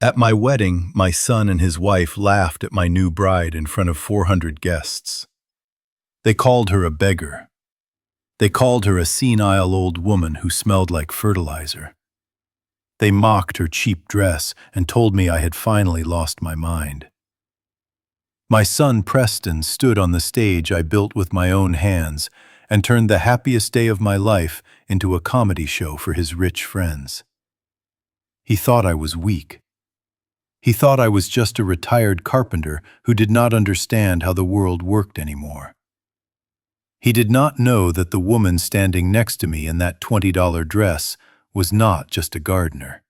At my wedding, my son and his wife laughed at my new bride in front of 400 guests. They called her a beggar. They called her a senile old woman who smelled like fertilizer. They mocked her cheap dress and told me I had finally lost my mind. My son Preston stood on the stage I built with my own hands and turned the happiest day of my life into a comedy show for his rich friends. He thought I was weak. He thought I was just a retired carpenter who did not understand how the world worked anymore. He did not know that the woman standing next to me in that $20 dress was not just a gardener.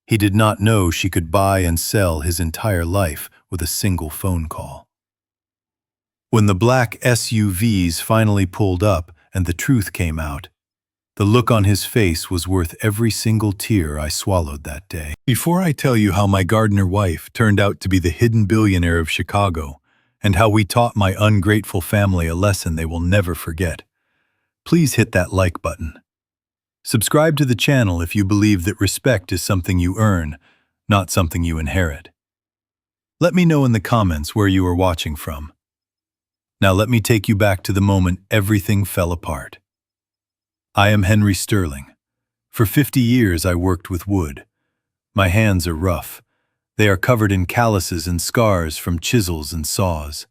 He did not know she could buy and sell his entire life with a single phone call. When the black SUVs finally pulled up and the truth came out, the look on his face was worth every single tear I swallowed that day. Before I tell you how my gardener wife turned out to be the hidden billionaire of Chicago, and how we taught my ungrateful family a lesson they will never forget, please hit that like button. Subscribe to the channel if you believe that respect is something you earn, not something you inherit. Let me know in the comments where you are watching from. Now let me take you back to the moment everything fell apart. I am Henry Sterling. For 50 years I worked with wood. My hands are rough. They are covered in calluses and scars from chisels and saws.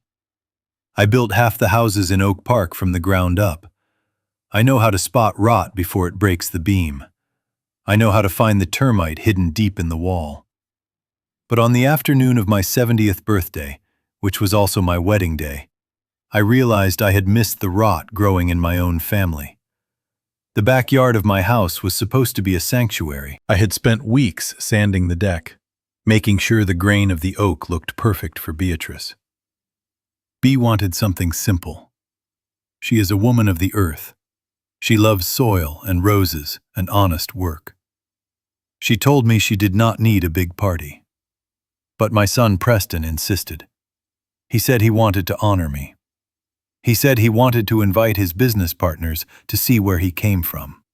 I built half the houses in Oak Park from the ground up. I know how to spot rot before it breaks the beam. I know how to find the termite hidden deep in the wall. But on the afternoon of my 70th birthday, which was also my wedding day, I realized I had missed the rot growing in my own family. The backyard of my house was supposed to be a sanctuary. I had spent weeks sanding the deck, making sure the grain of the oak looked perfect for Beatrice. Bea wanted something simple. She is a woman of the earth. She loves soil and roses and honest work. She told me she did not need a big party. But my son Preston insisted. He said he wanted to honor me. He said he wanted to invite his business partners to see where he came from.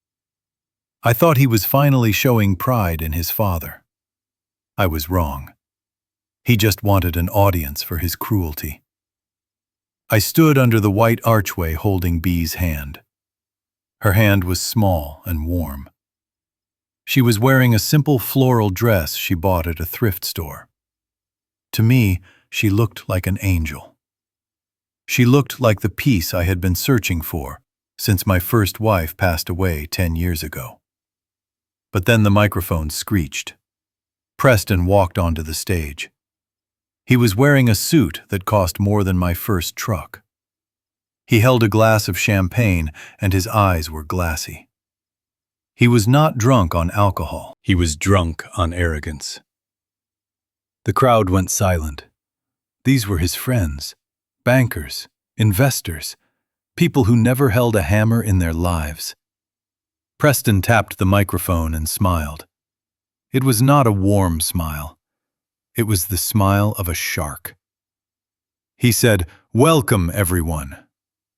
I thought he was finally showing pride in his father. I was wrong. He just wanted an audience for his cruelty. I stood under the white archway holding Bea's hand. Her hand was small and warm. She was wearing a simple floral dress she bought at a thrift store. To me, she looked like an angel. She looked like the peace I had been searching for since my first wife passed away 10 years ago. But then the microphone screeched. Preston walked onto the stage. He was wearing a suit that cost more than my first truck. He held a glass of champagne and his eyes were glassy. He was not drunk on alcohol. He was drunk on arrogance. The crowd went silent. These were his friends. Bankers, investors, people who never held a hammer in their lives. Preston tapped the microphone and smiled. It was not a warm smile. It was the smile of a shark. He said, "Welcome, everyone.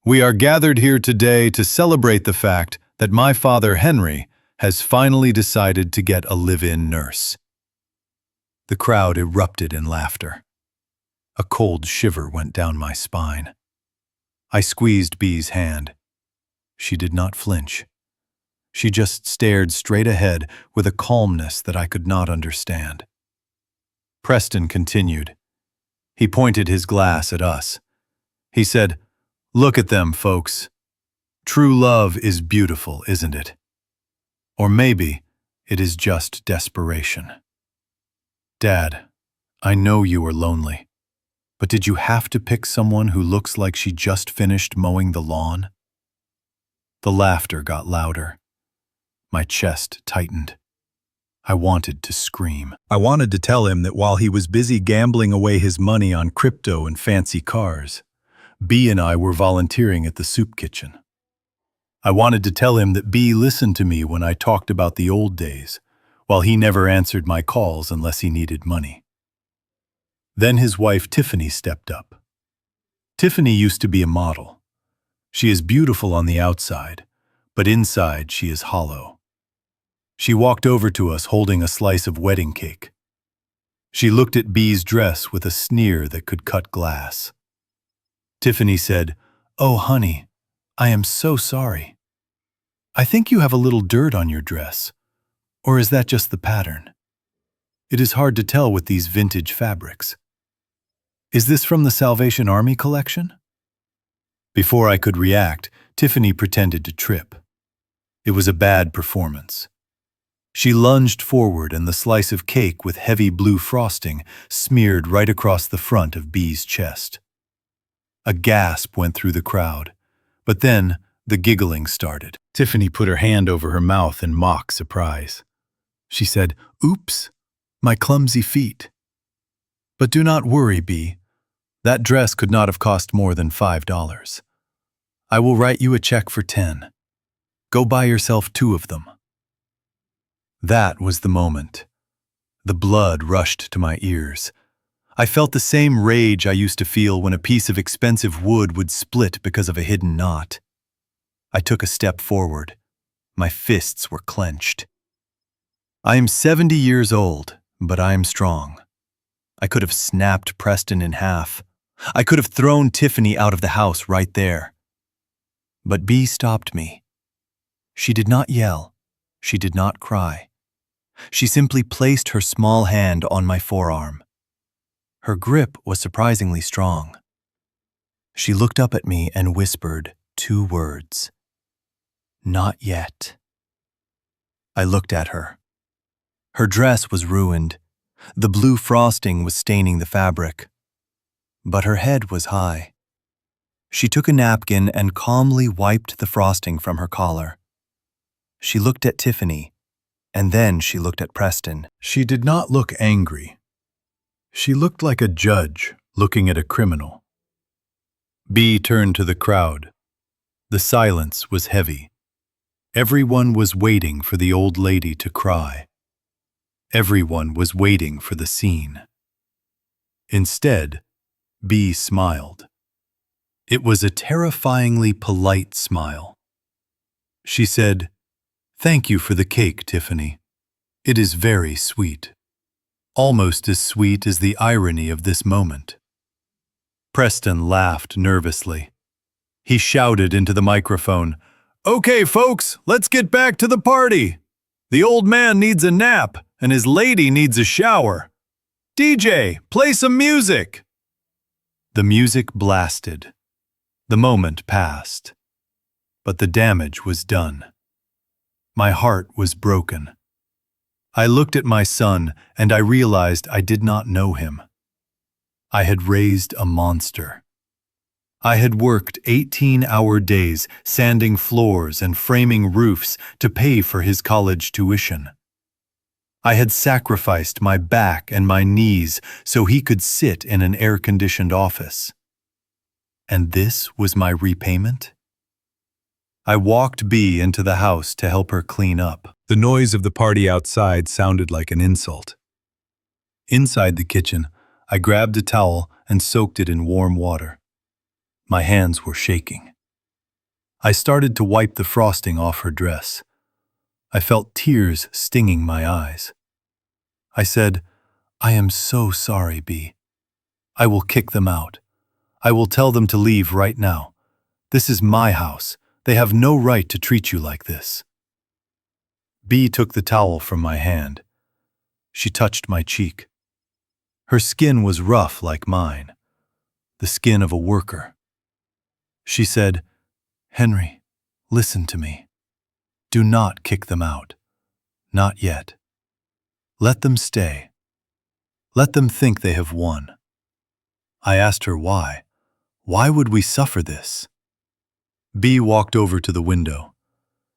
We are gathered here today to celebrate the fact that my father Henry has finally decided to get a live-in nurse." The crowd erupted in laughter. A cold shiver went down my spine. I squeezed Bea's hand. She did not flinch. She just stared straight ahead with a calmness that I could not understand. Preston continued. He pointed his glass at us. He said, "Look at them, folks. True love is beautiful, isn't it? Or maybe it is just desperation. Dad, I know you are lonely. But did you have to pick someone who looks like she just finished mowing the lawn?" The laughter got louder. My chest tightened. I wanted to scream. I wanted to tell him that while he was busy gambling away his money on crypto and fancy cars, Bea and I were volunteering at the soup kitchen. I wanted to tell him that Bea listened to me when I talked about the old days, while he never answered my calls unless he needed money. Then his wife Tiffany stepped up. Tiffany used to be a model. She is beautiful on the outside, but inside she is hollow. She walked over to us holding a slice of wedding cake. She looked at B's dress with a sneer that could cut glass. Tiffany said, "Oh, honey, I am so sorry. I think you have a little dirt on your dress. Or is that just the pattern? It is hard to tell with these vintage fabrics. Is this from the Salvation Army collection?" Before I could react, Tiffany pretended to trip. It was a bad performance. She lunged forward and the slice of cake with heavy blue frosting smeared right across the front of B's chest. A gasp went through the crowd, but then the giggling started. Tiffany put her hand over her mouth in mock surprise. She said, "Oops, my clumsy feet. But do not worry, B. That dress could not have cost more than $5. I will write you a check for 10. Go buy yourself 2 of them." That was the moment. The blood rushed to my ears. I felt the same rage I used to feel when a piece of expensive wood would split because of a hidden knot. I took a step forward. My fists were clenched. I am 70 years old, but I am strong. I could have snapped Preston in half. I could have thrown Tiffany out of the house right there. But B stopped me. She did not yell. She did not cry. She simply placed her small hand on my forearm. Her grip was surprisingly strong. She looked up at me and whispered 2 words. "Not yet." I looked at her. Her dress was ruined. The blue frosting was staining the fabric. But her head was high. She took a napkin and calmly wiped the frosting from her collar. She looked at Tiffany, and then she looked at Preston. She did not look angry. She looked like a judge looking at a criminal. B turned to the crowd. The silence was heavy. Everyone was waiting for the old lady to cry. Everyone was waiting for the scene. Instead, B smiled. It was a terrifyingly polite smile. She said, "Thank you for the cake, Tiffany. It is very sweet. Almost as sweet as the irony of this moment." Preston laughed nervously. He shouted into the microphone, "Okay, folks, let's get back to the party. The old man needs a nap, and his lady needs a shower. DJ, play some music." The music blasted. The moment passed. But the damage was done. My heart was broken. I looked at my son, and I realized I did not know him. I had raised a monster. I had worked 18-hour days sanding floors and framing roofs to pay for his college tuition. I had sacrificed my back and my knees so he could sit in an air-conditioned office. And this was my repayment? I walked B into the house to help her clean up. The noise of the party outside sounded like an insult. Inside the kitchen, I grabbed a towel and soaked it in warm water. My hands were shaking. I started to wipe the frosting off her dress. I felt tears stinging my eyes. I said, "I am so sorry, B. I will kick them out. I will tell them to leave right now. This is my house. They have no right to treat you like this." B took the towel from my hand. She touched my cheek. Her skin was rough like mine, the skin of a worker. She said, "Henry, listen to me. Do not kick them out. Not yet. Let them stay. Let them think they have won." I asked her why. Why would we suffer this? B walked over to the window.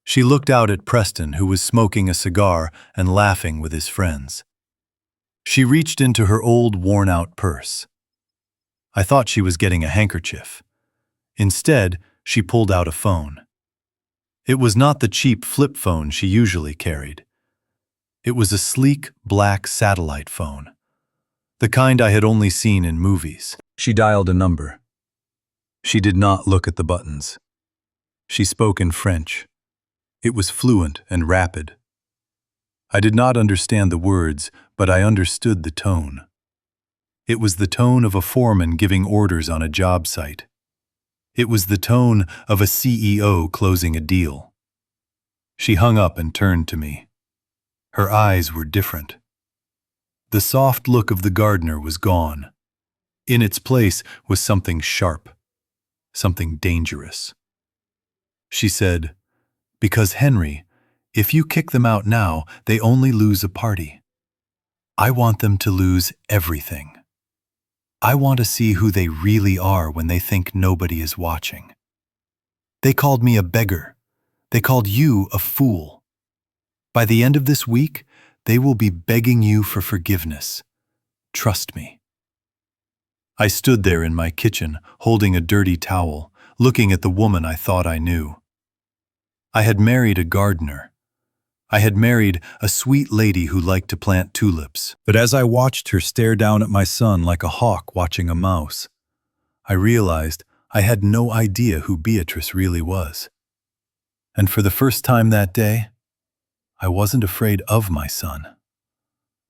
She looked out at Preston, who was smoking a cigar and laughing with his friends. She reached into her old, worn-out purse. I thought she was getting a handkerchief. Instead, she pulled out a phone. It was not the cheap flip phone she usually carried. It was a sleek, black satellite phone, the kind I had only seen in movies. She dialed a number. She did not look at the buttons. She spoke in French. It was fluent and rapid. I did not understand the words, but I understood the tone. It was the tone of a foreman giving orders on a job site. It was the tone of a CEO closing a deal. She hung up and turned to me. Her eyes were different. The soft look of the gardener was gone. In its place was something sharp, something dangerous. She said, "Because Henry, if you kick them out now, they only lose a party. I want them to lose everything. I want to see who they really are when they think nobody is watching. They called me a beggar. They called you a fool. By the end of this week, they will be begging you for forgiveness. Trust me." I stood there in my kitchen, holding a dirty towel, looking at the woman I thought I knew. I had married a gardener. I had married a sweet lady who liked to plant tulips. But as I watched her stare down at my son like a hawk watching a mouse, I realized I had no idea who Beatrice really was. And for the first time that day, I wasn't afraid of my son.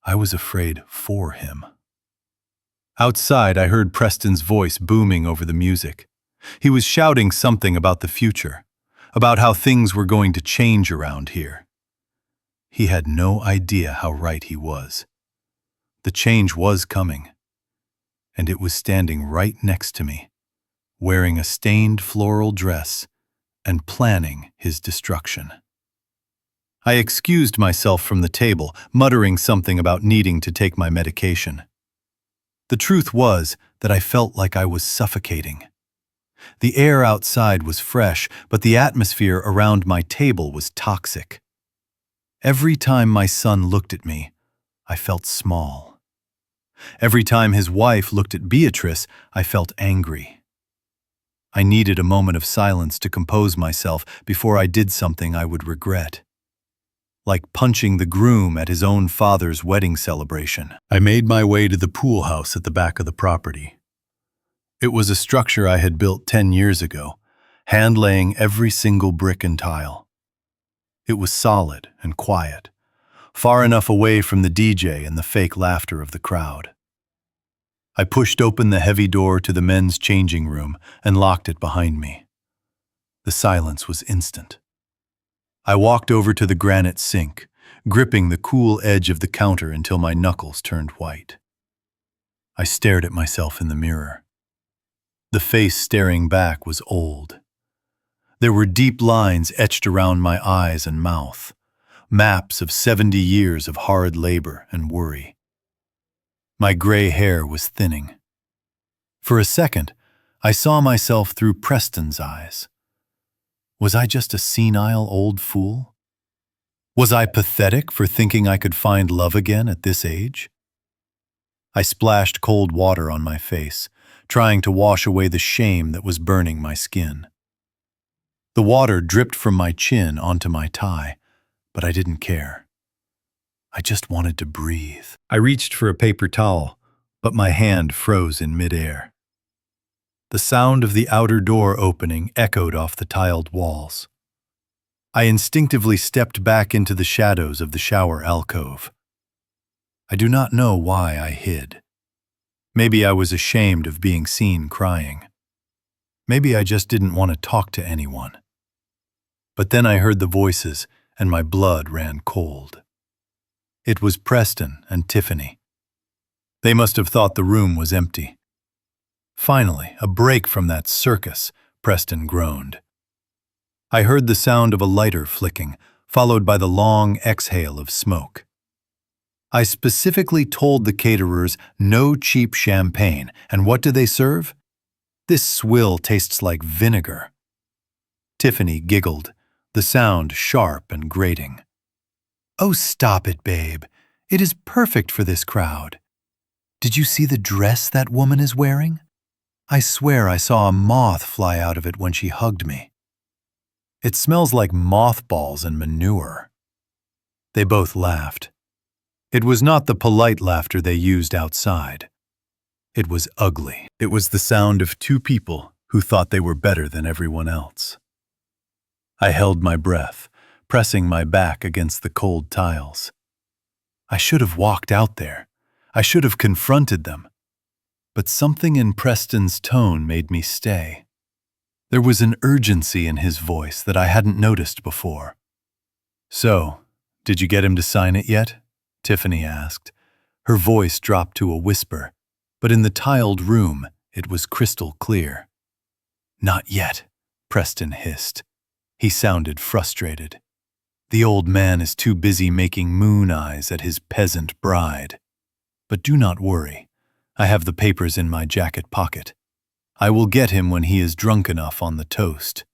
I was afraid for him. Outside, I heard Preston's voice booming over the music. He was shouting something about the future, about how things were going to change around here. He had no idea how right he was. The change was coming, and it was standing right next to me, wearing a stained floral dress and planning his destruction. I excused myself from the table, muttering something about needing to take my medication. The truth was that I felt like I was suffocating. The air outside was fresh, but the atmosphere around my table was toxic. Every time my son looked at me, I felt small. Every time his wife looked at Beatrice, I felt angry. I needed a moment of silence to compose myself before I did something I would regret. Like punching the groom at his own father's wedding celebration. I made my way to the pool house at the back of the property. It was a structure I had built 10 years ago, hand-laying every single brick and tile. It was solid and quiet, far enough away from the DJ and the fake laughter of the crowd. I pushed open the heavy door to the men's changing room and locked it behind me. The silence was instant. I walked over to the granite sink, gripping the cool edge of the counter until my knuckles turned white. I stared at myself in the mirror. The face staring back was old. There were deep lines etched around my eyes and mouth, maps of 70 years of hard labor and worry. My gray hair was thinning. For a second, I saw myself through Preston's eyes. Was I just a senile old fool? Was I pathetic for thinking I could find love again at this age? I splashed cold water on my face, trying to wash away the shame that was burning my skin. The water dripped from my chin onto my tie, but I didn't care. I just wanted to breathe. I reached for a paper towel, but my hand froze in midair. The sound of the outer door opening echoed off the tiled walls. I instinctively stepped back into the shadows of the shower alcove. I do not know why I hid. Maybe I was ashamed of being seen crying. Maybe I just didn't want to talk to anyone. But then I heard the voices, and my blood ran cold. It was Preston and Tiffany. They must have thought the room was empty. Finally, a break from that circus, Preston groaned. I heard the sound of a lighter flicking, followed by the long exhale of smoke. I specifically told the caterers no cheap champagne, and what do they serve? This swill tastes like vinegar. Tiffany giggled, the sound sharp and grating. "Oh, stop it, babe. It is perfect for this crowd. Did you see the dress that woman is wearing? I swear I saw a moth fly out of it when she hugged me. It smells like mothballs and manure." They both laughed. It was not the polite laughter they used outside. It was ugly. It was the sound of two people who thought they were better than everyone else. I held my breath, pressing my back against the cold tiles. I should have walked out there. I should have confronted them. but something in Preston's tone made me stay. There was an urgency in his voice that I hadn't noticed before. "So, did you get him to sign it yet?" Tiffany asked. Her voice dropped to a whisper, but in the tiled room, it was crystal clear. "Not yet," Preston hissed. He sounded frustrated. "The old man is too busy making moon eyes at his peasant bride. But do not worry. I have the papers in my jacket pocket. I will get him when he is drunk enough on the toast.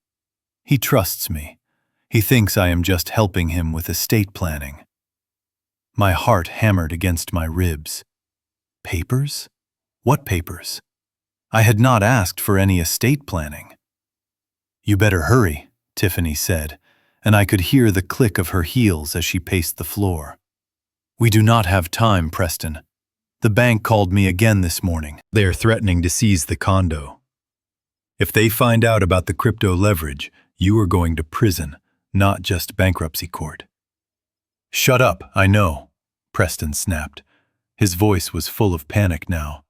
He trusts me. He thinks I am just helping him with estate planning." My heart hammered against my ribs. Papers? What papers? I had not asked for any estate planning. "You better hurry," Tiffany said, and I could hear the click of her heels as she paced the floor. "We do not have time, Preston. The bank called me again this morning. They are threatening to seize the condo. If they find out about the crypto leverage, you are going to prison, not just bankruptcy court." "Shut up, I know," Preston snapped. His voice was full of panic now.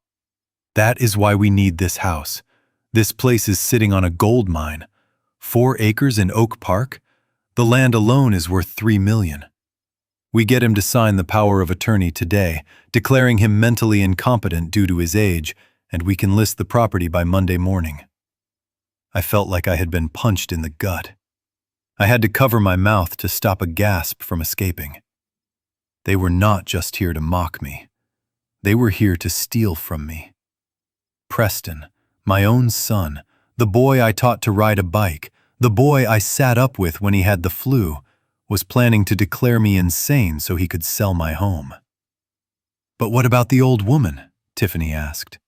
"That is why we need this house. This place is sitting on a gold mine. 4 acres in Oak Park? The land alone is worth $3 million. We get him to sign the power of attorney today, declaring him mentally incompetent due to his age, and we can list the property by Monday morning." I felt like I had been punched in the gut. I had to cover my mouth to stop a gasp from escaping. They were not just here to mock me. They were here to steal from me. Preston, my own son, the boy I taught to ride a bike, the boy I sat up with when he had the flu, was planning to declare me insane so he could sell my home. "But what about the old woman?" Tiffany asked.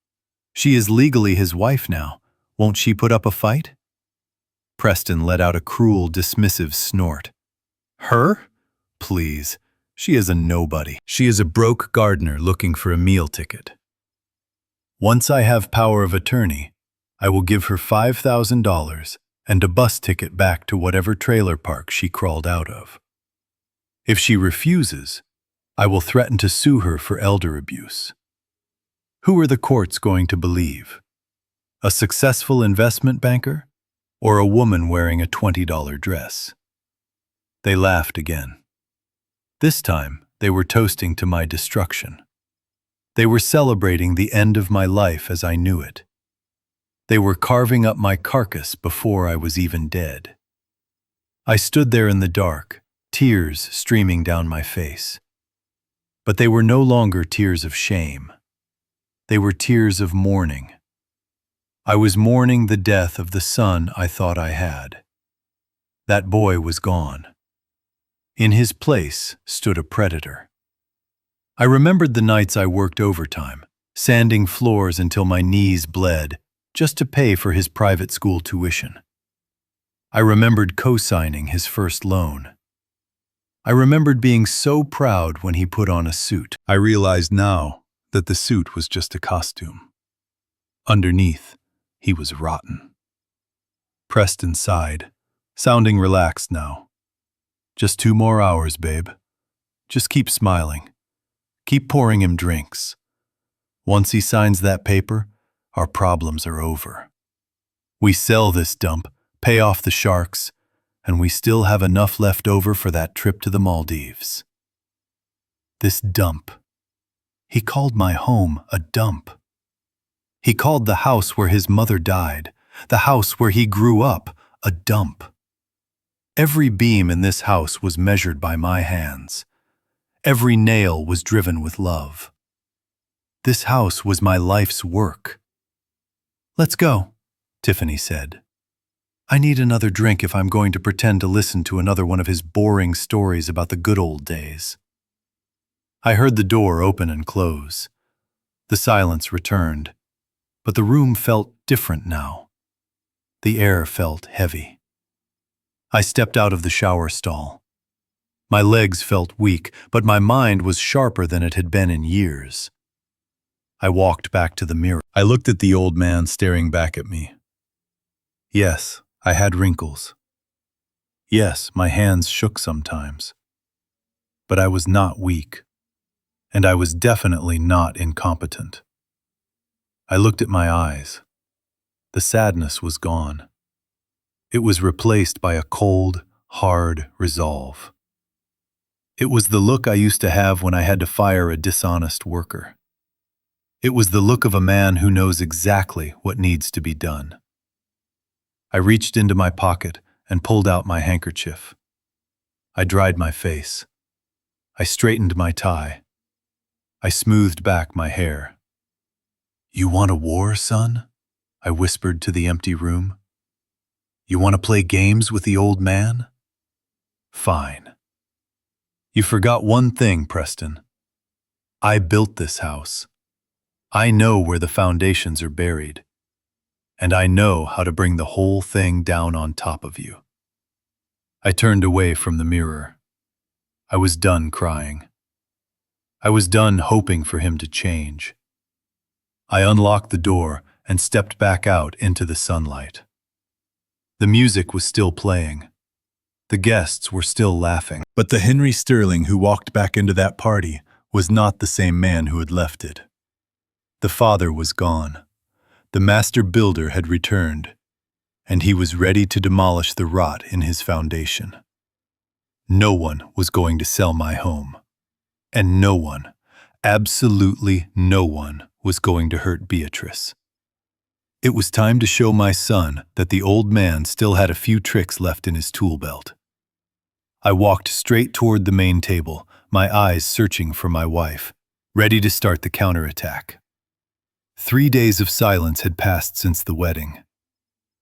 "She is legally his wife now. Won't she put up a fight?" Preston let out a cruel, dismissive snort. "Her? Please. She is a nobody. She is a broke gardener looking for a meal ticket. Once I have power of attorney, I will give her $5,000 and a bus ticket back to whatever trailer park she crawled out of. If she refuses, I will threaten to sue her for elder abuse. Who are the courts going to believe? A successful investment banker or a woman wearing a $20 dress?" They laughed again. This time, they were toasting to my destruction. They were celebrating the end of my life as I knew it. They were carving up my carcass before I was even dead. I stood there in the dark, tears streaming down my face. But they were no longer tears of shame. They were tears of mourning. I was mourning the death of the son I thought I had. That boy was gone. In his place stood a predator. I remembered the nights I worked overtime, sanding floors until my knees bled, just to pay for his private school tuition. I remembered co-signing his first loan. I remembered being so proud when he put on a suit. I realized now that the suit was just a costume. Underneath, he was rotten. Preston sighed, sounding relaxed now. "Just 2 more hours, babe. Just keep smiling. Keep pouring him drinks. Once he signs that paper, our problems are over. We sell this dump, pay off the sharks, and we still have enough left over for that trip to the Maldives." This dump. He called my home a dump. He called the house where his mother died, the house where he grew up, a dump. Every beam in this house was measured by my hands. Every nail was driven with love. This house was my life's work. "Let's go," Tiffany said. "I need another drink if I'm going to pretend to listen to another one of his boring stories about the good old days." I heard the door open and close. The silence returned, but the room felt different now. The air felt heavy. I stepped out of the shower stall. My legs felt weak, but my mind was sharper than it had been in years. I walked back to the mirror. I looked at the old man staring back at me. Yes, I had wrinkles. Yes, my hands shook sometimes. But I was not weak, and I was definitely not incompetent. I looked at my eyes. The sadness was gone. It was replaced by a cold, hard resolve. It was the look I used to have when I had to fire a dishonest worker. It was the look of a man who knows exactly what needs to be done. I reached into my pocket and pulled out my handkerchief. I dried my face. I straightened my tie. I smoothed back my hair. "You want a war, son?" I whispered to the empty room. "You want to play games with the old man? Fine. You forgot one thing, Preston. I built this house. I know where the foundations are buried. And I know how to bring the whole thing down on top of you." I turned away from the mirror. I was done crying. I was done hoping for him to change. I unlocked the door and stepped back out into the sunlight. The music was still playing. The guests were still laughing. But the Henry Sterling who walked back into that party was not the same man who had left it. The father was gone. The master builder had returned, and he was ready to demolish the rot in his foundation. No one was going to sell my home, and no one, absolutely no one, was going to hurt Beatrice. It was time to show my son that the old man still had a few tricks left in his tool belt. I walked straight toward the main table, my eyes searching for my wife, ready to start the counterattack. 3 days of silence had passed since the wedding.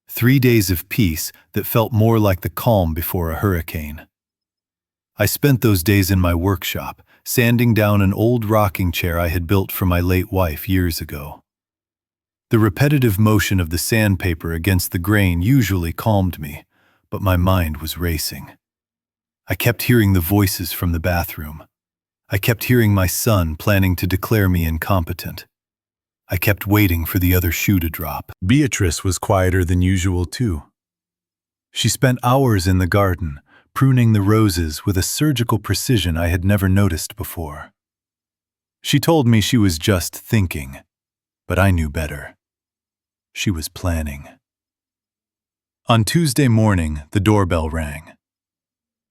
3 days of peace that felt more like the calm before a hurricane. I spent those days in my workshop, sanding down an old rocking chair I had built for my late wife years ago. The repetitive motion of the sandpaper against the grain usually calmed me, but my mind was racing. I kept hearing the voices from the bathroom. I kept hearing my son planning to declare me incompetent. I kept waiting for the other shoe to drop. Beatrice was quieter than usual, too. She spent hours in the garden, pruning the roses with a surgical precision I had never noticed before. She told me she was just thinking, but I knew better. She was planning. On Tuesday morning, the doorbell rang.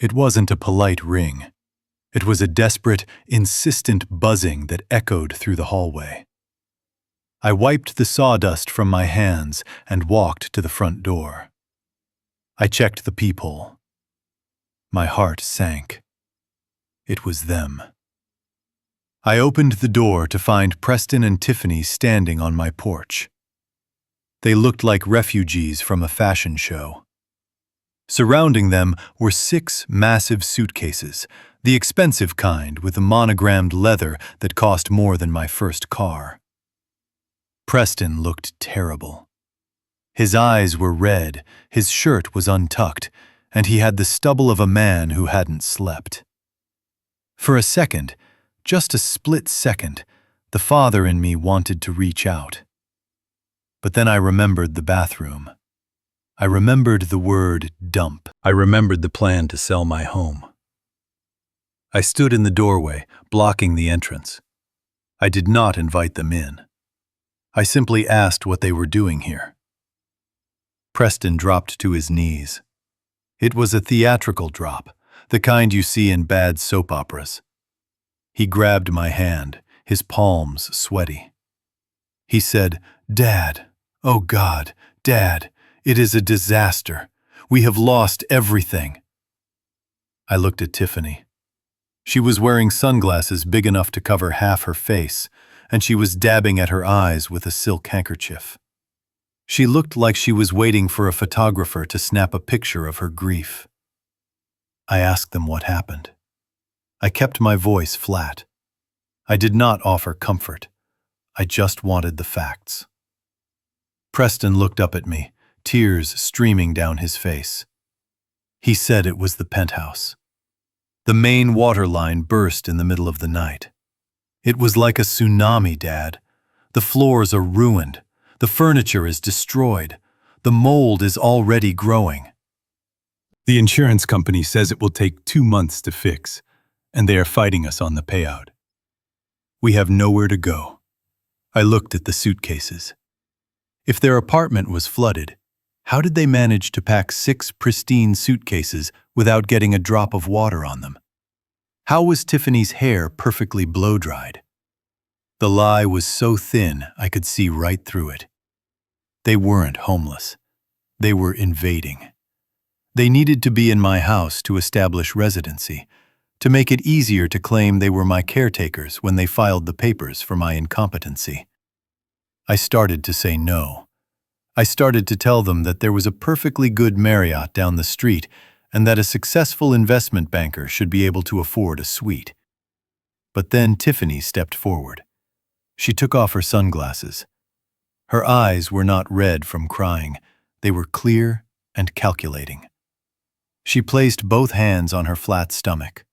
It wasn't a polite ring. It was a desperate, insistent buzzing that echoed through the hallway. I wiped the sawdust from my hands and walked to the front door. I checked the peephole. My heart sank. It was them. I opened the door to find Preston and Tiffany standing on my porch. They looked like refugees from a fashion show. Surrounding them were 6 massive suitcases, the expensive kind with the monogrammed leather that cost more than my first car. Preston looked terrible. His eyes were red, his shirt was untucked, and he had the stubble of a man who hadn't slept. For a second, just a split second, the father in me wanted to reach out. But then I remembered the bathroom. I remembered the word dump. I remembered the plan to sell my home. I stood in the doorway, blocking the entrance. I did not invite them in. I simply asked what they were doing here. Preston dropped to his knees. It was a theatrical drop, the kind you see in bad soap operas. He grabbed my hand, his palms sweaty. He said, "Dad, oh God, Dad, it is a disaster. We have lost everything." I looked at Tiffany. She was wearing sunglasses big enough to cover half her face, and she was dabbing at her eyes with a silk handkerchief. She looked like she was waiting for a photographer to snap a picture of her grief. I asked them what happened. I kept my voice flat. I did not offer comfort. I just wanted the facts. Preston looked up at me, tears streaming down his face. He said it was the penthouse. The main water line burst in the middle of the night. It was like a tsunami, Dad. The floors are ruined. The furniture is destroyed. The mold is already growing. The insurance company says it will take 2 months to fix, and they are fighting us on the payout. We have nowhere to go. I looked at the suitcases. If their apartment was flooded, how did they manage to pack 6 pristine suitcases without getting a drop of water on them? How was Tiffany's hair perfectly blow-dried? The lie was so thin I could see right through it. They weren't homeless. They were invading. They needed to be in my house to establish residency, to make it easier to claim they were my caretakers when they filed the papers for my incompetency. I started to say no. I started to tell them that there was a perfectly good Marriott down the street and that a successful investment banker should be able to afford a suite. But then Tiffany stepped forward. She took off her sunglasses. Her eyes were not red from crying. They were clear and calculating. She placed both hands on her flat stomach.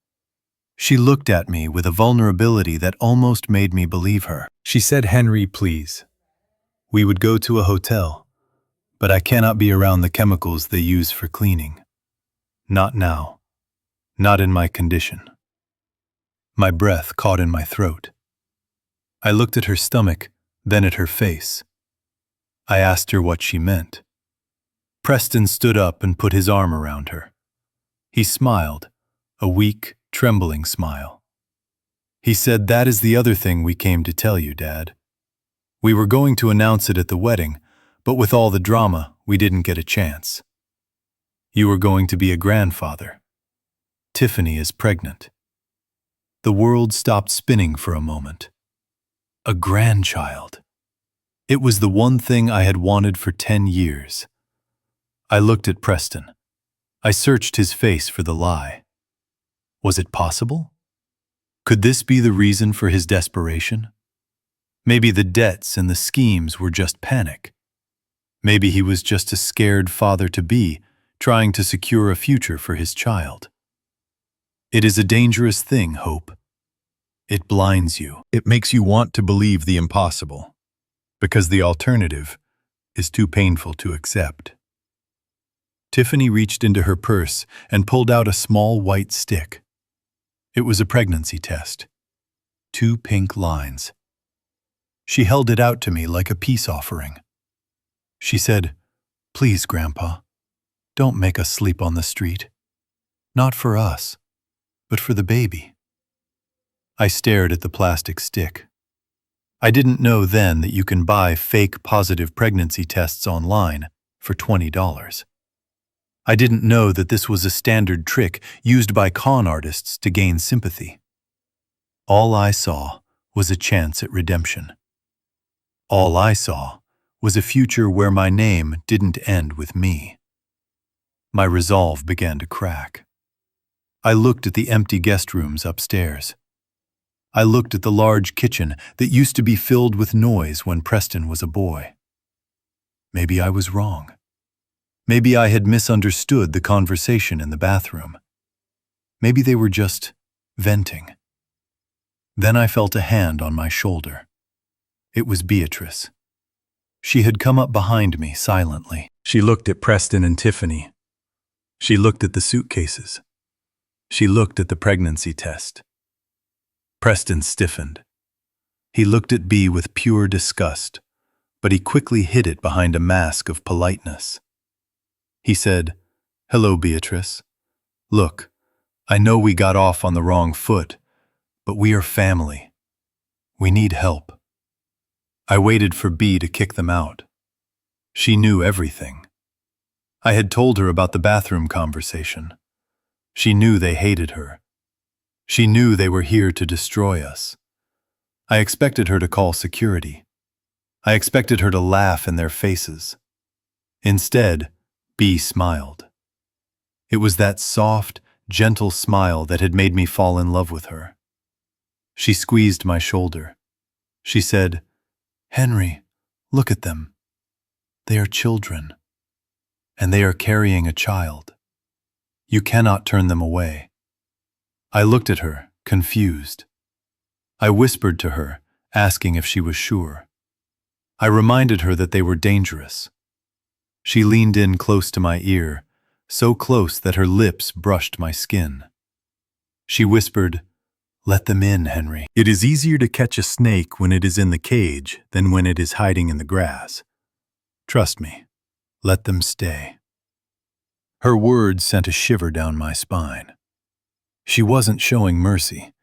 She looked at me with a vulnerability that almost made me believe her. She said, "Henry, please. We would go to a hotel, but I cannot be around the chemicals they use for cleaning. Not now. Not in my condition." My breath caught in my throat. I looked at her stomach, then at her face. I asked her what she meant. Preston stood up and put his arm around her. He smiled, a weak, trembling smile. He said, "That is the other thing we came to tell you, Dad. We were going to announce it at the wedding, but with all the drama, we didn't get a chance. You are going to be a grandfather. Tiffany is pregnant." The world stopped spinning for a moment. A grandchild. It was the one thing I had wanted for 10 years. I looked at Preston. I searched his face for the lie. Was it possible? Could this be the reason for his desperation? Maybe the debts and the schemes were just panic. Maybe he was just a scared father-to-be, trying to secure a future for his child. It is a dangerous thing, hope. It blinds you. It makes you want to believe the impossible, because the alternative is too painful to accept. Tiffany reached into her purse and pulled out a small white stick. It was a pregnancy test. 2 pink lines. She held it out to me like a peace offering. She said, "Please, Grandpa, don't make us sleep on the street. Not for us, but for the baby." I stared at the plastic stick. I didn't know then that you can buy fake positive pregnancy tests online for $20. I didn't know that this was a standard trick used by con artists to gain sympathy. All I saw was a chance at redemption. All I saw was a future where my name didn't end with me. My resolve began to crack. I looked at the empty guest rooms upstairs. I looked at the large kitchen that used to be filled with noise when Preston was a boy. Maybe I was wrong. Maybe I had misunderstood the conversation in the bathroom. Maybe they were just venting. Then I felt a hand on my shoulder. It was Beatrice. She had come up behind me silently. She looked at Preston and Tiffany. She looked at the suitcases. She looked at the pregnancy test. Preston stiffened. He looked at Bea with pure disgust, but he quickly hid it behind a mask of politeness. He said, "Hello, Beatrice. Look, I know we got off on the wrong foot, but we are family. We need help." I waited for Bea to kick them out. She knew everything. I had told her about the bathroom conversation. She knew they hated her. She knew they were here to destroy us. I expected her to call security. I expected her to laugh in their faces. Instead, Bea smiled. It was that soft, gentle smile that had made me fall in love with her. She squeezed my shoulder. She said, "Henry, look at them. They are children, and they are carrying a child. You cannot turn them away." I looked at her, confused. I whispered to her, asking if she was sure. I reminded her that they were dangerous. She leaned in close to my ear, so close that her lips brushed my skin. She whispered, Let them in, Henry. It is easier to catch a snake when it is in the cage than when it is hiding in the grass. Trust me. Let them stay. Her words sent a shiver down my spine. She wasn't showing mercy.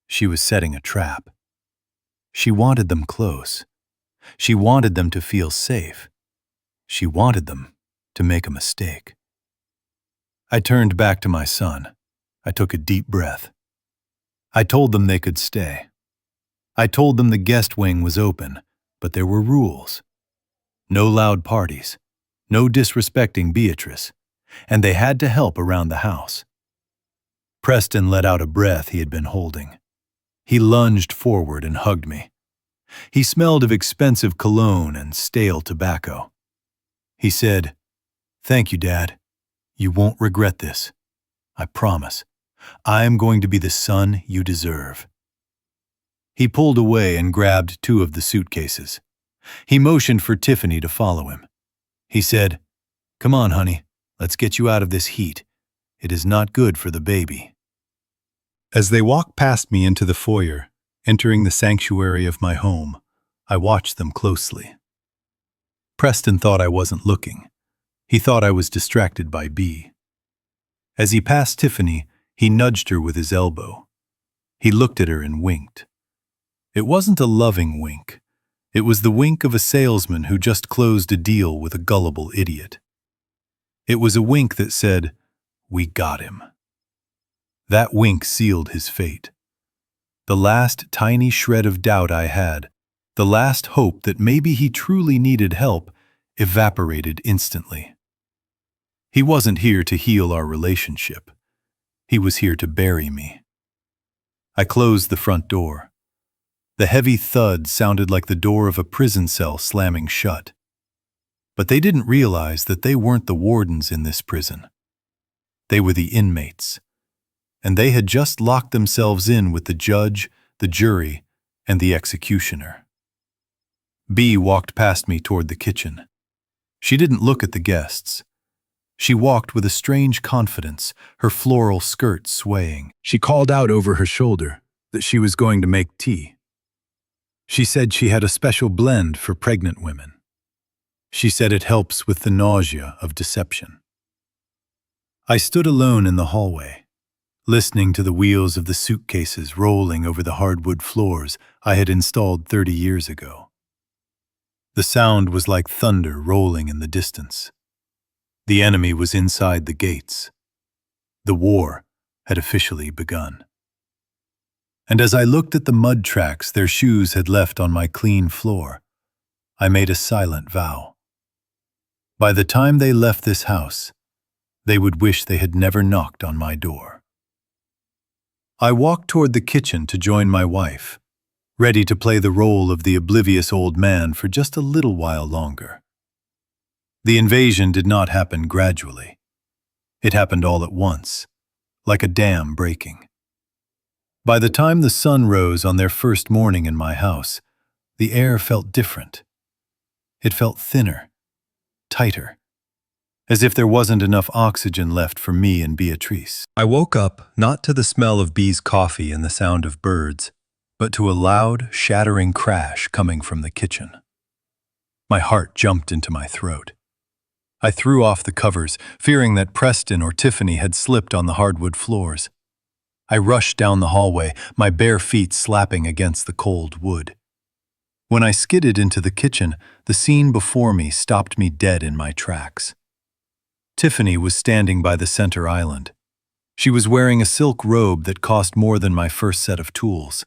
She was setting a trap. She wanted them close. She wanted them to feel safe. She wanted them to make a mistake. I turned back to my son. I took a deep breath. I told them they could stay. I told them the guest wing was open, but there were rules. No loud parties, no disrespecting Beatrice, and they had to help around the house. Preston let out a breath he had been holding. He lunged forward and hugged me. He smelled of expensive cologne and stale tobacco. He said, "Thank you, Dad. You won't regret this. I promise. I am going to be the son you deserve." He pulled away and grabbed 2 of the suitcases. He motioned for Tiffany to follow him. He said, "Come on, honey. Let's get you out of this heat. It is not good for the baby." As they walked past me into the foyer, entering the sanctuary of my home, I watched them closely. Preston thought I wasn't looking. He thought I was distracted by Bea. As he passed Tiffany, he nudged her with his elbow. He looked at her and winked. It wasn't a loving wink. It was the wink of a salesman who just closed a deal with a gullible idiot. It was a wink that said, "We got him." That wink sealed his fate. The last tiny shred of doubt I had, the last hope that maybe he truly needed help, evaporated instantly. He wasn't here to heal our relationship. He was here to bury me. I closed the front door. The heavy thud sounded like the door of a prison cell slamming shut. But they didn't realize that they weren't the wardens in this prison. They were the inmates. And they had just locked themselves in with the judge, the jury, and the executioner. Bea walked past me toward the kitchen. She didn't look at the guests. She walked with a strange confidence, her floral skirt swaying. She called out over her shoulder that she was going to make tea. She said she had a special blend for pregnant women. She said it helps with the nausea of deception. I stood alone in the hallway, listening to the wheels of the suitcases rolling over the hardwood floors I had installed 30 years ago. The sound was like thunder rolling in the distance. The enemy was inside the gates. The war had officially begun. And as I looked at the mud tracks their shoes had left on my clean floor, I made a silent vow. By the time they left this house, they would wish they had never knocked on my door. I walked toward the kitchen to join my wife, ready to play the role of the oblivious old man for just a little while longer. The invasion did not happen gradually. It happened all at once, like a dam breaking. By the time the sun rose on their first morning in my house, the air felt different. It felt thinner, tighter, as if there wasn't enough oxygen left for me and Beatrice. I woke up not to the smell of Bea's coffee and the sound of birds, but to a loud, shattering crash coming from the kitchen. My heart jumped into my throat. I threw off the covers, fearing that Preston or Tiffany had slipped on the hardwood floors. I rushed down the hallway, my bare feet slapping against the cold wood. When I skidded into the kitchen, the scene before me stopped me dead in my tracks. Tiffany was standing by the center island. She was wearing a silk robe that cost more than my first set of tools.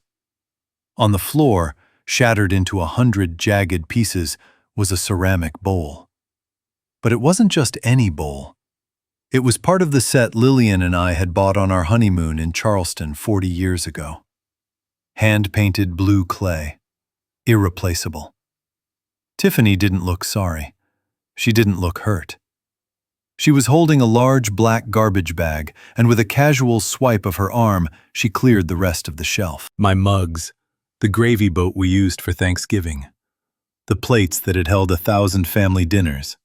On the floor, shattered into 100 jagged pieces, was a ceramic bowl. But it wasn't just any bowl. It was part of the set Lillian and I had bought on our honeymoon in Charleston 40 years ago. Hand-painted blue clay. Irreplaceable. Tiffany didn't look sorry. She didn't look hurt. She was holding a large black garbage bag, and with a casual swipe of her arm, she cleared the rest of the shelf. My mugs, the gravy boat we used for Thanksgiving, the plates that had held 1,000 family dinners,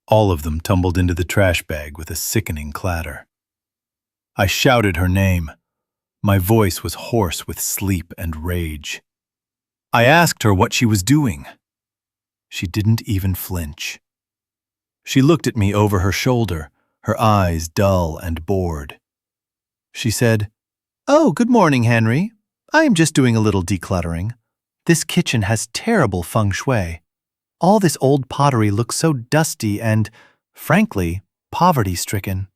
all of them tumbled into the trash bag with a sickening clatter. I shouted her name. My voice was hoarse with sleep and rage. I asked her what she was doing. She didn't even flinch. She looked at me over her shoulder, her eyes dull and bored. She said, "Oh, good morning, Henry. I am just doing a little decluttering. This kitchen has terrible feng shui. All this old pottery looks so dusty and, frankly, poverty-stricken.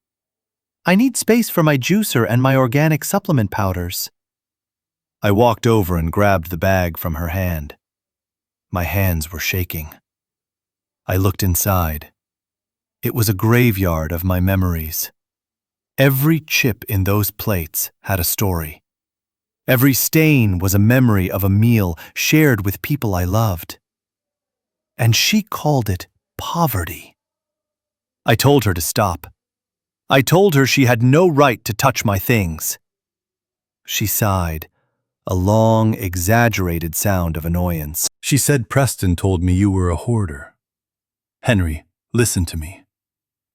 I need space for my juicer and my organic supplement powders." I walked over and grabbed the bag from her hand. My hands were shaking. I looked inside. It was a graveyard of my memories. Every chip in those plates had a story. Every stain was a memory of a meal shared with people I loved. And she called it poverty. I told her to stop. I told her she had no right to touch my things. She sighed, a long, exaggerated sound of annoyance. She said, "Preston told me you were a hoarder. Henry, listen to me.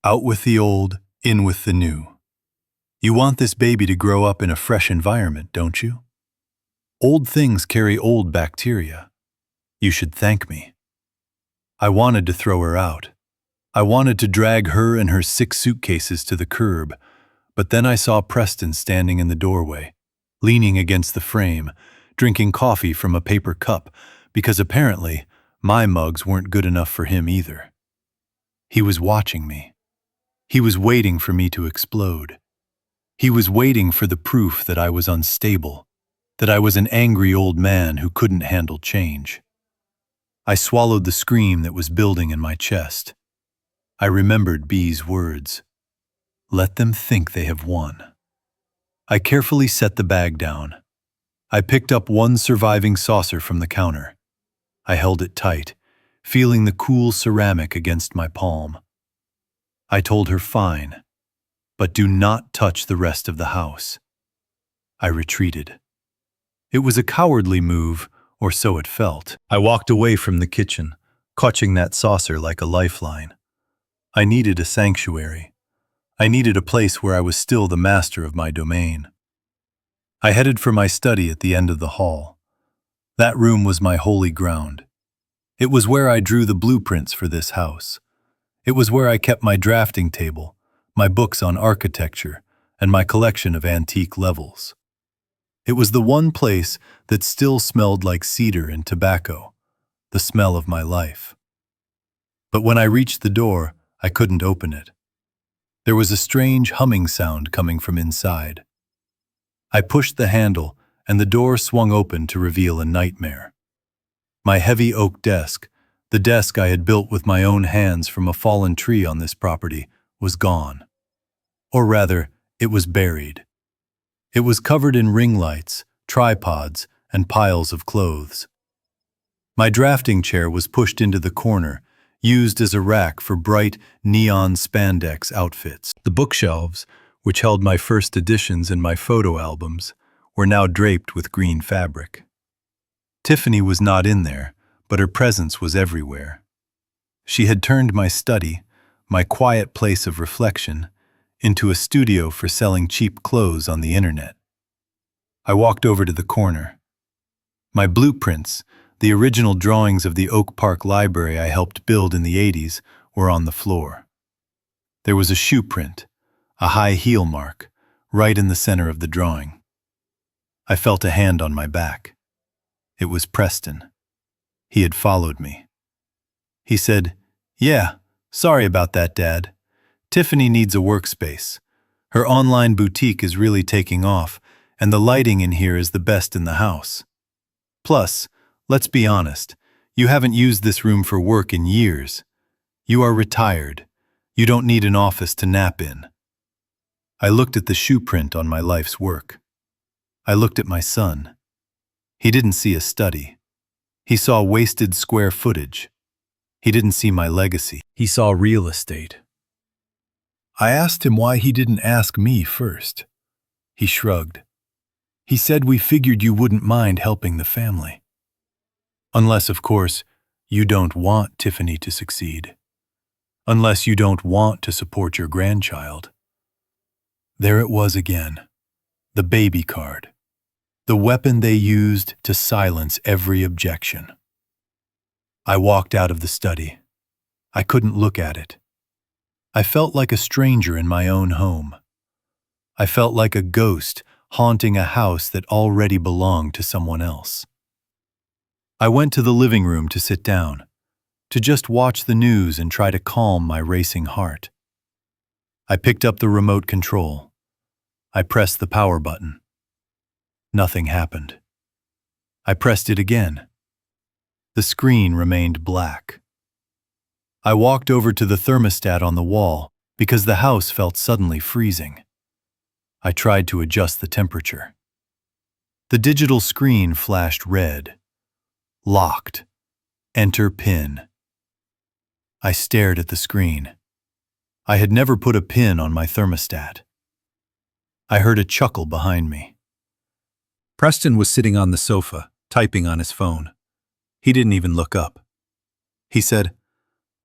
Out with the old, in with the new. You want this baby to grow up in a fresh environment, don't you? Old things carry old bacteria. You should thank me." I wanted to throw her out. I wanted to drag her and her 6 suitcases to the curb, but then I saw Preston standing in the doorway, leaning against the frame, drinking coffee from a paper cup, because apparently my mugs weren't good enough for him either. He was watching me. He was waiting for me to explode. He was waiting for the proof that I was unstable, that I was an angry old man who couldn't handle change. I swallowed the scream that was building in my chest. I remembered B's words. Let them think they have won. I carefully set the bag down. I picked up one surviving saucer from the counter. I held it tight, feeling the cool ceramic against my palm. I told her, "Fine, but do not touch the rest of the house." I retreated. It was a cowardly move, or so it felt. I walked away from the kitchen, clutching that saucer like a lifeline. I needed a sanctuary. I needed a place where I was still the master of my domain. I headed for my study at the end of the hall. That room was my holy ground. It was where I drew the blueprints for this house. It was where I kept my drafting table, my books on architecture, and my collection of antique levels. It was the one place that still smelled like cedar and tobacco, the smell of my life. But when I reached the door, I couldn't open it. There was a strange humming sound coming from inside. I pushed the handle, and the door swung open to reveal a nightmare. My heavy oak desk, the desk I had built with my own hands from a fallen tree on this property, was gone. Or rather, it was buried. It was covered in ring lights, tripods, and piles of clothes. My drafting chair was pushed into the corner, used as a rack for bright neon spandex outfits. The bookshelves, which held my first editions and my photo albums, were now draped with green fabric. Tiffany was not in there, but her presence was everywhere. She had turned my study, my quiet place of reflection, into a studio for selling cheap clothes on the internet. I walked over to the corner. My blueprints, the original drawings of the Oak Park Library I helped build in the 80s, were on the floor. There was a shoe print, a high heel mark, right in the center of the drawing. I felt a hand on my back. It was Preston. He had followed me. He said, "Yeah, sorry about that, Dad. Tiffany needs a workspace. Her online boutique is really taking off, and the lighting in here is the best in the house. Plus, let's be honest, you haven't used this room for work in years. You are retired. You don't need an office to nap in." I looked at the shoe print on my life's work. I looked at my son. He didn't see a study. He saw wasted square footage. He didn't see my legacy. He saw real estate. I asked him why he didn't ask me first. He shrugged. He said, "We figured you wouldn't mind helping the family. Unless, of course, you don't want Tiffany to succeed. Unless you don't want to support your grandchild." There it was again. The baby card. The weapon they used to silence every objection. I walked out of the study. I couldn't look at it. I felt like a stranger in my own home. I felt like a ghost haunting a house that already belonged to someone else. I went to the living room to sit down, to just watch the news and try to calm my racing heart. I picked up the remote control. I pressed the power button. Nothing happened. I pressed it again. The screen remained black. I walked over to the thermostat on the wall because the house felt suddenly freezing. I tried to adjust the temperature. The digital screen flashed red. Locked. Enter PIN. I stared at the screen. I had never put a pin on my thermostat. I heard a chuckle behind me. Preston was sitting on the sofa, typing on his phone. He didn't even look up. He said,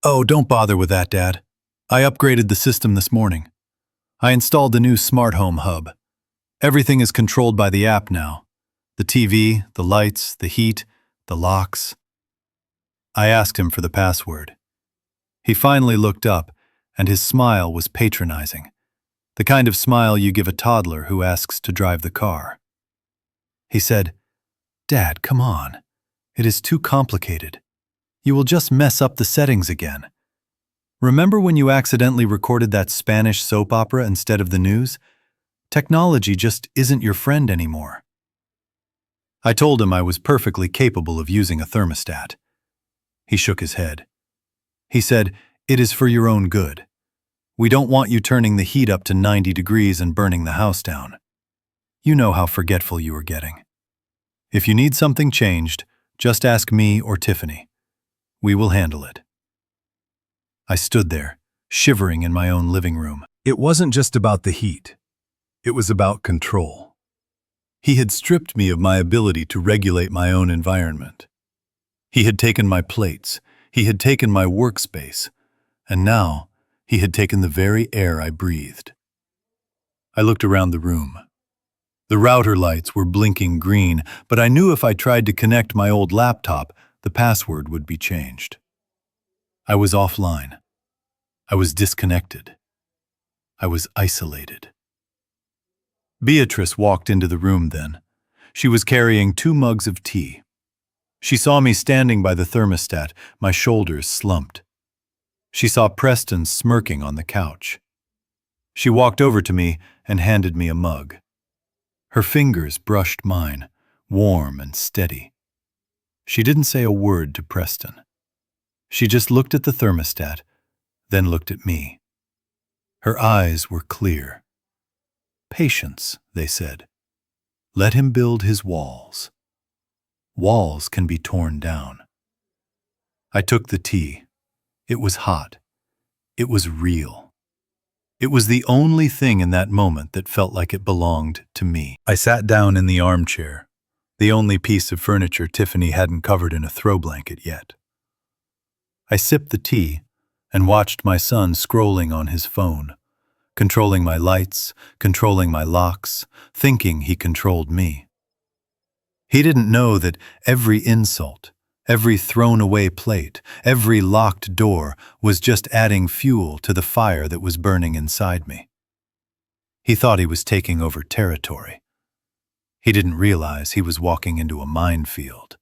"Oh, don't bother with that, Dad. I upgraded the system this morning. I installed the new smart home hub. Everything is controlled by the app now. The TV, the lights, the heat, the locks." I asked him for the password. He finally looked up, and his smile was patronizing, the kind of smile you give a toddler who asks to drive the car. He said, "Dad, come on. It is too complicated. You will just mess up the settings again. Remember when you accidentally recorded that Spanish soap opera instead of the news? Technology just isn't your friend anymore." I told him I was perfectly capable of using a thermostat. He shook his head. He said, "It is for your own good. We don't want you turning the heat up to 90 degrees and burning the house down. You know how forgetful you are getting. If you need something changed, just ask me or Tiffany. We will handle it." I stood there, shivering in my own living room. It wasn't just about the heat. It was about control. He had stripped me of my ability to regulate my own environment. He had taken my plates, he had taken my workspace, and now he had taken the very air I breathed. I looked around the room. The router lights were blinking green, but I knew if I tried to connect my old laptop, the password would be changed. I was offline. I was disconnected. I was isolated. Beatrice walked into the room then. She was carrying 2 mugs of tea. She saw me standing by the thermostat, my shoulders slumped. She saw Preston smirking on the couch. She walked over to me and handed me a mug. Her fingers brushed mine, warm and steady. She didn't say a word to Preston. She just looked at the thermostat, then looked at me. Her eyes were clear. "Patience," they said. "Let him build his walls. Walls can be torn down." I took the tea. It was hot. It was real. It was the only thing in that moment that felt like it belonged to me. I sat down in the armchair, the only piece of furniture Tiffany hadn't covered in a throw blanket yet. I sipped the tea and watched my son scrolling on his phone, controlling my lights, controlling my locks, thinking he controlled me. He didn't know that every insult, every thrown-away plate, every locked door was just adding fuel to the fire that was burning inside me. He thought he was taking over territory. He didn't realize he was walking into a minefield.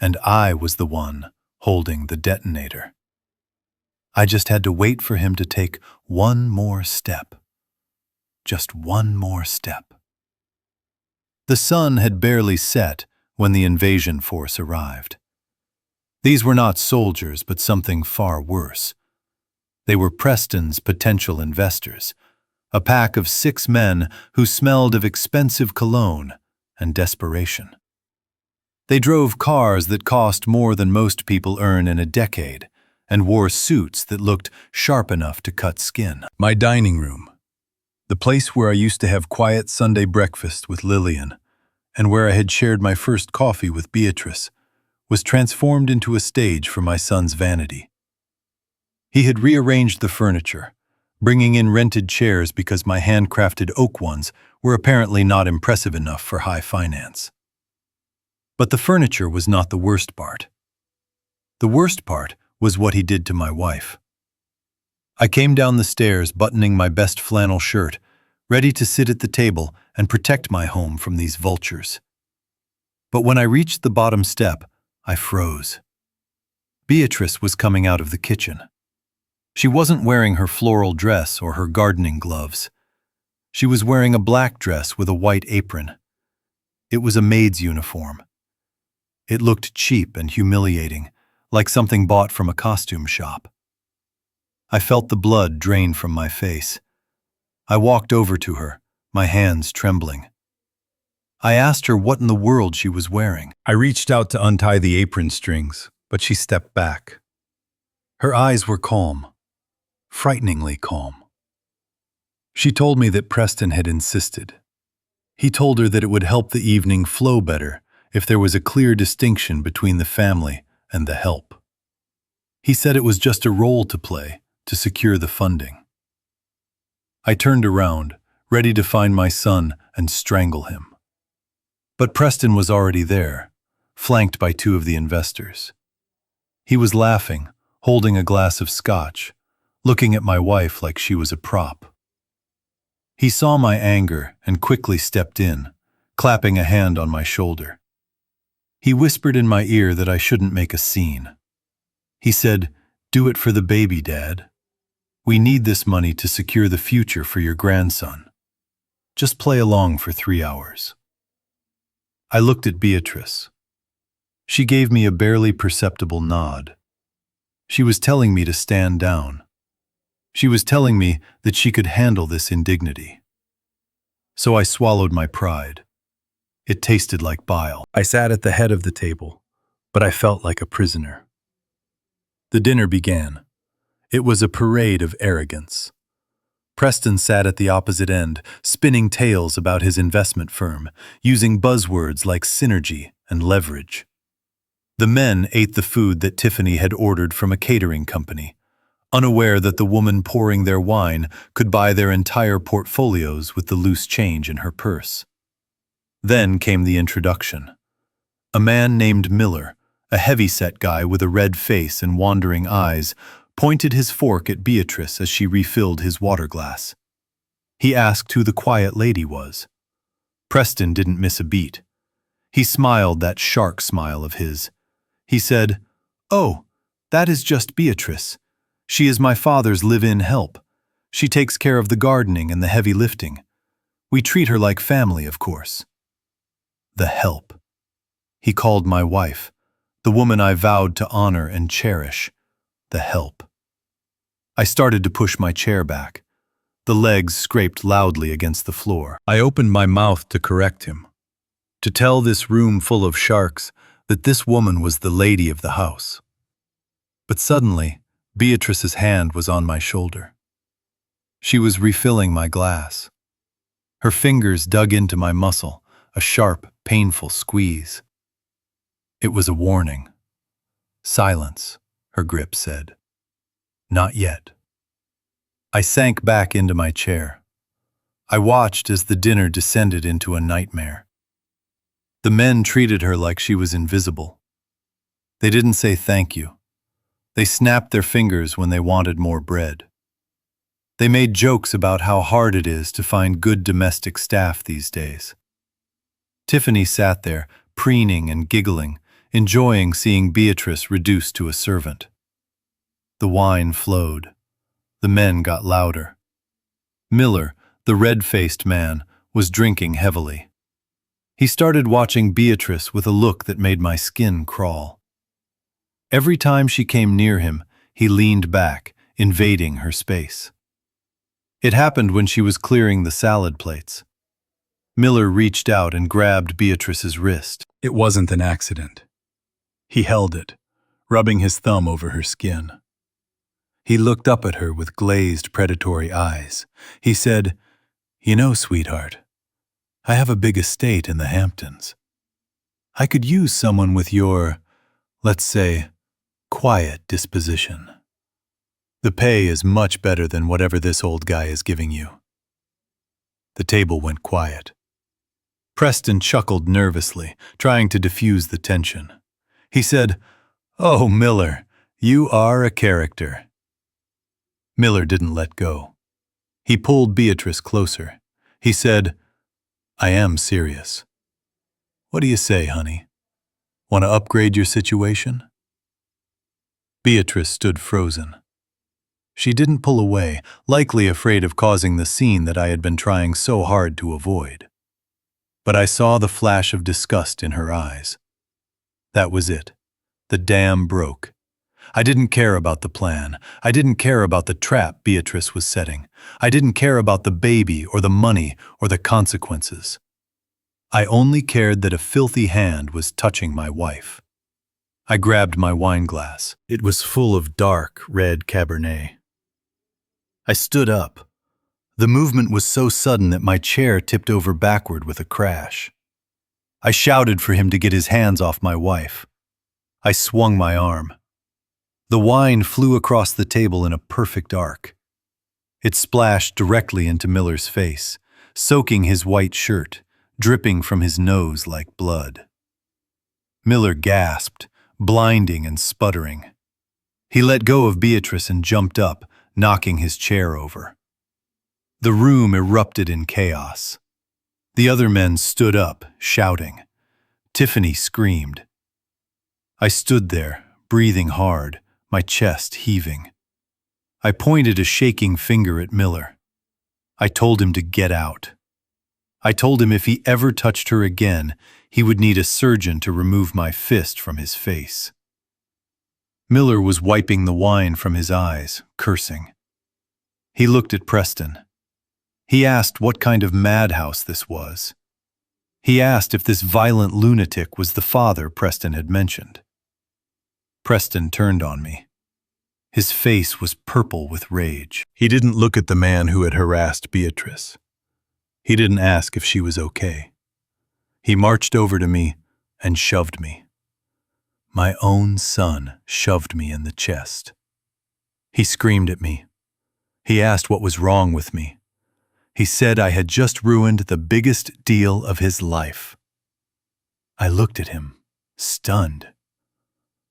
And I was the one holding the detonator. I just had to wait for him to take one more step. Just one more step. The sun had barely set when the invasion force arrived. These were not soldiers, but something far worse. They were Preston's potential investors, a pack of 6 men who smelled of expensive cologne and desperation. They drove cars that cost more than most people earn in a decade and wore suits that looked sharp enough to cut skin. My dining room, the place where I used to have quiet Sunday breakfast with Lillian, and where I had shared my first coffee with Beatrice, was transformed into a stage for my son's vanity. He had rearranged the furniture, bringing in rented chairs because my handcrafted oak ones were apparently not impressive enough for high finance. But the furniture was not the worst part. The worst part was what he did to my wife. I came down the stairs buttoning my best flannel shirt, ready to sit at the table and protect my home from these vultures. But when I reached the bottom step, I froze. Beatrice was coming out of the kitchen. She wasn't wearing her floral dress or her gardening gloves. She was wearing a black dress with a white apron. It was a maid's uniform. It looked cheap and humiliating, like something bought from a costume shop. I felt the blood drain from my face. I walked over to her, my hands trembling. I asked her what in the world she was wearing. I reached out to untie the apron strings, but she stepped back. Her eyes were calm, frighteningly calm. She told me that Preston had insisted. He told her that it would help the evening flow better if there was a clear distinction between the family and the help. He said it was just a role to play to secure the funding. I turned around, ready to find my son and strangle him. But Preston was already there, flanked by two of the investors. He was laughing, holding a glass of scotch, looking at my wife like she was a prop. He saw my anger and quickly stepped in, clapping a hand on my shoulder. He whispered in my ear that I shouldn't make a scene. He said, "Do it for the baby, Dad. We need this money to secure the future for your grandson. Just play along for 3 hours." I looked at Beatrice. She gave me a barely perceptible nod. She was telling me to stand down. She was telling me that she could handle this indignity. So I swallowed my pride. It tasted like bile. I sat at the head of the table, but I felt like a prisoner. The dinner began. It was a parade of arrogance. Preston sat at the opposite end, spinning tales about his investment firm, using buzzwords like synergy and leverage. The men ate the food that Tiffany had ordered from a catering company, unaware that the woman pouring their wine could buy their entire portfolios with the loose change in her purse. Then came the introduction. A man named Miller, a heavy-set guy with a red face and wandering eyes, pointed his fork at Beatrice as she refilled his water glass. He asked who the quiet lady was. Preston didn't miss a beat. He smiled that shark smile of his. He said, "Oh, that is just Beatrice. She is my father's live-in help. She takes care of the gardening and the heavy lifting. We treat her like family, of course." The help. He called my wife, the woman I vowed to honor and cherish, the help. I started to push my chair back. The legs scraped loudly against the floor. I opened my mouth to correct him, to tell this room full of sharks that this woman was the lady of the house. But suddenly, Beatrice's hand was on my shoulder. She was refilling my glass. Her fingers dug into my muscle, a sharp, painful squeeze. It was a warning. "Silence," her grip said. "Not yet." I sank back into my chair. I watched as the dinner descended into a nightmare. The men treated her like she was invisible. They didn't say thank you. They snapped their fingers when they wanted more bread. They made jokes about how hard it is to find good domestic staff these days. Tiffany sat there, preening and giggling, enjoying seeing Beatrice reduced to a servant. The wine flowed. The men got louder. Miller, the red-faced man, was drinking heavily. He started watching Beatrice with a look that made my skin crawl. Every time she came near him, he leaned back, invading her space. It happened when she was clearing the salad plates. Miller reached out and grabbed Beatrice's wrist. It wasn't an accident. He held it, rubbing his thumb over her skin. He looked up at her with glazed, predatory eyes. He said, "You know, sweetheart, I have a big estate in the Hamptons. I could use someone with your, let's say, quiet disposition. The pay is much better than whatever this old guy is giving you." The table went quiet. Preston chuckled nervously, trying to diffuse the tension. He said, "Oh, Miller, you are a character." Miller didn't let go. He pulled Beatrice closer. He said, "I am serious. What do you say, honey? Want to upgrade your situation?" Beatrice stood frozen. She didn't pull away, likely afraid of causing the scene that I had been trying so hard to avoid. But I saw the flash of disgust in her eyes. That was it. The dam broke. I didn't care about the plan. I didn't care about the trap Beatrice was setting. I didn't care about the baby or the money or the consequences. I only cared that a filthy hand was touching my wife. I grabbed my wine glass. It was full of dark, red Cabernet. I stood up. The movement was so sudden that my chair tipped over backward with a crash. I shouted for him to get his hands off my wife. I swung my arm. The wine flew across the table in a perfect arc. It splashed directly into Miller's face, soaking his white shirt, dripping from his nose like blood. Miller gasped, blinding and sputtering. He let go of Beatrice and jumped up, knocking his chair over. The room erupted in chaos. The other men stood up, shouting. Tiffany screamed. I stood there, breathing hard, my chest heaving. I pointed a shaking finger at Miller. I told him to get out. I told him if he ever touched her again, he would need a surgeon to remove my fist from his face. Miller was wiping the wine from his eyes, cursing. He looked at Preston. He asked what kind of madhouse this was. He asked if this violent lunatic was the father Preston had mentioned. Preston turned on me. His face was purple with rage. He didn't look at the man who had harassed Beatrice. He didn't ask if she was okay. He marched over to me and shoved me. My own son shoved me in the chest. He screamed at me. He asked what was wrong with me. He said I had just ruined the biggest deal of his life. I looked at him, stunned.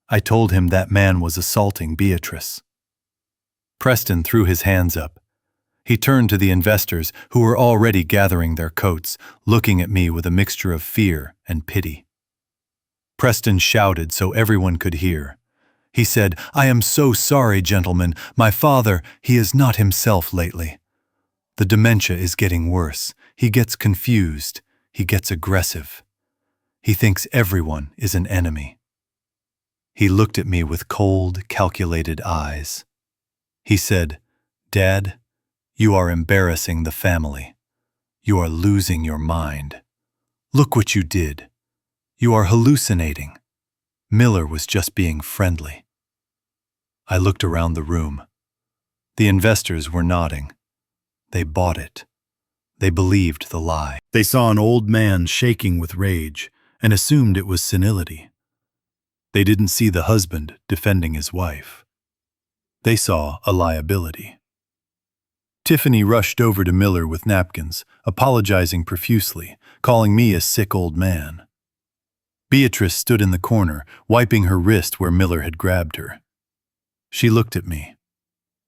I told him that man was assaulting Beatrice. Preston threw his hands up. He turned to the investors who were already gathering their coats, looking at me with a mixture of fear and pity. Preston shouted so everyone could hear. He said, "I am so sorry, gentlemen. My father, he is not himself lately. The dementia is getting worse. He gets confused. He gets aggressive. He thinks everyone is an enemy." He looked at me with cold, calculated eyes. He said, "Dad, you are embarrassing the family. You are losing your mind. Look what you did. You are hallucinating. Miller was just being friendly." I looked around the room. The investors were nodding. They bought it. They believed the lie. They saw an old man shaking with rage and assumed it was senility. They didn't see the husband defending his wife. They saw a liability. Tiffany rushed over to Miller with napkins, apologizing profusely, calling me a sick old man. Beatrice stood in the corner, wiping her wrist where Miller had grabbed her. She looked at me.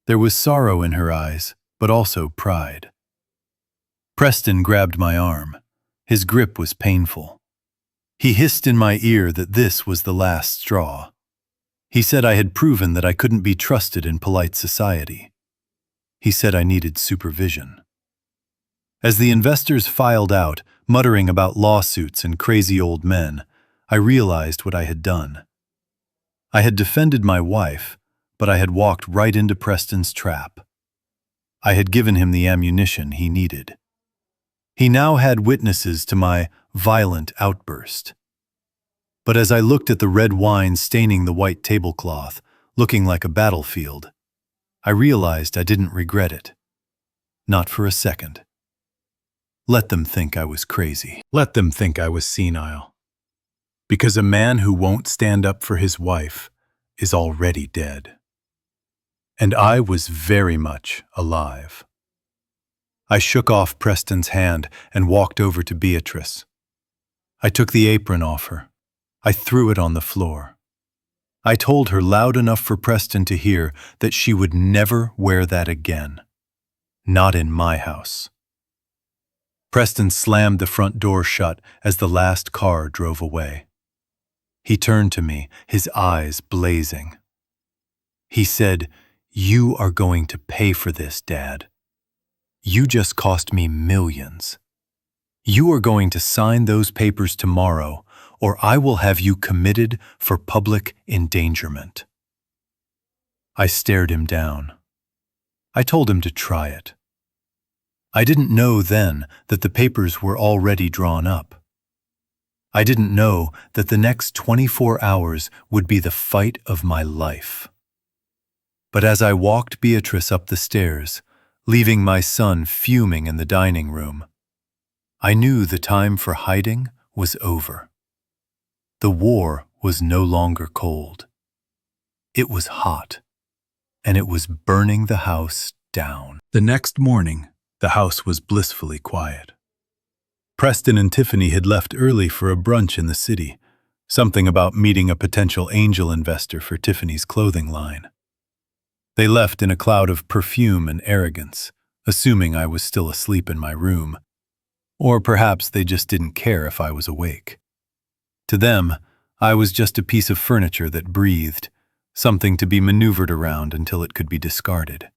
There was sorrow in her eyes, but also pride. Preston grabbed my arm. His grip was painful. He hissed in my ear that this was the last straw. He said I had proven that I couldn't be trusted in polite society. He said I needed supervision. As the investors filed out, muttering about lawsuits and crazy old men, I realized what I had done. I had defended my wife, but I had walked right into Preston's trap. I had given him the ammunition he needed. He now had witnesses to my violent outburst. But as I looked at the red wine staining the white tablecloth, looking like a battlefield, I realized I didn't regret it. Not for a second. Let them think I was crazy. Let them think I was senile. Because a man who won't stand up for his wife is already dead. And I was very much alive. I shook off Preston's hand and walked over to Beatrice. I took the apron off her. I threw it on the floor. I told her loud enough for Preston to hear that she would never wear that again. Not in my house. Preston slammed the front door shut as the last car drove away. He turned to me, his eyes blazing. He said, "You are going to pay for this, Dad. You just cost me millions. You are going to sign those papers tomorrow, or I will have you committed for public endangerment." I stared him down. I told him to try it. I didn't know then that the papers were already drawn up. I didn't know that the next 24 hours would be the fight of my life. But as I walked Beatrice up the stairs, leaving my son fuming in the dining room, I knew the time for hiding was over. The war was no longer cold. It was hot, and it was burning the house down. The next morning, the house was blissfully quiet. Preston and Tiffany had left early for a brunch in the city, something about meeting a potential angel investor for Tiffany's clothing line. They left in a cloud of perfume and arrogance, assuming I was still asleep in my room. Or perhaps they just didn't care if I was awake. To them, I was just a piece of furniture that breathed, something to be maneuvered around until it could be discarded.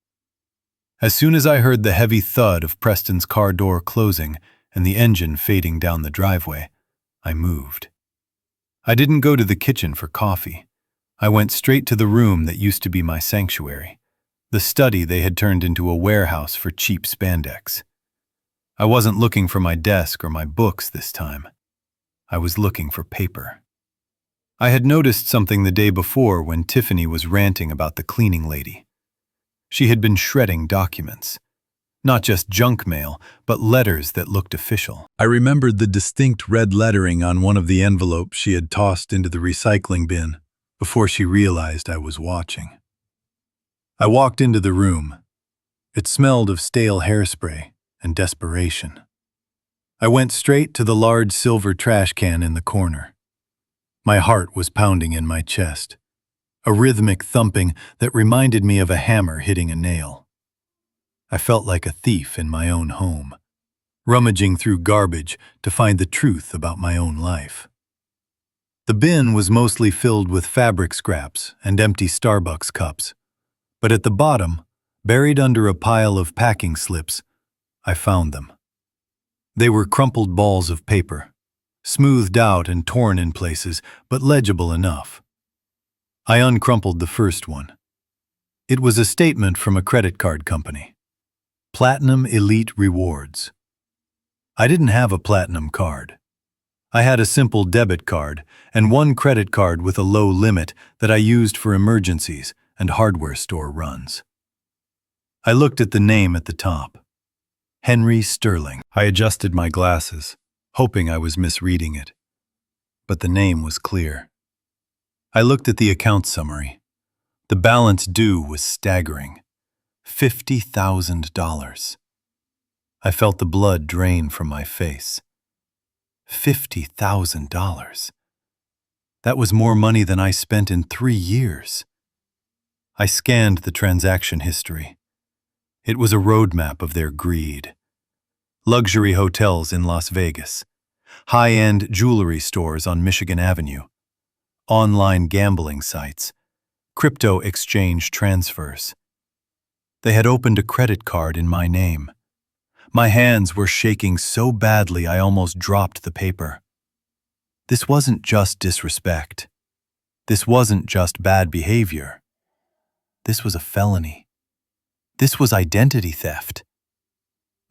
As soon as I heard the heavy thud of Preston's car door closing and the engine fading down the driveway, I moved. I didn't go to the kitchen for coffee. I went straight to the room that used to be my sanctuary, the study they had turned into a warehouse for cheap spandex. I wasn't looking for my desk or my books this time. I was looking for paper. I had noticed something the day before when Tiffany was ranting about the cleaning lady. She had been shredding documents. Not just junk mail, but letters that looked official. I remembered the distinct red lettering on one of the envelopes she had tossed into the recycling bin before she realized I was watching. I walked into the room. It smelled of stale hairspray and desperation. I went straight to the large silver trash can in the corner. My heart was pounding in my chest, a rhythmic thumping that reminded me of a hammer hitting a nail. I felt like a thief in my own home, rummaging through garbage to find the truth about my own life. The bin was mostly filled with fabric scraps and empty Starbucks cups, but at the bottom, buried under a pile of packing slips, I found them. They were crumpled balls of paper, smoothed out and torn in places, but legible enough. I uncrumpled the first one. It was a statement from a credit card company. Platinum Elite Rewards. I didn't have a platinum card. I had a simple debit card and one credit card with a low limit that I used for emergencies and hardware store runs. I looked at the name at the top. Henry Sterling. I adjusted my glasses, hoping I was misreading it. But the name was clear. I looked at the account summary. The balance due was staggering. $50,000. I felt the blood drain from my face. $50,000. That was more money than I spent in 3 years. I scanned the transaction history. It was a roadmap of their greed. Luxury hotels in Las Vegas, high-end jewelry stores on Michigan Avenue, online gambling sites, crypto exchange transfers. They had opened a credit card in my name. My hands were shaking so badly I almost dropped the paper. This wasn't just disrespect. This wasn't just bad behavior. This was a felony. This was identity theft.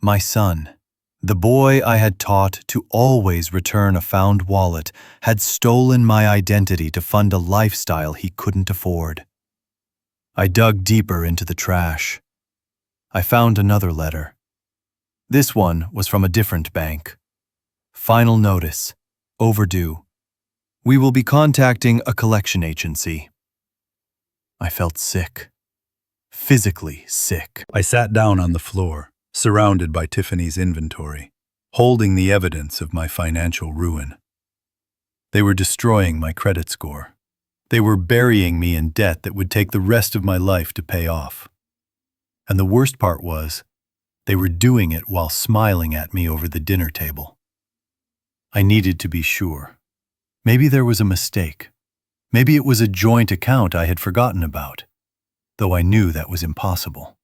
My son, the boy I had taught to always return a found wallet, had stolen my identity to fund a lifestyle he couldn't afford. I dug deeper into the trash. I found another letter. This one was from a different bank. Final notice. Overdue. We will be contacting a collection agency. I felt sick. Physically sick. I sat down on the floor, surrounded by Tiffany's inventory, holding the evidence of my financial ruin. They were destroying my credit score. They were burying me in debt that would take the rest of my life to pay off. And the worst part was, they were doing it while smiling at me over the dinner table. I needed to be sure. Maybe there was a mistake. Maybe it was a joint account I had forgotten about, though I knew that was impossible.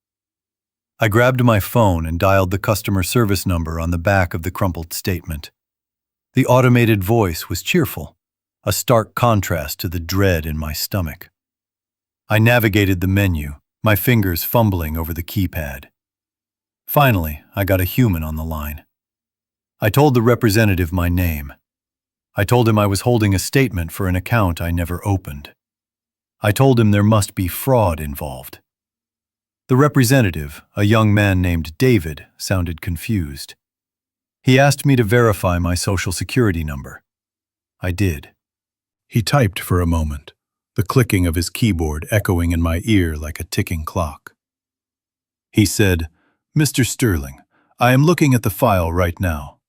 I grabbed my phone and dialed the customer service number on the back of the crumpled statement. The automated voice was cheerful, a stark contrast to the dread in my stomach. I navigated the menu, my fingers fumbling over the keypad. Finally, I got a human on the line. I told the representative my name. I told him I was holding a statement for an account I never opened. I told him there must be fraud involved. The representative, a young man named David, sounded confused. He asked me to verify my social security number. I did. He typed for a moment, the clicking of his keyboard echoing in my ear like a ticking clock. He said, "Mr. Sterling, I am looking at the file right now.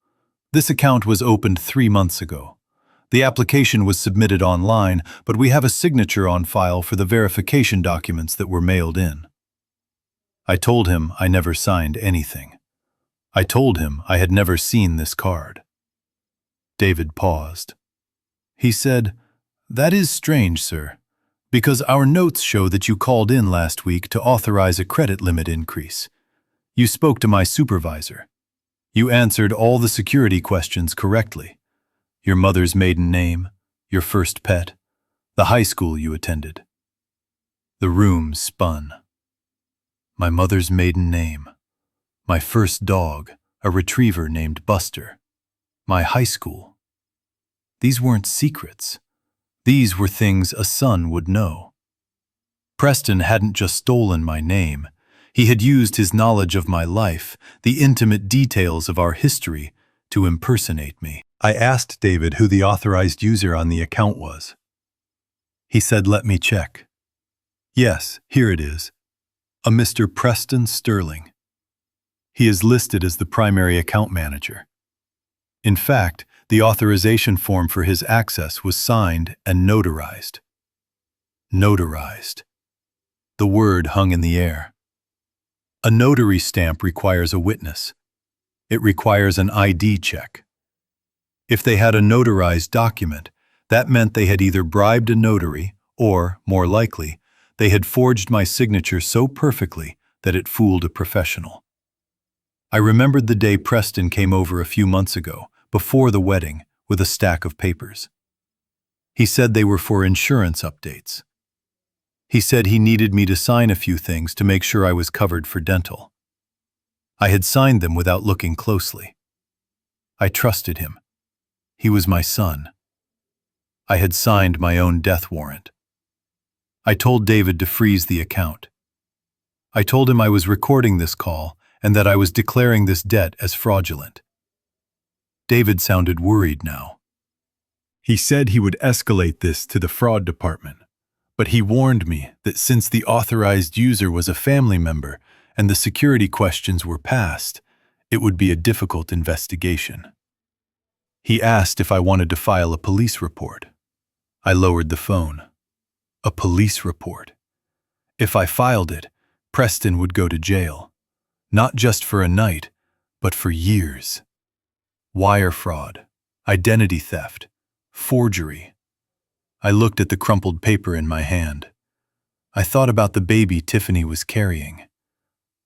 This account was opened 3 months ago. The application was submitted online, but we have a signature on file for the verification documents that were mailed in." I told him I never signed anything. I told him I had never seen this card. David paused. He said, "That is strange, sir, because our notes show that you called in last week to authorize a credit limit increase. You spoke to my supervisor. You answered all the security questions correctly. Your mother's maiden name, your first pet, the high school you attended." The room spun. My mother's maiden name, my first dog, a retriever named Buster, my high school. These weren't secrets. These were things a son would know. Preston hadn't just stolen my name. He had used his knowledge of my life, the intimate details of our history, to impersonate me. I asked David who the authorized user on the account was. He said, "Let me check." "Yes, here it is. A Mr. Preston Sterling. He is listed as the primary account manager. In fact, the authorization form for his access was signed and notarized." Notarized. The word hung in the air. A notary stamp requires a witness. It requires an ID check. If they had a notarized document, that meant they had either bribed a notary or, more likely, they had forged my signature so perfectly that it fooled a professional. I remembered the day Preston came over a few months ago, before the wedding, with a stack of papers. He said they were for insurance updates. He said he needed me to sign a few things to make sure I was covered for dental. I had signed them without looking closely. I trusted him. He was my son. I had signed my own death warrant. I told David to freeze the account. I told him I was recording this call and that I was declaring this debt as fraudulent. David sounded worried now. He said he would escalate this to the fraud department, but he warned me that since the authorized user was a family member and the security questions were passed, it would be a difficult investigation. He asked if I wanted to file a police report. I lowered the phone. A police report. If I filed it, Preston would go to jail, not just for a night, but for years. Wire fraud, identity theft, forgery. I looked at the crumpled paper in my hand. I thought about the baby Tiffany was carrying.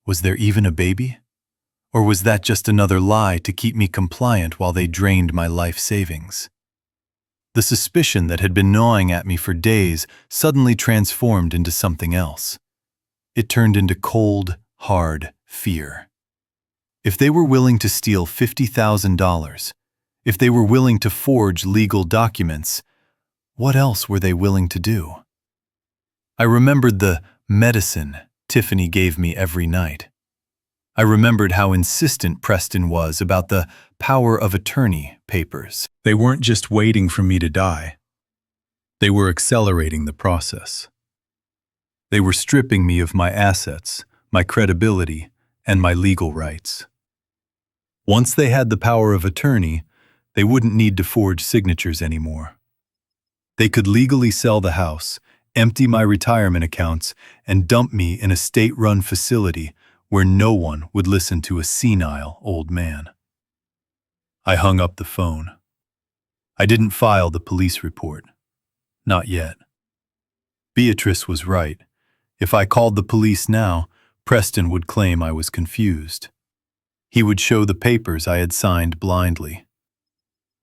Was there even a baby? Or was that just another lie to keep me compliant while they drained my life savings? The suspicion that had been gnawing at me for days suddenly transformed into something else. It turned into cold, hard fear. If they were willing to steal $50,000, if they were willing to forge legal documents, what else were they willing to do? I remembered the medicine Tiffany gave me every night. I remembered how insistent Preston was about the power of attorney papers. They weren't just waiting for me to die. They were accelerating the process. They were stripping me of my assets, my credibility, and my legal rights. Once they had the power of attorney, they wouldn't need to forge signatures anymore. They could legally sell the house, empty my retirement accounts, and dump me in a state-run facility where no one would listen to a senile old man. I hung up the phone. I didn't file the police report. Not yet. Beatrice was right. If I called the police now, Preston would claim I was confused. He would show the papers I had signed blindly.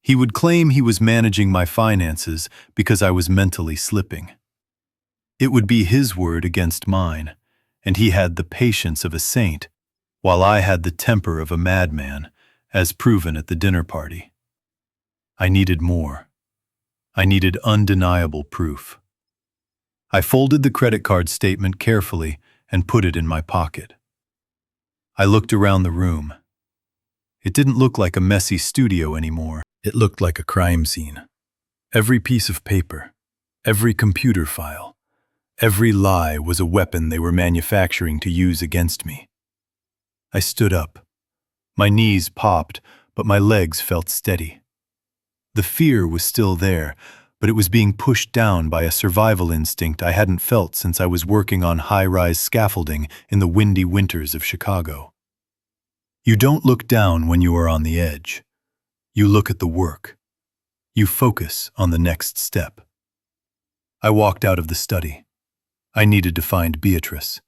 He would claim he was managing my finances because I was mentally slipping. It would be his word against mine, and he had the patience of a saint, while I had the temper of a madman, as proven at the dinner party. I needed more. I needed undeniable proof. I folded the credit card statement carefully and put it in my pocket. I looked around the room. It didn't look like a messy studio anymore. It looked like a crime scene. Every piece of paper, every computer file, every lie was a weapon they were manufacturing to use against me. I stood up. My knees popped, but my legs felt steady. The fear was still there, but it was being pushed down by a survival instinct I hadn't felt since I was working on high-rise scaffolding in the windy winters of Chicago. You don't look down when you are on the edge. You look at the work. You focus on the next step. I walked out of the study. I needed to find Beatrice.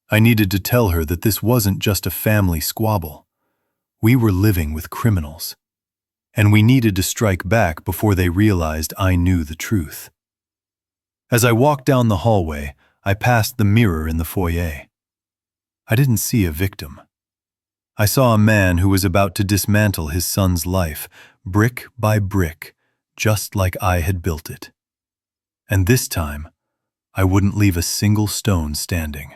I needed to tell her that this wasn't just a family squabble. We were living with criminals. And we needed to strike back before they realized I knew the truth. As I walked down the hallway, I passed the mirror in the foyer. I didn't see a victim. I saw a man who was about to dismantle his son's life, brick by brick, just like I had built it. And this time, I wouldn't leave a single stone standing.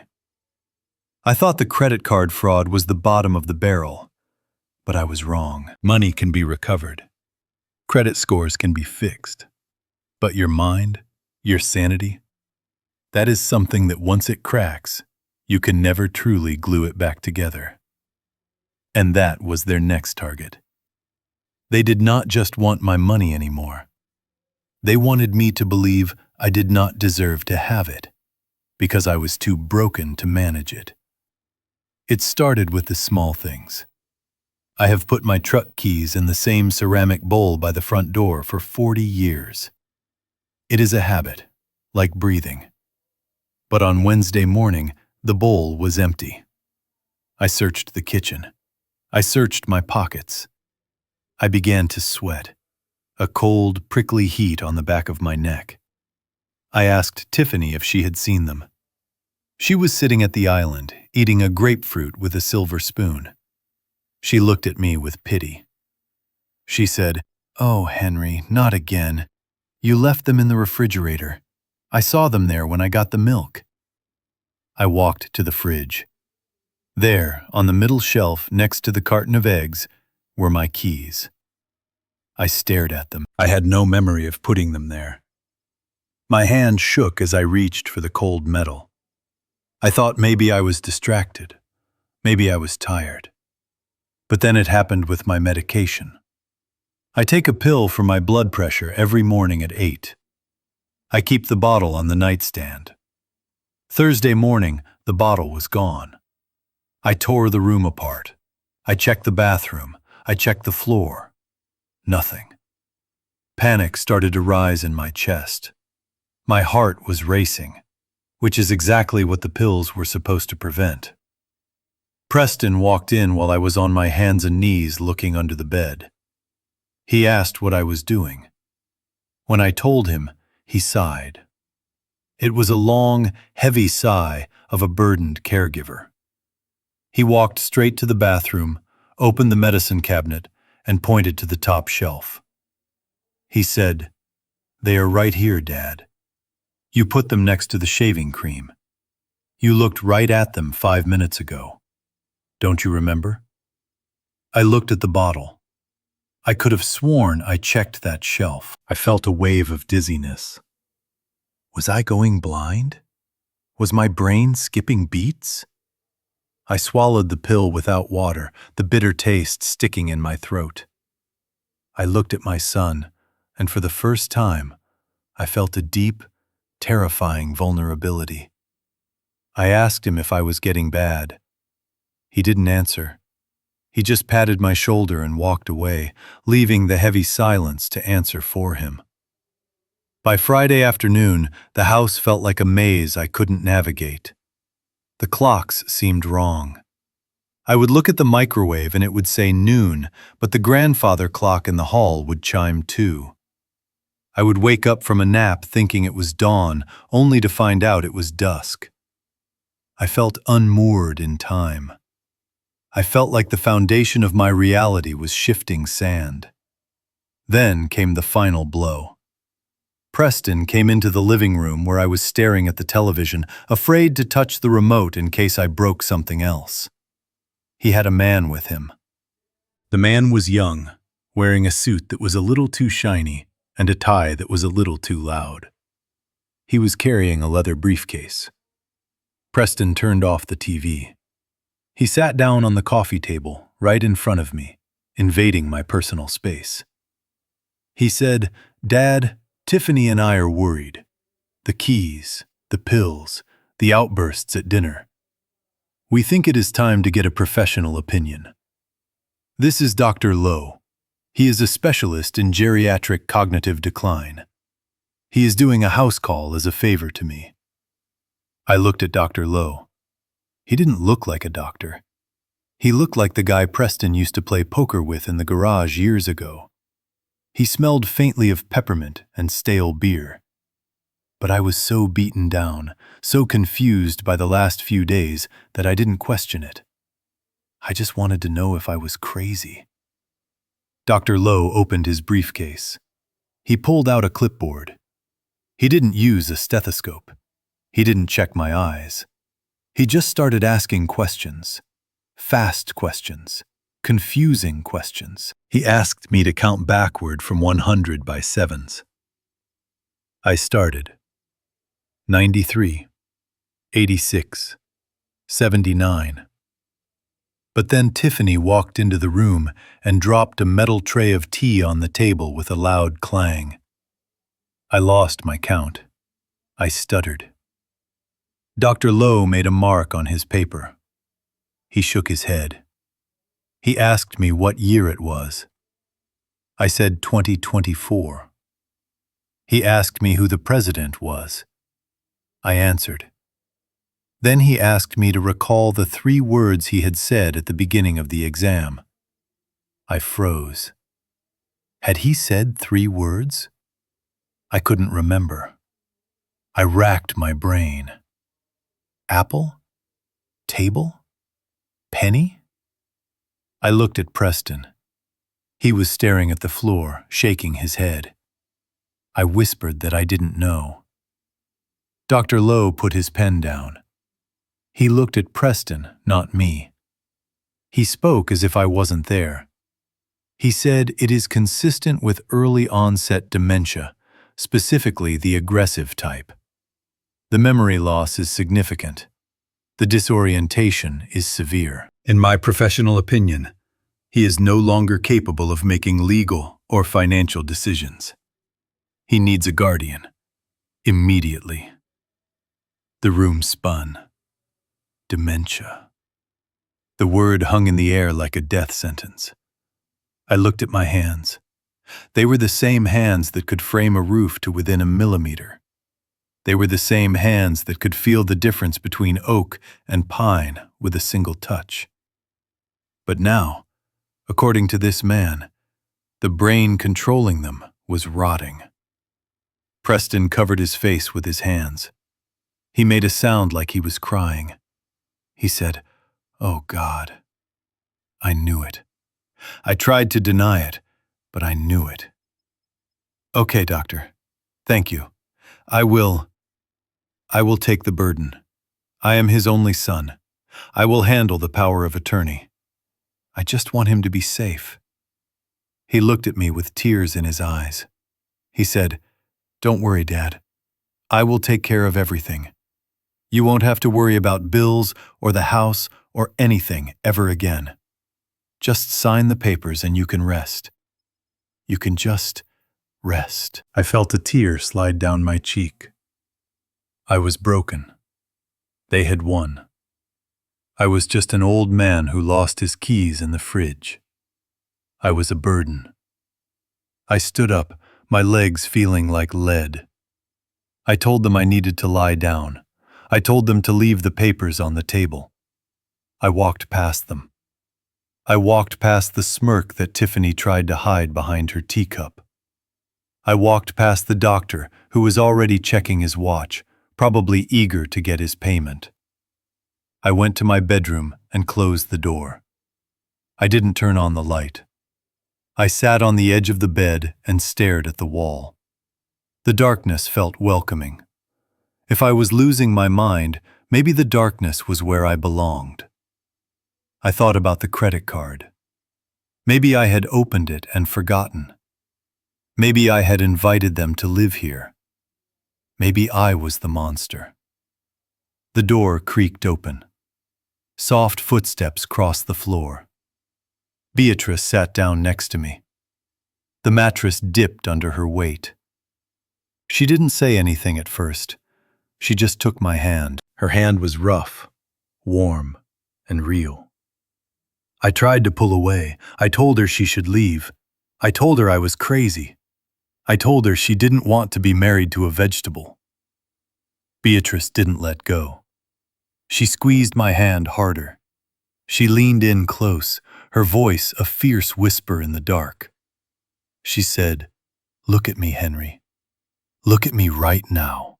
I thought the credit card fraud was the bottom of the barrel, but I was wrong. Money can be recovered. Credit scores can be fixed. But your mind, your sanity, that is something that once it cracks, you can never truly glue it back together. And that was their next target. They did not just want my money anymore. They wanted me to believe I did not deserve to have it, because I was too broken to manage it. It started with the small things. I have put my truck keys in the same ceramic bowl by the front door for 40 years. It is a habit, like breathing. But on Wednesday morning, the bowl was empty. I searched the kitchen. I searched my pockets. I began to sweat, a cold, prickly heat on the back of my neck. I asked Tiffany if she had seen them. She was sitting at the island, eating a grapefruit with a silver spoon. She looked at me with pity. She said, "Oh, Henry, not again. You left them in the refrigerator. I saw them there when I got the milk." I walked to the fridge. There, on the middle shelf next to the carton of eggs, were my keys. I stared at them. I had no memory of putting them there. My hand shook as I reached for the cold metal. I thought maybe I was distracted. Maybe I was tired. But then it happened with my medication. I take a pill for my blood pressure every morning at 8. I keep the bottle on the nightstand. Thursday morning, the bottle was gone. I tore the room apart. I checked the bathroom. I checked the floor. Nothing. Panic started to rise in my chest. My heart was racing, which is exactly what the pills were supposed to prevent. Preston walked in while I was on my hands and knees looking under the bed. He asked what I was doing. When I told him, he sighed. It was a long, heavy sigh of a burdened caregiver. He walked straight to the bathroom, opened the medicine cabinet, and pointed to the top shelf. He said, "They are right here, Dad. You put them next to the shaving cream. You looked right at them 5 minutes ago. Don't you remember?" I looked at the bottle. I could have sworn I checked that shelf. I felt a wave of dizziness. Was I going blind? Was my brain skipping beats? I swallowed the pill without water, the bitter taste sticking in my throat. I looked at my son, and for the first time, I felt a deep, terrifying vulnerability. I asked him if I was getting bad. He didn't answer. He just patted my shoulder and walked away, leaving the heavy silence to answer for him. By Friday afternoon, the house felt like a maze I couldn't navigate. The clocks seemed wrong. I would look at the microwave and it would say noon, but the grandfather clock in the hall would chime 2. I would wake up from a nap thinking it was dawn, only to find out it was dusk. I felt unmoored in time. I felt like the foundation of my reality was shifting sand. Then came the final blow. Preston came into the living room where I was staring at the television, afraid to touch the remote in case I broke something else. He had a man with him. The man was young, wearing a suit that was a little too shiny and a tie that was a little too loud. He was carrying a leather briefcase. Preston turned off the TV. He sat down on the coffee table right in front of me, invading my personal space. He said, "Dad, Tiffany and I are worried. The keys, the pills, the outbursts at dinner. We think it is time to get a professional opinion. This is Dr. Lowe. He is a specialist in geriatric cognitive decline. He is doing a house call as a favor to me." I looked at Dr. Lowe. He didn't look like a doctor. He looked like the guy Preston used to play poker with in the garage years ago. He smelled faintly of peppermint and stale beer. But I was so beaten down, so confused by the last few days that I didn't question it. I just wanted to know if I was crazy. Dr. Lowe opened his briefcase. He pulled out a clipboard. He didn't use a stethoscope. He didn't check my eyes. He just started asking questions. Fast questions. Confusing questions. He asked me to count backward from 100 by sevens. I started. 93. 86. 79. But then Tiffany walked into the room and dropped a metal tray of tea on the table with a loud clang. I lost my count. I stuttered. Dr. Lowe made a mark on his paper. He shook his head. He asked me what year it was. I said 2024. He asked me who the president was. I answered. Then he asked me to recall the 3 words he had said at the beginning of the exam. I froze. Had he said 3 words? I couldn't remember. I racked my brain. Apple? Table? Penny? I looked at Preston. He was staring at the floor, shaking his head. I whispered that I didn't know. Dr. Lowe put his pen down. He looked at Preston, not me. He spoke as if I wasn't there. He said it is consistent with early onset dementia, specifically the aggressive type. The memory loss is significant. The disorientation is severe. In my professional opinion, he is no longer capable of making legal or financial decisions. He needs a guardian. Immediately. The room spun. Dementia. The word hung in the air like a death sentence. I looked at my hands. They were the same hands that could frame a roof to within a millimeter. They were the same hands that could feel the difference between oak and pine with a single touch. But now, according to this man, the brain controlling them was rotting. Preston covered his face with his hands. He made a sound like he was crying. He said, "Oh God." I knew it. I tried to deny it, but I knew it. "Okay, doctor. Thank you. I will take the burden. I am his only son. I will handle the power of attorney. I just want him to be safe." He looked at me with tears in his eyes. He said, "Don't worry, Dad. I will take care of everything. You won't have to worry about bills or the house or anything ever again. Just sign the papers and you can rest. You can just rest. I felt a tear slide down my cheek. I was broken. They had won. I was just an old man who lost his keys in the fridge. I was a burden. I stood up, my legs feeling like lead. I told them I needed to lie down. I told them to leave the papers on the table. I walked past them. I walked past the smirk that Tiffany tried to hide behind her teacup. I walked past the doctor who was already checking his watch, probably eager to get his payment. I went to my bedroom and closed the door. I didn't turn on the light. I sat on the edge of the bed and stared at the wall. The darkness felt welcoming. If I was losing my mind, maybe the darkness was where I belonged. I thought about the credit card. Maybe I had opened it and forgotten. Maybe I had invited them to live here. Maybe I was the monster. The door creaked open. Soft footsteps crossed the floor. Beatrice sat down next to me. The mattress dipped under her weight. She didn't say anything at first. She just took my hand. Her hand was rough, warm, and real. I tried to pull away. I told her she should leave. I told her I was crazy. I told her she didn't want to be married to a vegetable. Beatrice didn't let go. She squeezed my hand harder. She leaned in close, her voice a fierce whisper in the dark. She said, "Look at me, Henry. Look at me right now."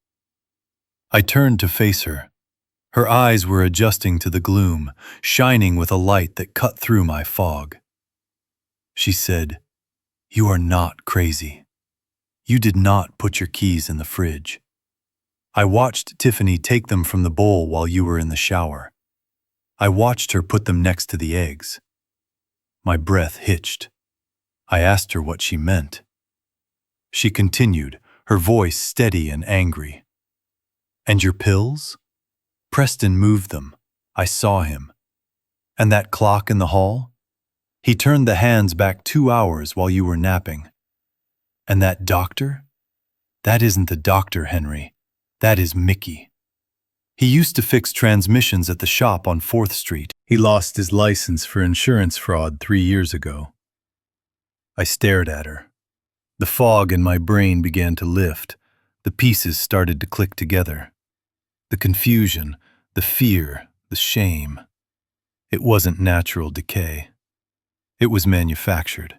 I turned to face her. Her eyes were adjusting to the gloom, shining with a light that cut through my fog. She said, "You are not crazy. You did not put your keys in the fridge. I watched Tiffany take them from the bowl while you were in the shower. I watched her put them next to the eggs." My breath hitched. I asked her what she meant. She continued, her voice steady and angry. "And your pills? Preston moved them. I saw him. And that clock in the hall? He turned the hands back 2 hours while you were napping. And that doctor? That isn't the doctor, Henry. That is Mickey. He used to fix transmissions at the shop on 4th Street. He lost his license for insurance fraud 3 years ago." I stared at her. The fog in my brain began to lift. The pieces started to click together. The confusion, the fear, the shame. It wasn't natural decay. It was manufactured.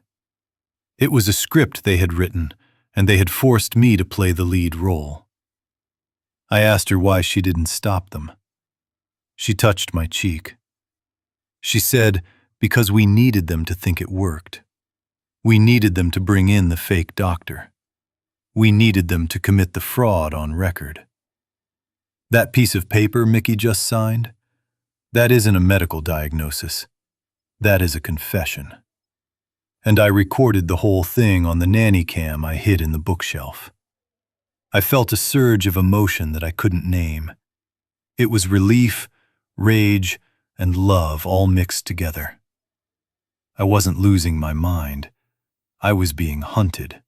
It was a script they had written, and they had forced me to play the lead role. I asked her why she didn't stop them. She touched my cheek. She said, "Because we needed them to think it worked. We needed them to bring in the fake doctor. We needed them to commit the fraud on record. That piece of paper Mickey just signed, that isn't a medical diagnosis. That is a confession. And I recorded the whole thing on the nanny cam I hid in the bookshelf." I felt a surge of emotion that I couldn't name. It was relief, rage, and love all mixed together. I wasn't losing my mind. I was being hunted.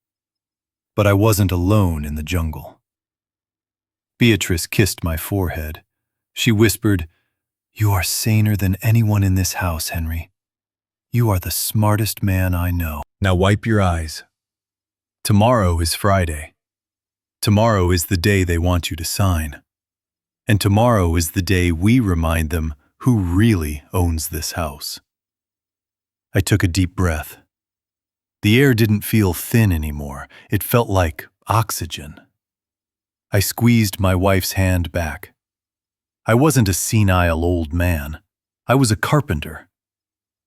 But I wasn't alone in the jungle. Beatrice kissed my forehead. She whispered, "You are saner than anyone in this house, Henry. You are the smartest man I know. Now wipe your eyes. Tomorrow is Friday. Tomorrow is the day they want you to sign. And tomorrow is the day we remind them who really owns this house." I took a deep breath. The air didn't feel thin anymore. It felt like oxygen. I squeezed my wife's hand back. I wasn't a senile old man. I was a carpenter.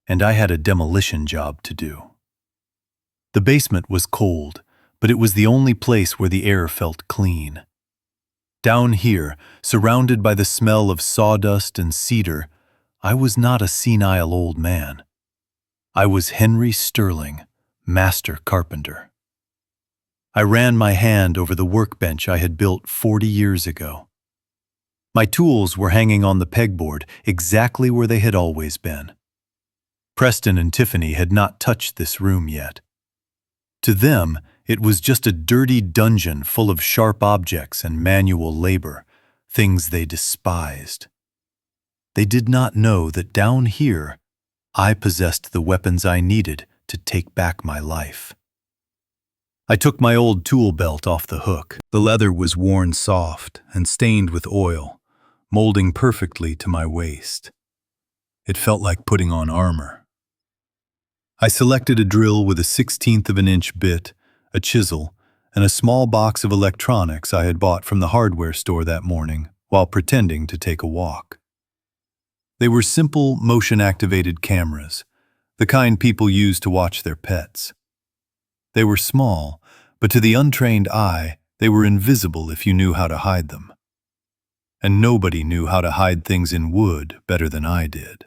And I had a demolition job to do. The basement was cold, but it was the only place where the air felt clean. Down here, surrounded by the smell of sawdust and cedar, I was not a senile old man. I was Henry Sterling, master carpenter. I ran my hand over the workbench I had built 40 years ago. My tools were hanging on the pegboard exactly where they had always been. Preston and Tiffany had not touched this room yet. To them, it was just a dirty dungeon full of sharp objects and manual labor, things they despised. They did not know that down here, I possessed the weapons I needed to take back my life. I took my old tool belt off the hook. The leather was worn soft and stained with oil, molding perfectly to my waist. It felt like putting on armor. I selected a drill with a 1/16 of an inch bit, a chisel, and a small box of electronics I had bought from the hardware store that morning while pretending to take a walk. They were simple, motion-activated cameras, the kind people use to watch their pets. They were small, but to the untrained eye, they were invisible if you knew how to hide them. And nobody knew how to hide things in wood better than I did.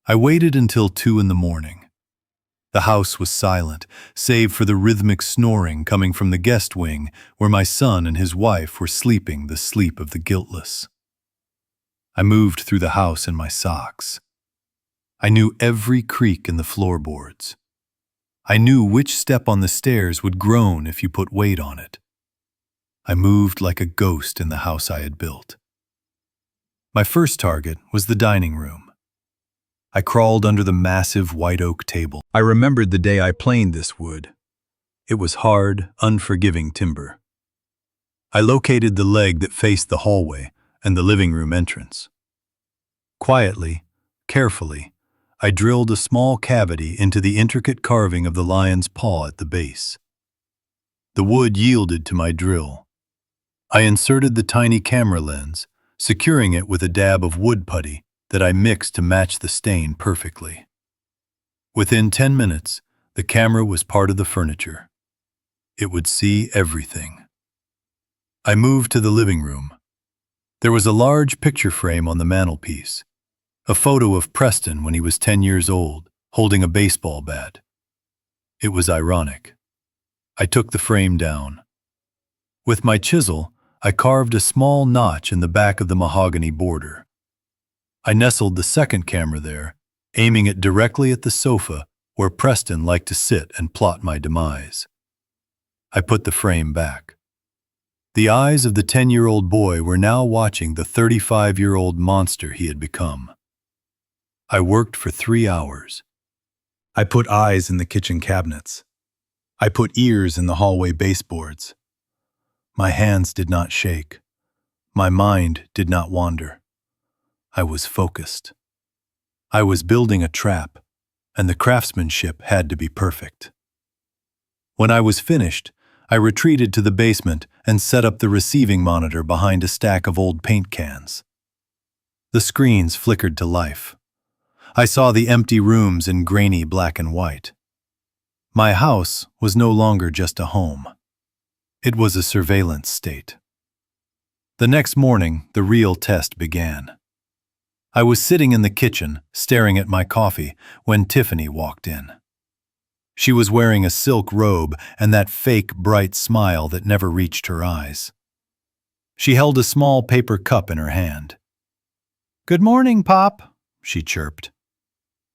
I waited until 2 in the morning. The house was silent, save for the rhythmic snoring coming from the guest wing where my son and his wife were sleeping the sleep of the guiltless. I moved through the house in my socks. I knew every creak in the floorboards. I knew which step on the stairs would groan if you put weight on it. I moved like a ghost in the house I had built. My first target was the dining room. I crawled under the massive white oak table. I remembered the day I planed this wood. It was hard, unforgiving timber. I located the leg that faced the hallway and the living room entrance. Quietly, carefully, I drilled a small cavity into the intricate carving of the lion's paw at the base. The wood yielded to my drill. I inserted the tiny camera lens, securing it with a dab of wood putty that I mixed to match the stain perfectly. Within 10 minutes, the camera was part of the furniture. It would see everything. I moved to the living room. There was a large picture frame on the mantelpiece. A photo of Preston when he was 10 years old, holding a baseball bat. It was ironic. I took the frame down. With my chisel, I carved a small notch in the back of the mahogany border. I nestled the second camera there, aiming it directly at the sofa where Preston liked to sit and plot my demise. I put the frame back. The eyes of the 10-year-old boy were now watching the 35-year-old monster he had become. I worked for 3 hours. I put eyes in the kitchen cabinets. I put ears in the hallway baseboards. My hands did not shake. My mind did not wander. I was focused. I was building a trap, and the craftsmanship had to be perfect. When I was finished, I retreated to the basement and set up the receiving monitor behind a stack of old paint cans. The screens flickered to life. I saw the empty rooms in grainy black and white. My house was no longer just a home. It was a surveillance state. The next morning, the real test began. I was sitting in the kitchen, staring at my coffee, when Tiffany walked in. She was wearing a silk robe and that fake, bright smile that never reached her eyes. She held a small paper cup in her hand. "Good morning, Pop," she chirped.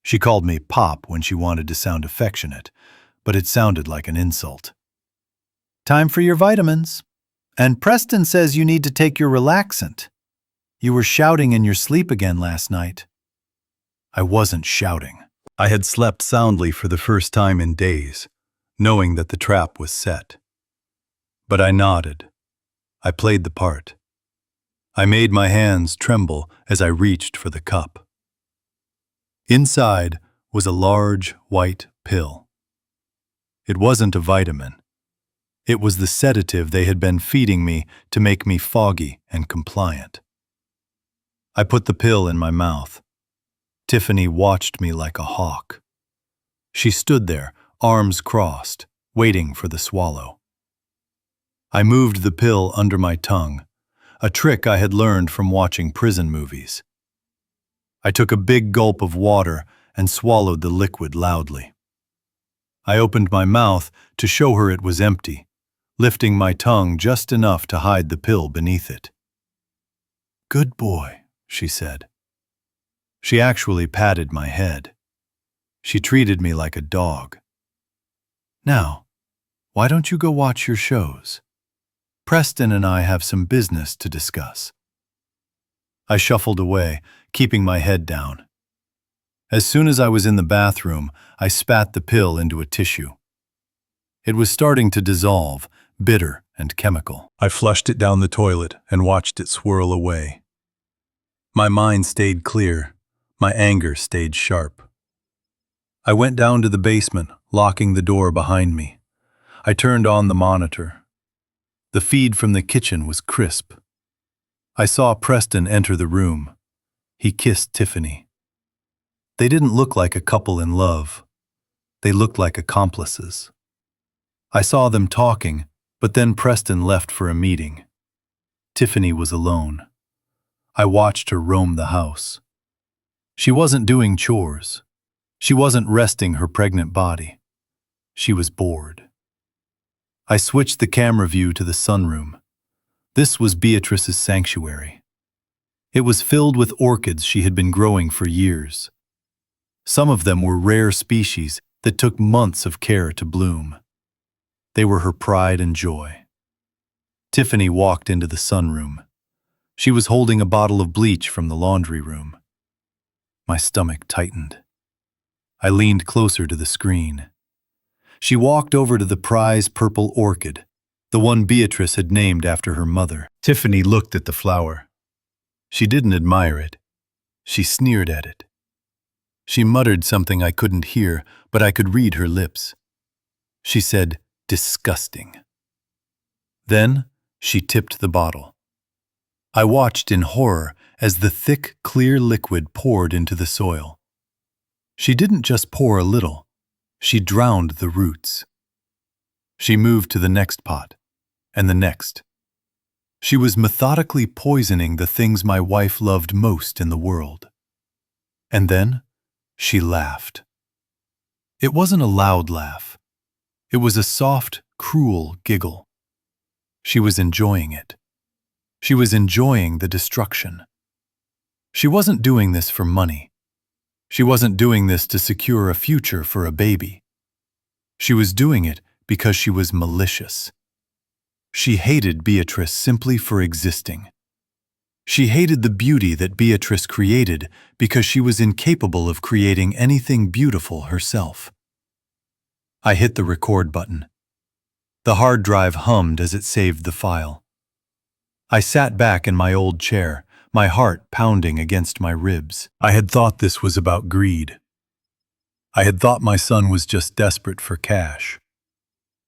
She called me Pop when she wanted to sound affectionate, but it sounded like an insult. "Time for your vitamins. And Preston says you need to take your relaxant. You were shouting in your sleep again last night." I wasn't shouting. I had slept soundly for the first time in days, knowing that the trap was set. But I nodded. I played the part. I made my hands tremble as I reached for the cup. Inside was a large, white pill. It wasn't a vitamin. It was the sedative they had been feeding me to make me foggy and compliant. I put the pill in my mouth. Tiffany watched me like a hawk. She stood there, arms crossed, waiting for the swallow. I moved the pill under my tongue, a trick I had learned from watching prison movies. I took a big gulp of water and swallowed the liquid loudly. I opened my mouth to show her it was empty, lifting my tongue just enough to hide the pill beneath it. "Good boy," she said. She actually patted my head. She treated me like a dog. "Now, why don't you go watch your shows? Preston and I have some business to discuss." I shuffled away, keeping my head down. As soon as I was in the bathroom, I spat the pill into a tissue. It was starting to dissolve, bitter and chemical. I flushed it down the toilet and watched it swirl away. My mind stayed clear. My anger stayed sharp. I went down to the basement, locking the door behind me. I turned on the monitor. The feed from the kitchen was crisp. I saw Preston enter the room. He kissed Tiffany. They didn't look like a couple in love. They looked like accomplices. I saw them talking, but then Preston left for a meeting. Tiffany was alone. I watched her roam the house. She wasn't doing chores. She wasn't resting her pregnant body. She was bored. I switched the camera view to the sunroom. This was Beatrice's sanctuary. It was filled with orchids she had been growing for years. Some of them were rare species that took months of care to bloom. They were her pride and joy. Tiffany walked into the sunroom. She was holding a bottle of bleach from the laundry room. My stomach tightened. I leaned closer to the screen. She walked over to the prize purple orchid, the one Beatrice had named after her mother. Tiffany looked at the flower. She didn't admire it. She sneered at it. She muttered something I couldn't hear, but I could read her lips. She said, "Disgusting." Then she tipped the bottle. I watched in horror as the thick, clear liquid poured into the soil. She didn't just pour a little. She drowned the roots. She moved to the next pot, and the next. She was methodically poisoning the things my wife loved most in the world. And then she laughed. It wasn't a loud laugh. It was a soft, cruel giggle. She was enjoying it. She was enjoying the destruction. She wasn't doing this for money. She wasn't doing this to secure a future for a baby. She was doing it because she was malicious. She hated Beatrice simply for existing. She hated the beauty that Beatrice created because she was incapable of creating anything beautiful herself. I hit the record button. The hard drive hummed as it saved the file. I sat back in my old chair, my heart pounding against my ribs. I had thought this was about greed. I had thought my son was just desperate for cash.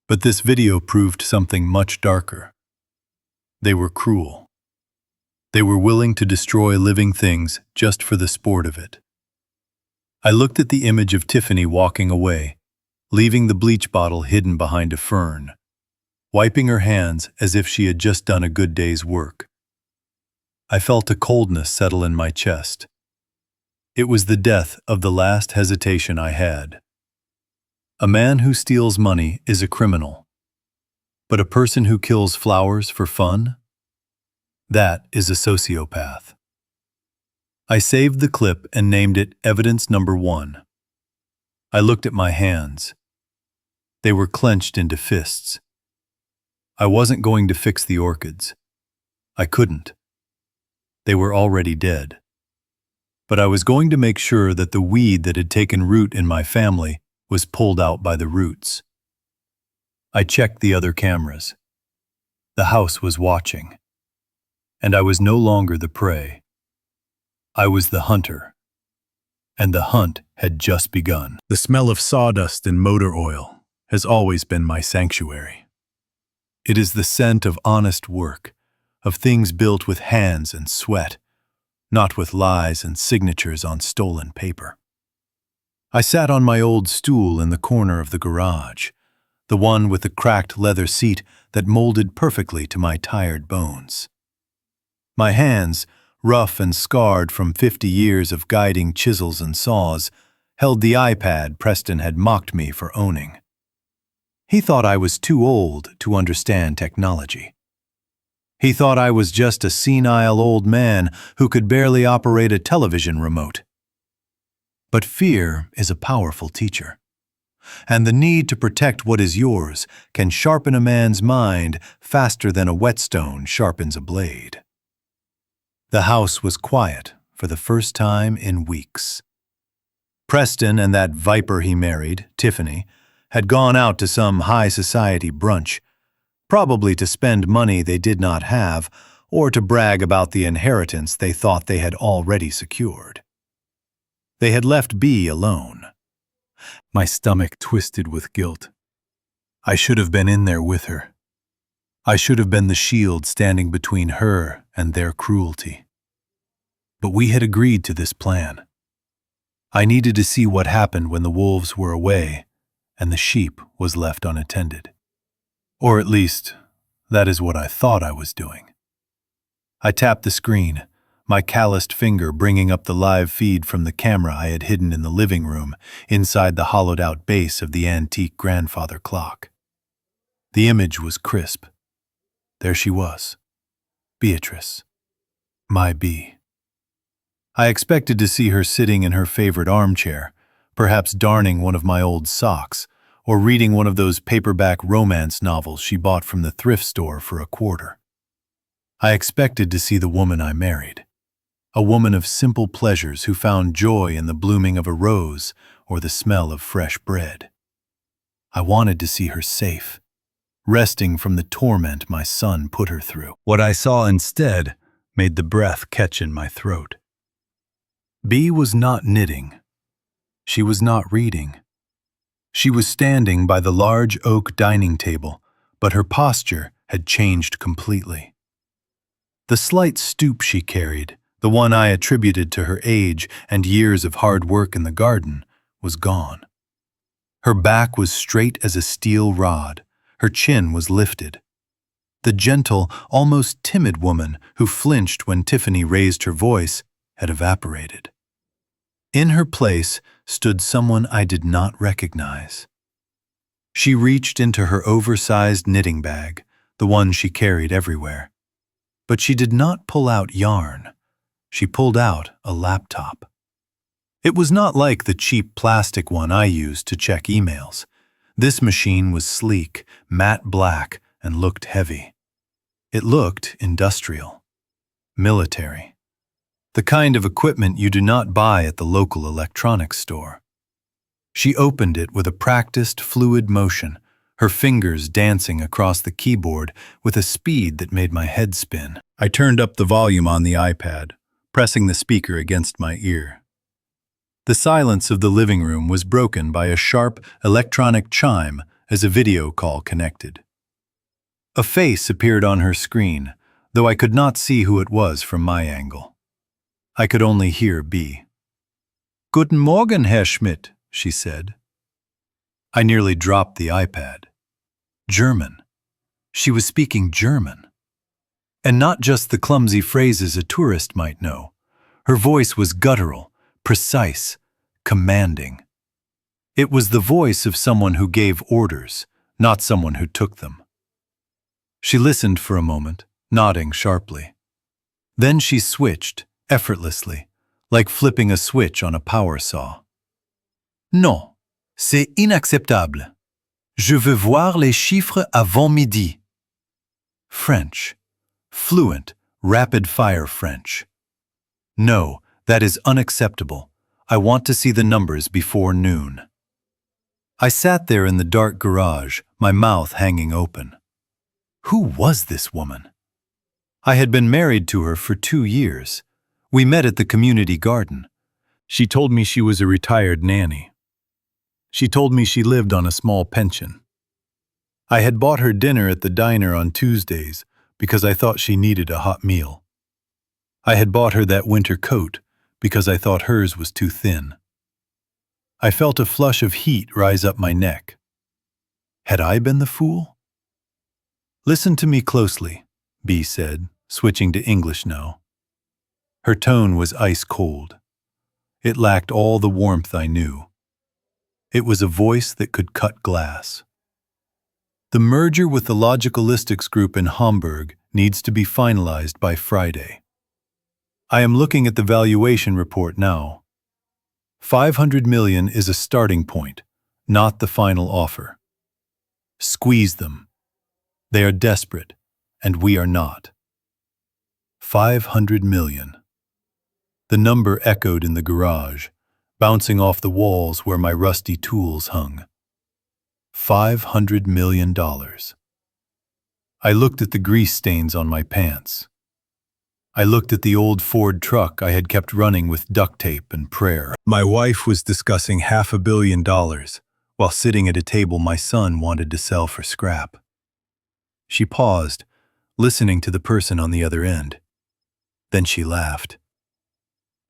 But this video proved something much darker. They were cruel. They were willing to destroy living things just for the sport of it. I looked at the image of Tiffany walking away, leaving the bleach bottle hidden behind a fern, wiping her hands as if she had just done a good day's work. I felt a coldness settle in my chest. It was the death of the last hesitation I had. A man who steals money is a criminal. But a person who kills flowers for fun? That is a sociopath. I saved the clip and named it Evidence Number 1. I looked at my hands. They were clenched into fists. I wasn't going to fix the orchids. I couldn't. They were already dead. But I was going to make sure that the weed that had taken root in my family was pulled out by the roots. I checked the other cameras. The house was watching. And I was no longer the prey. I was the hunter. And the hunt had just begun. The smell of sawdust and motor oil has always been my sanctuary. It is the scent of honest work, of things built with hands and sweat, not with lies and signatures on stolen paper. I sat on my old stool in the corner of the garage, the one with the cracked leather seat that molded perfectly to my tired bones. My hands, rough and scarred from 50 years of guiding chisels and saws, held the iPad Preston had mocked me for owning. He thought I was too old to understand technology. He thought I was just a senile old man who could barely operate a television remote. But fear is a powerful teacher, and the need to protect what is yours can sharpen a man's mind faster than a whetstone sharpens a blade. The house was quiet for the first time in weeks. Preston and that viper he married, Tiffany, had gone out to some high society brunch, probably to spend money they did not have or to brag about the inheritance they thought they had already secured. They had left Bea alone. My stomach twisted with guilt. I should have been in there with her. I should have been the shield standing between her and their cruelty. But we had agreed to this plan. I needed to see what happened when the wolves were away and the sheep was left unattended. Or at least, that is what I thought I was doing. I tapped the screen, my calloused finger bringing up the live feed from the camera I had hidden in the living room inside the hollowed-out base of the antique grandfather clock. The image was crisp. There she was, Beatrice, my Bea. I expected to see her sitting in her favorite armchair, perhaps darning one of my old socks, or reading one of those paperback romance novels she bought from the thrift store for $0.25. I expected to see the woman I married, a woman of simple pleasures who found joy in the blooming of a rose or the smell of fresh bread. I wanted to see her safe, resting from the torment my son put her through. What I saw instead made the breath catch in my throat. Bea was not knitting. She was not reading. She was standing by the large oak dining table, but her posture had changed completely. The slight stoop she carried, the one I attributed to her age and years of hard work in the garden, was gone. Her back was straight as a steel rod. Her chin was lifted. The gentle, almost timid woman who flinched when Tiffany raised her voice had evaporated. In her place stood someone I did not recognize. She reached into her oversized knitting bag, the one she carried everywhere. But she did not pull out yarn. She pulled out a laptop. It was not like the cheap plastic one I used to check emails. This machine was sleek, matte black, and looked heavy. It looked industrial, military. The kind of equipment you do not buy at the local electronics store. She opened it with a practiced, fluid motion, her fingers dancing across the keyboard with a speed that made my head spin. I turned up the volume on the iPad, pressing the speaker against my ear. The silence of the living room was broken by a sharp electronic chime as a video call connected. A face appeared on her screen, though I could not see who it was from my angle. I could only hear Bea. "Guten Morgen, Herr Schmidt," she said. I nearly dropped the iPad. German. She was speaking German. And not just the clumsy phrases a tourist might know. Her voice was guttural, precise, commanding. It was the voice of someone who gave orders, not someone who took them. She listened for a moment, nodding sharply. Then she switched, effortlessly, like flipping a switch on a power saw. "Non, c'est inacceptable. Je veux voir les chiffres avant midi." French. Fluent, rapid-fire French. "No, that is unacceptable. I want to see the numbers before noon." I sat there in the dark garage, my mouth hanging open. Who was this woman? I had been married to her for 2 years. We met at the community garden. She told me she was a retired nanny. She told me she lived on a small pension. I had bought her dinner at the diner on Tuesdays because I thought she needed a hot meal. I had bought her that winter coat because I thought hers was too thin. I felt a flush of heat rise up my neck. Had I been the fool? "Listen to me closely," Bea said, switching to English now. Her tone was ice cold. It lacked all the warmth I knew. It was a voice that could cut glass. The merger with the Logicalistics group in Hamburg needs to be finalized by Friday. I am looking at the valuation report now. 500 million is a starting point, not the final offer. Squeeze them. They are desperate, and we are not. 500 million. The number echoed in the garage, bouncing off the walls where my rusty tools hung. $500 million. I looked at the grease stains on my pants. I looked at the old Ford truck I had kept running with duct tape and prayer. My wife was discussing $500 million, while sitting at a table my son wanted to sell for scrap. She paused, listening to the person on the other end. Then she laughed.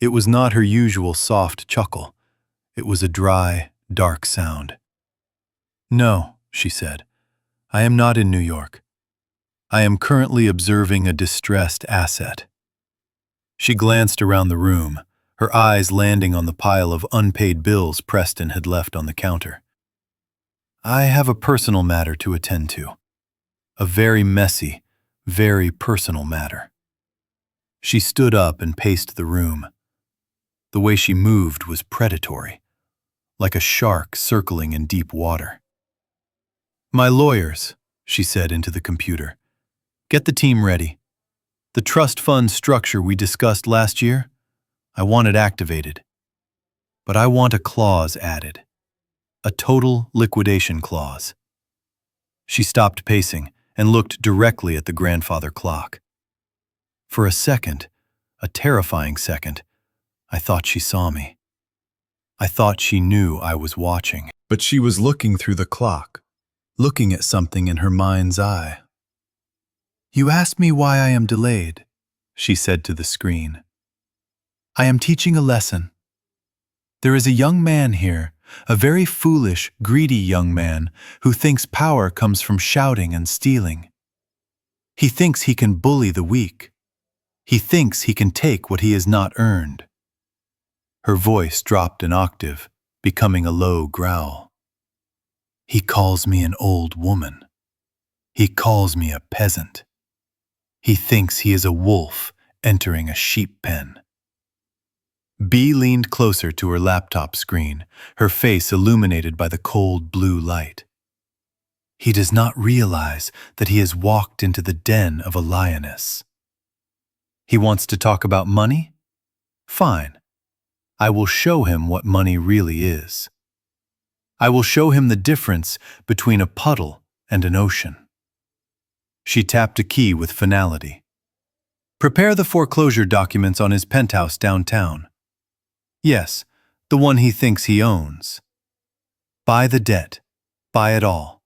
It was not her usual soft chuckle. It was a dry, dark sound. "No," she said, "I am not in New York. I am currently observing a distressed asset." She glanced around the room, her eyes landing on the pile of unpaid bills Preston had left on the counter. "I have a personal matter to attend to. A very messy, very personal matter." She stood up and paced the room. The way she moved was predatory, like a shark circling in deep water. "My lawyers," she said into the computer. "Get the team ready. The trust fund structure we discussed last year, I want it activated. But I want a clause added. A total liquidation clause." She stopped pacing and looked directly at the grandfather clock. For a second, a terrifying second, I thought she saw me. I thought she knew I was watching. But she was looking through the clock, looking at something in her mind's eye. "You asked me why I am delayed," she said to the screen. "I am teaching a lesson. There is a young man here, a very foolish, greedy young man who thinks power comes from shouting and stealing. He thinks he can bully the weak. He thinks he can take what he has not earned." Her voice dropped an octave, becoming a low growl. "He calls me an old woman. He calls me a peasant. He thinks he is a wolf entering a sheep pen." Bea leaned closer to her laptop screen, her face illuminated by the cold blue light. "He does not realize that he has walked into the den of a lioness. He wants to talk about money? Fine. I will show him what money really is. I will show him the difference between a puddle and an ocean." She tapped a key with finality. "Prepare the foreclosure documents on his penthouse downtown. Yes, the one he thinks he owns. Buy the debt. Buy it all.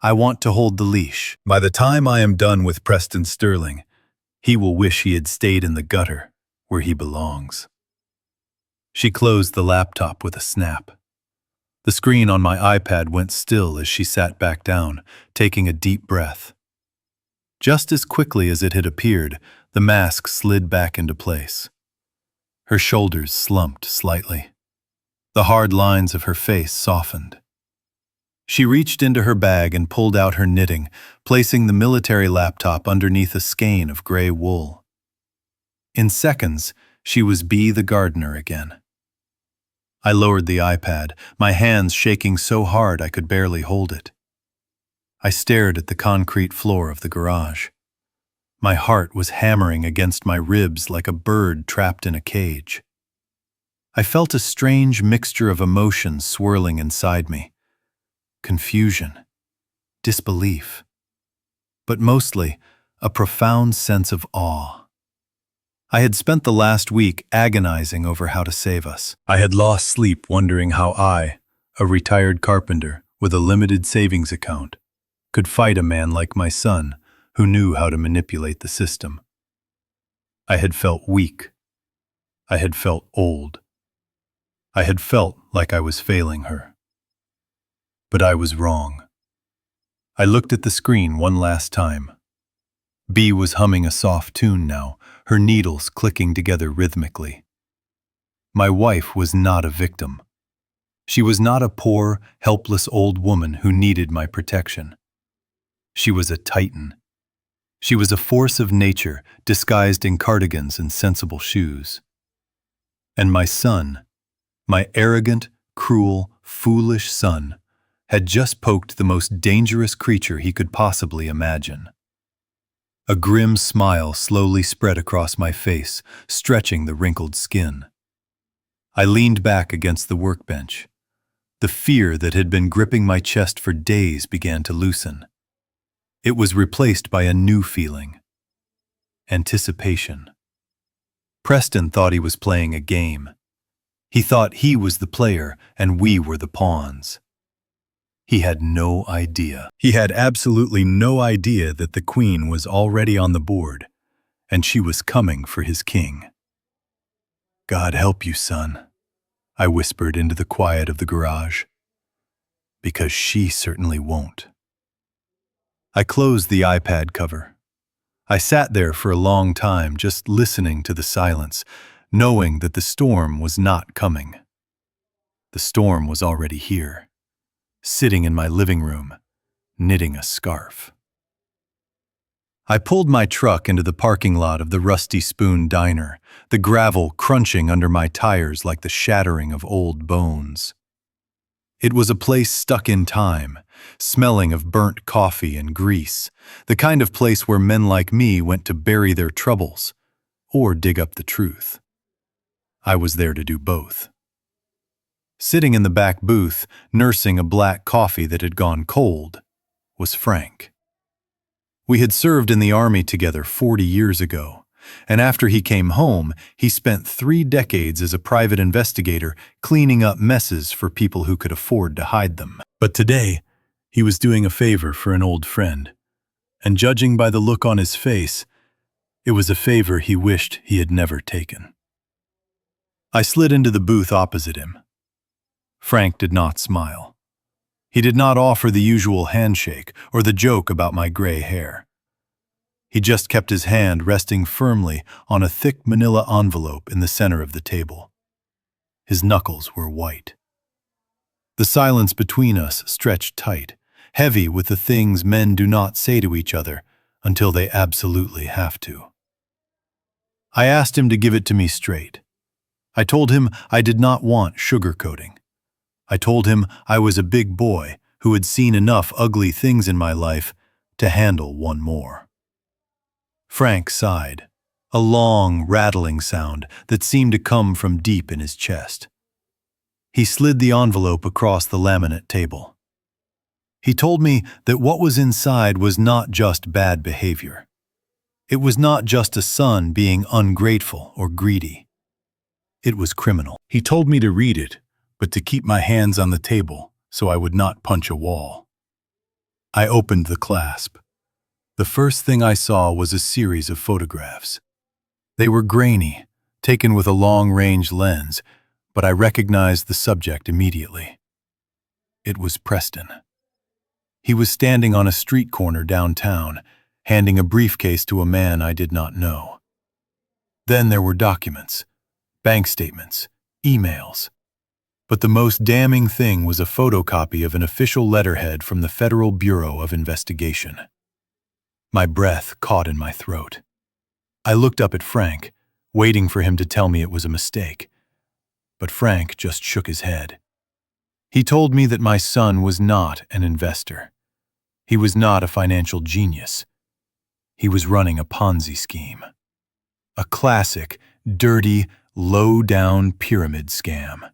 I want to hold the leash. By the time I am done with Preston Sterling, he will wish he had stayed in the gutter where he belongs." She closed the laptop with a snap. The screen on my iPad went still as she sat back down, taking a deep breath. Just as quickly as it had appeared, the mask slid back into place. Her shoulders slumped slightly. The hard lines of her face softened. She reached into her bag and pulled out her knitting, placing the military laptop underneath a skein of gray wool. In seconds, she was Bea the gardener again. I lowered the iPad, my hands shaking so hard I could barely hold it. I stared at the concrete floor of the garage. My heart was hammering against my ribs like a bird trapped in a cage. I felt a strange mixture of emotions swirling inside me. Confusion, disbelief, but mostly a profound sense of awe. I had spent the last week agonizing over how to save us. I had lost sleep wondering how I, a retired carpenter with a limited savings account, could fight a man like my son who knew how to manipulate the system. I had felt weak. I had felt old. I had felt like I was failing her. But I was wrong. I looked at the screen one last time. Bea was humming a soft tune now, her needles clicking together rhythmically. My wife was not a victim. She was not a poor, helpless old woman who needed my protection. She was a titan. She was a force of nature disguised in cardigans and sensible shoes. And my son, my arrogant, cruel, foolish son, had just poked the most dangerous creature he could possibly imagine. A grim smile slowly spread across my face, stretching the wrinkled skin. I leaned back against the workbench. The fear that had been gripping my chest for days began to loosen. It was replaced by a new feeling: anticipation. Preston thought he was playing a game. He thought he was the player and we were the pawns. He had no idea. He had absolutely no idea that the queen was already on the board, and she was coming for his king. "God help you, son," I whispered into the quiet of the garage. "Because she certainly won't." I closed the iPad cover. I sat there for a long time, just listening to the silence, knowing that the storm was not coming. The storm was already here, sitting in my living room, knitting a scarf. I pulled my truck into the parking lot of the Rusty Spoon Diner, the gravel crunching under my tires like the shattering of old bones. It was a place stuck in time, smelling of burnt coffee and grease, the kind of place where men like me went to bury their troubles or dig up the truth. I was there to do both. Sitting in the back booth, nursing a black coffee that had gone cold, was Frank. We had served in the army together 40 years ago, and after he came home, he spent 3 decades as a private investigator cleaning up messes for people who could afford to hide them. But today, he was doing a favor for an old friend, and judging by the look on his face, it was a favor he wished he had never taken. I slid into the booth opposite him. Frank did not smile. He did not offer the usual handshake or the joke about my gray hair. He just kept his hand resting firmly on a thick manila envelope in the center of the table. His knuckles were white. The silence between us stretched tight, heavy with the things men do not say to each other until they absolutely have to. I asked him to give it to me straight. I told him I did not want sugarcoating. I told him I was a big boy who had seen enough ugly things in my life to handle one more. Frank sighed, a long, rattling sound that seemed to come from deep in his chest. He slid the envelope across the laminate table. He told me that what was inside was not just bad behavior. It was not just a son being ungrateful or greedy. It was criminal. He told me to read it, but to keep my hands on the table so I would not punch a wall. I opened the clasp. The first thing I saw was a series of photographs. They were grainy, taken with a long-range lens, but I recognized the subject immediately. It was Preston. He was standing on a street corner downtown, handing a briefcase to a man I did not know. Then there were documents, bank statements, emails. But the most damning thing was a photocopy of an official letterhead from the Federal Bureau of Investigation. My breath caught in my throat. I looked up at Frank, waiting for him to tell me it was a mistake. But Frank just shook his head. He told me that my son was not an investor. He was not a financial genius. He was running a Ponzi scheme. A classic, dirty, low-down pyramid scam.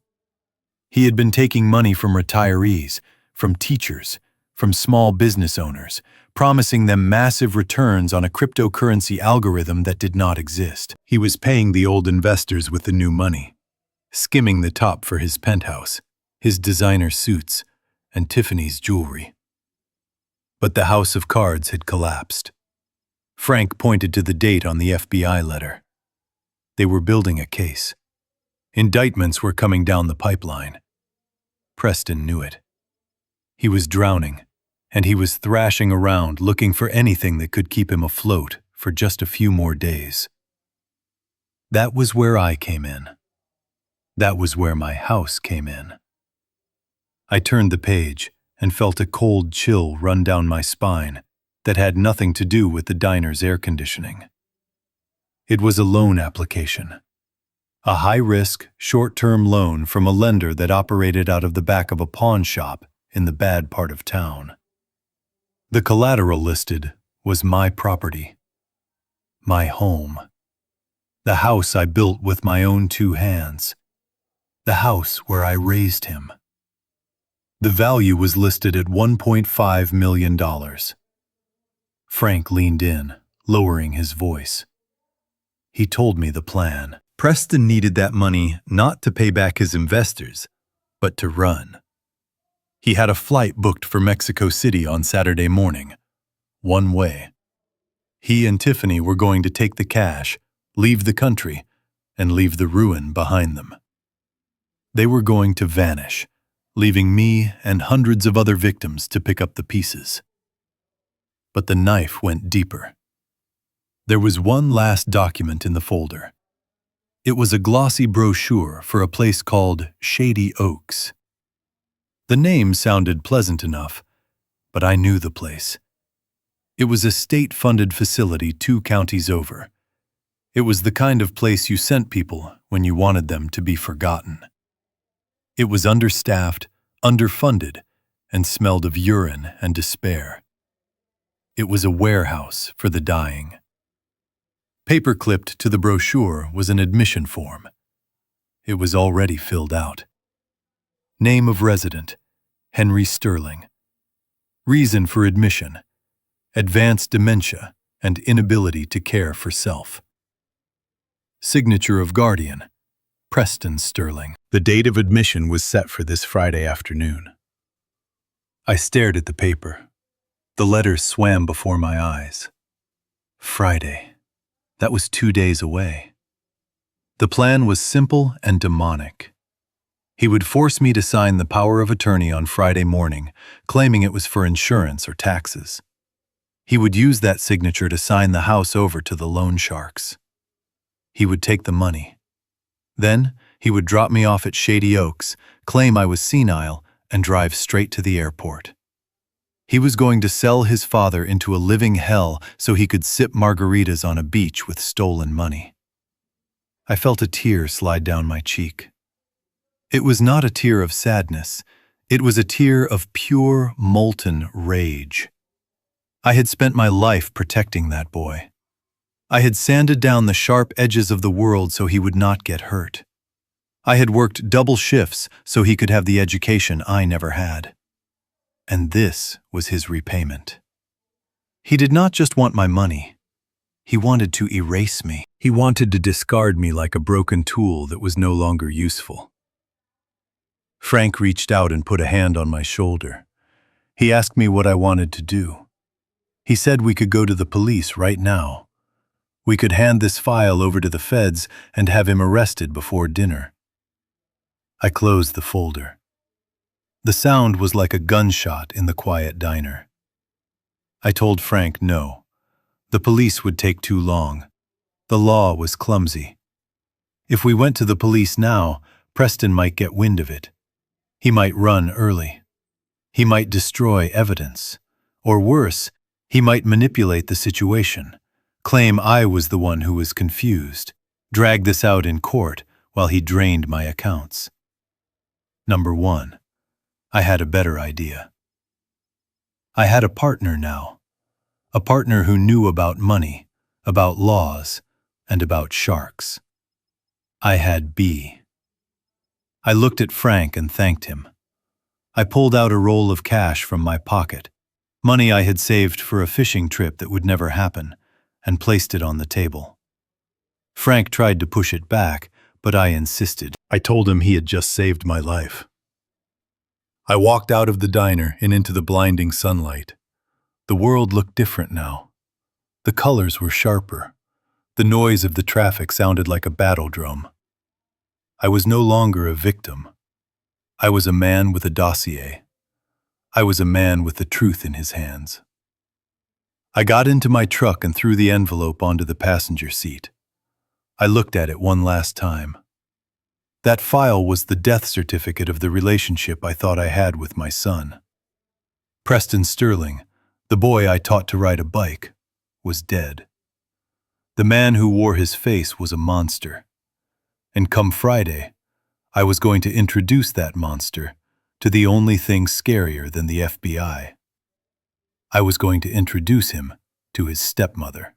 He had been taking money from retirees, from teachers, from small business owners, promising them massive returns on a cryptocurrency algorithm that did not exist. He was paying the old investors with the new money, skimming the top for his penthouse, his designer suits, and Tiffany's jewelry. But the house of cards had collapsed. Frank pointed to the date on the FBI letter. They were building a case. Indictments were coming down the pipeline. Preston knew it. He was drowning, and he was thrashing around looking for anything that could keep him afloat for just a few more days. That was where I came in. That was where my house came in. I turned the page and felt a cold chill run down my spine that had nothing to do with the diner's air conditioning. It was a loan application. A high-risk, short-term loan from a lender that operated out of the back of a pawn shop in the bad part of town. The collateral listed was my property, my home, the house I built with my own 2 hands, the house where I raised him. The value was listed at $1.5 million. Frank leaned in, lowering his voice. He told me the plan. Preston needed that money not to pay back his investors, but to run. He had a flight booked for Mexico City on Saturday morning, one way. He and Tiffany were going to take the cash, leave the country, and leave the ruin behind them. They were going to vanish, leaving me and hundreds of other victims to pick up the pieces. But the knife went deeper. There was one last document in the folder. It was a glossy brochure for a place called Shady Oaks. The name sounded pleasant enough, but I knew the place. It was a state-funded facility 2 counties over. It was the kind of place you sent people when you wanted them to be forgotten. It was understaffed, underfunded, and smelled of urine and despair. It was a warehouse for the dying. Paper-clipped to the brochure was an admission form. It was already filled out. Name of resident, Henry Sterling. Reason for admission, advanced dementia and inability to care for self. Signature of guardian, Preston Sterling. The date of admission was set for this Friday afternoon. I stared at the paper. The letters swam before my eyes. Friday. That was 2 days away. The plan was simple and demonic. He would force me to sign the power of attorney on Friday morning, claiming it was for insurance or taxes. He would use that signature to sign the house over to the loan sharks. He would take the money. Then, he would drop me off at Shady Oaks, claim I was senile, and drive straight to the airport. He was going to sell his father into a living hell so he could sip margaritas on a beach with stolen money. I felt a tear slide down my cheek. It was not a tear of sadness. It was a tear of pure, molten rage. I had spent my life protecting that boy. I had sanded down the sharp edges of the world so he would not get hurt. I had worked double shifts so he could have the education I never had. And this was his repayment. He did not just want my money. He wanted to erase me. He wanted to discard me like a broken tool that was no longer useful. Frank reached out and put a hand on my shoulder. He asked me what I wanted to do. He said we could go to the police right now. We could hand this file over to the feds and have him arrested before dinner. I closed the folder. The sound was like a gunshot in the quiet diner. I told Frank no. The police would take too long. The law was clumsy. If we went to the police now, Preston might get wind of it. He might run early. He might destroy evidence. Or worse, he might manipulate the situation, claim I was the one who was confused, drag this out in court while he drained my accounts. Number 1, I had a better idea. I had a partner now, a partner who knew about money, about laws, and about sharks. I had B. I looked at Frank and thanked him. I pulled out a roll of cash from my pocket, money I had saved for a fishing trip that would never happen, and placed it on the table. Frank tried to push it back, but I insisted. I told him he had just saved my life. I walked out of the diner and into the blinding sunlight. The world looked different now. The colors were sharper. The noise of the traffic sounded like a battle drum. I was no longer a victim. I was a man with a dossier. I was a man with the truth in his hands. I got into my truck and threw the envelope onto the passenger seat. I looked at it one last time. That file was the death certificate of the relationship I thought I had with my son. Preston Sterling, the The boy I taught to ride a bike was dead. The man who wore his face was a monster. And come Friday, I was going to introduce that monster to the only thing scarier than the FBI. I was going to introduce him to his stepmother.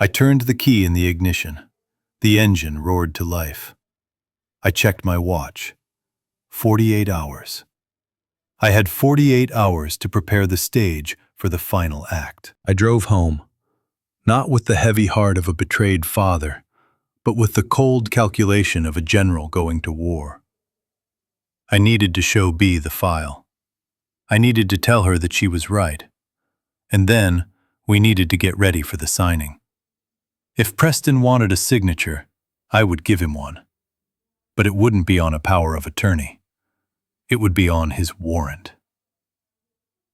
I turned the key in the ignition. The engine roared to life. I checked my watch. 48 hours. I had 48 hours to prepare the stage for the final act. I drove home, not with the heavy heart of a betrayed father, but with the cold calculation of a general going to war. I needed to show B the file. I needed to tell her that she was right. And then we needed to get ready for the signing. If Preston wanted a signature, I would give him one. But it wouldn't be on a power of attorney. It would be on his warrant.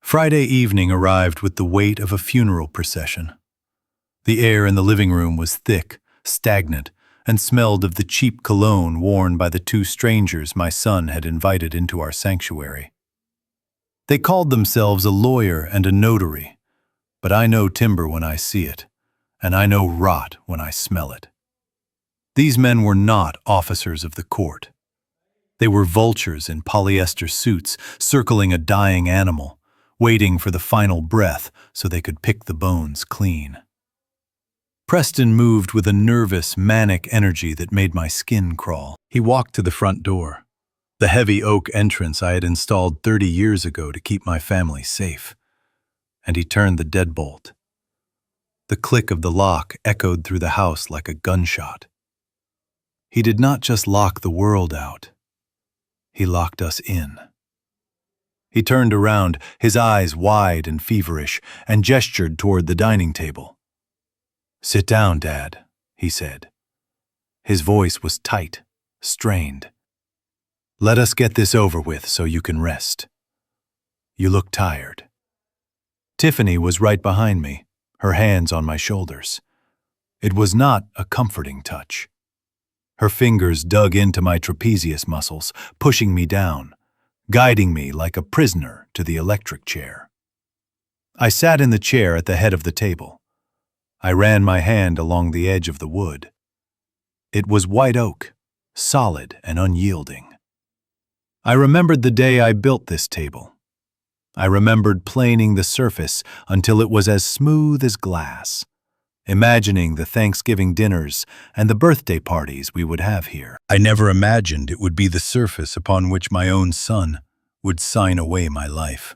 Friday evening arrived with the weight of a funeral procession. The air in the living room was thick, stagnant, and smelled of the cheap cologne worn by the two strangers my son had invited into our sanctuary. They called themselves a lawyer and a notary, but I know timber when I see it, and I know rot when I smell it. These men were not officers of the court. They were vultures in polyester suits circling a dying animal, waiting for the final breath so they could pick the bones clean. Preston moved with a nervous, manic energy that made my skin crawl. He walked to the front door, the heavy oak entrance I had installed 30 years ago to keep my family safe, and he turned the deadbolt. The click of the lock echoed through the house like a gunshot. He did not just lock the world out. He locked us in. He turned around, his eyes wide and feverish, and gestured toward the dining table. "Sit down, Dad," he said. His voice was tight, strained. "Let us get this over with so you can rest. You look tired." Tiffany was right behind me, her hands on my shoulders. It was not a comforting touch. Her fingers dug into my trapezius muscles, pushing me down, guiding me like a prisoner to the electric chair. I sat in the chair at the head of the table. I ran my hand along the edge of the wood. It was white oak, solid and unyielding. I remembered the day I built this table. I remembered planing the surface until it was as smooth as glass, imagining the Thanksgiving dinners and the birthday parties we would have here. I never imagined it would be the surface upon which my own son would sign away my life.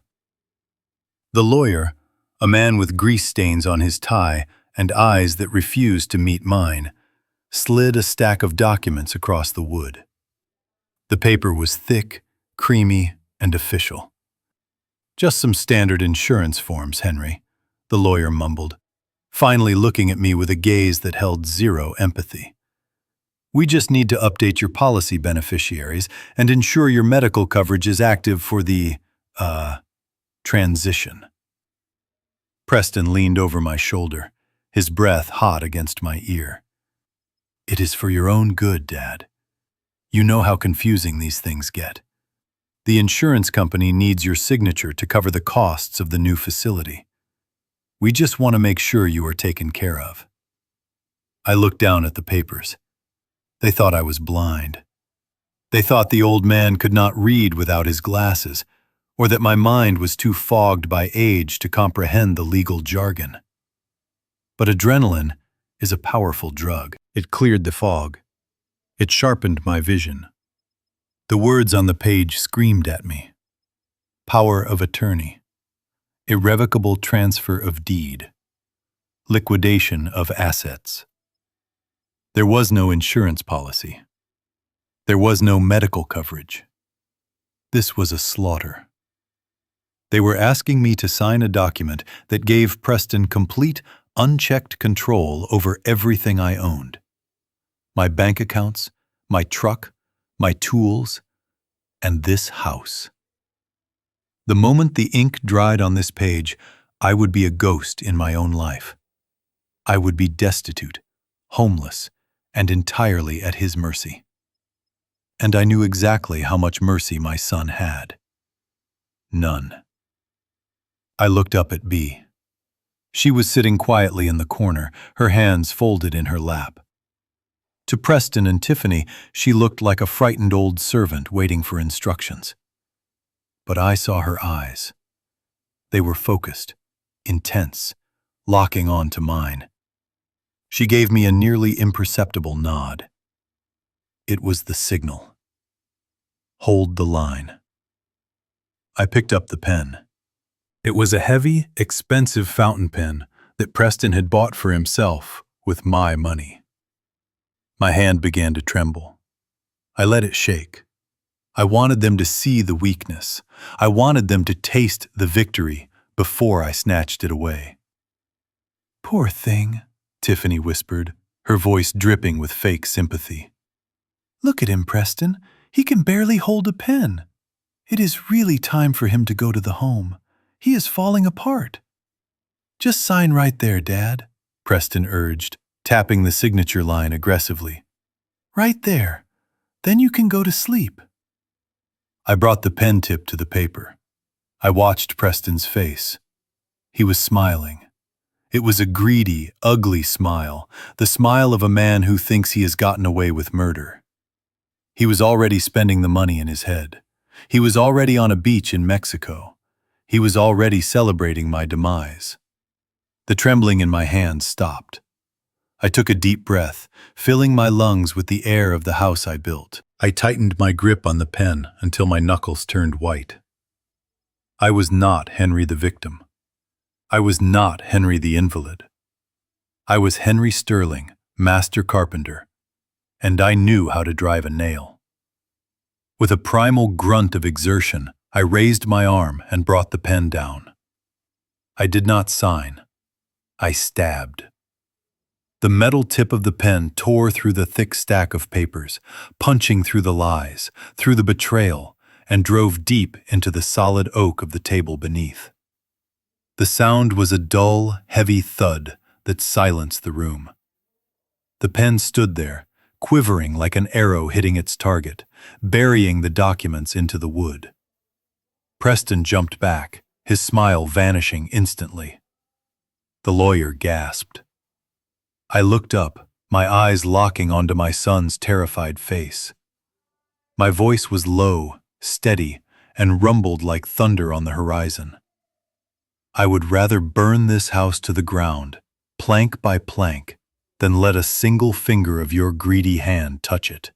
The lawyer, a man with grease stains on his tie and eyes that refused to meet mine, slid a stack of documents across the wood. The paper was thick, creamy, and official. "Just some standard insurance forms, Henry," the lawyer mumbled, finally looking at me with a gaze that held zero empathy. "We just need to update your policy beneficiaries and ensure your medical coverage is active for the, transition." Preston leaned over my shoulder, his breath hot against my ear. "It is for your own good, Dad. You know how confusing these things get. The insurance company needs your signature to cover the costs of the new facility. We just want to make sure you are taken care of." I looked down at the papers. They thought I was blind. They thought the old man could not read without his glasses, or that my mind was too fogged by age to comprehend the legal jargon. But adrenaline is a powerful drug. It cleared the fog. It sharpened my vision. The words on the page screamed at me. Power of attorney. Irrevocable transfer of deed. Liquidation of assets. There was no insurance policy. There was no medical coverage. This was a slaughter. They were asking me to sign a document that gave Preston complete, unchecked control over everything I owned. My bank accounts, my truck, my tools, and this house. The moment the ink dried on this page, I would be a ghost in my own life. I would be destitute, homeless, and entirely at his mercy. And I knew exactly how much mercy my son had. None. I looked up at B. She was sitting quietly in the corner, her hands folded in her lap. To Preston and Tiffany, she looked like a frightened old servant waiting for instructions. But I saw her eyes. They were focused, intense, locking on to mine. She gave me a nearly imperceptible nod. It was the signal. Hold the line. I picked up the pen. It was a heavy, expensive fountain pen that Preston had bought for himself with my money. My hand began to tremble. I let it shake. I wanted them to see the weakness. I wanted them to taste the victory before I snatched it away. "Poor thing," Tiffany whispered, her voice dripping with fake sympathy. "Look at him, Preston. He can barely hold a pen. It is really time for him to go to the home. He is falling apart." "Just sign right there, Dad," Preston urged, tapping the signature line aggressively. "Right there. Then you can go to sleep." I brought the pen tip to the paper. I watched Preston's face. He was smiling. It was a greedy, ugly smile, the smile of a man who thinks he has gotten away with murder. He was already spending the money in his head. He was already on a beach in Mexico. He was already celebrating my demise. The trembling in my hands stopped. I took a deep breath, filling my lungs with the air of the house I built. I tightened my grip on the pen until my knuckles turned white. I was not Henry the victim. I was not Henry the invalid. I was Henry Sterling, master carpenter, and I knew how to drive a nail. With a primal grunt of exertion, I raised my arm and brought the pen down. I did not sign. I stabbed. The metal tip of the pen tore through the thick stack of papers, punching through the lies, through the betrayal, and drove deep into the solid oak of the table beneath. The sound was a dull, heavy thud that silenced the room. The pen stood there, quivering like an arrow hitting its target, burying the documents into the wood. Preston jumped back, his smile vanishing instantly. The lawyer gasped. I looked up, my eyes locking onto my son's terrified face. My voice was low, steady, and rumbled like thunder on the horizon. I would rather burn this house to the ground, plank by plank, than let a single finger of your greedy hand touch it.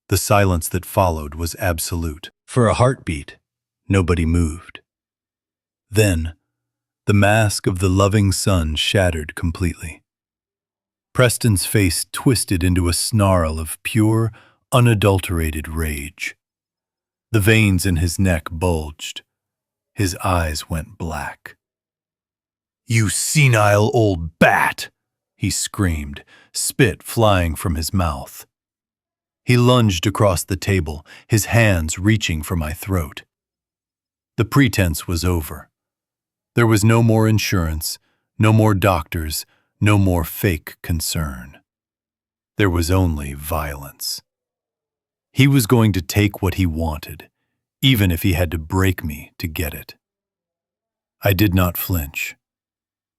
The silence that followed was absolute. For a heartbeat, nobody moved. Then, the mask of the loving sun shattered completely. Preston's face twisted into a snarl of pure, unadulterated rage. The veins in his neck bulged. His eyes went black. "You senile old bat!" he screamed, spit flying from his mouth. He lunged across the table, his hands reaching for my throat. The pretense was over. There was no more insurance, no more doctors, no more fake concern. There was only violence. He was going to take what he wanted, even if he had to break me to get it. I did not flinch.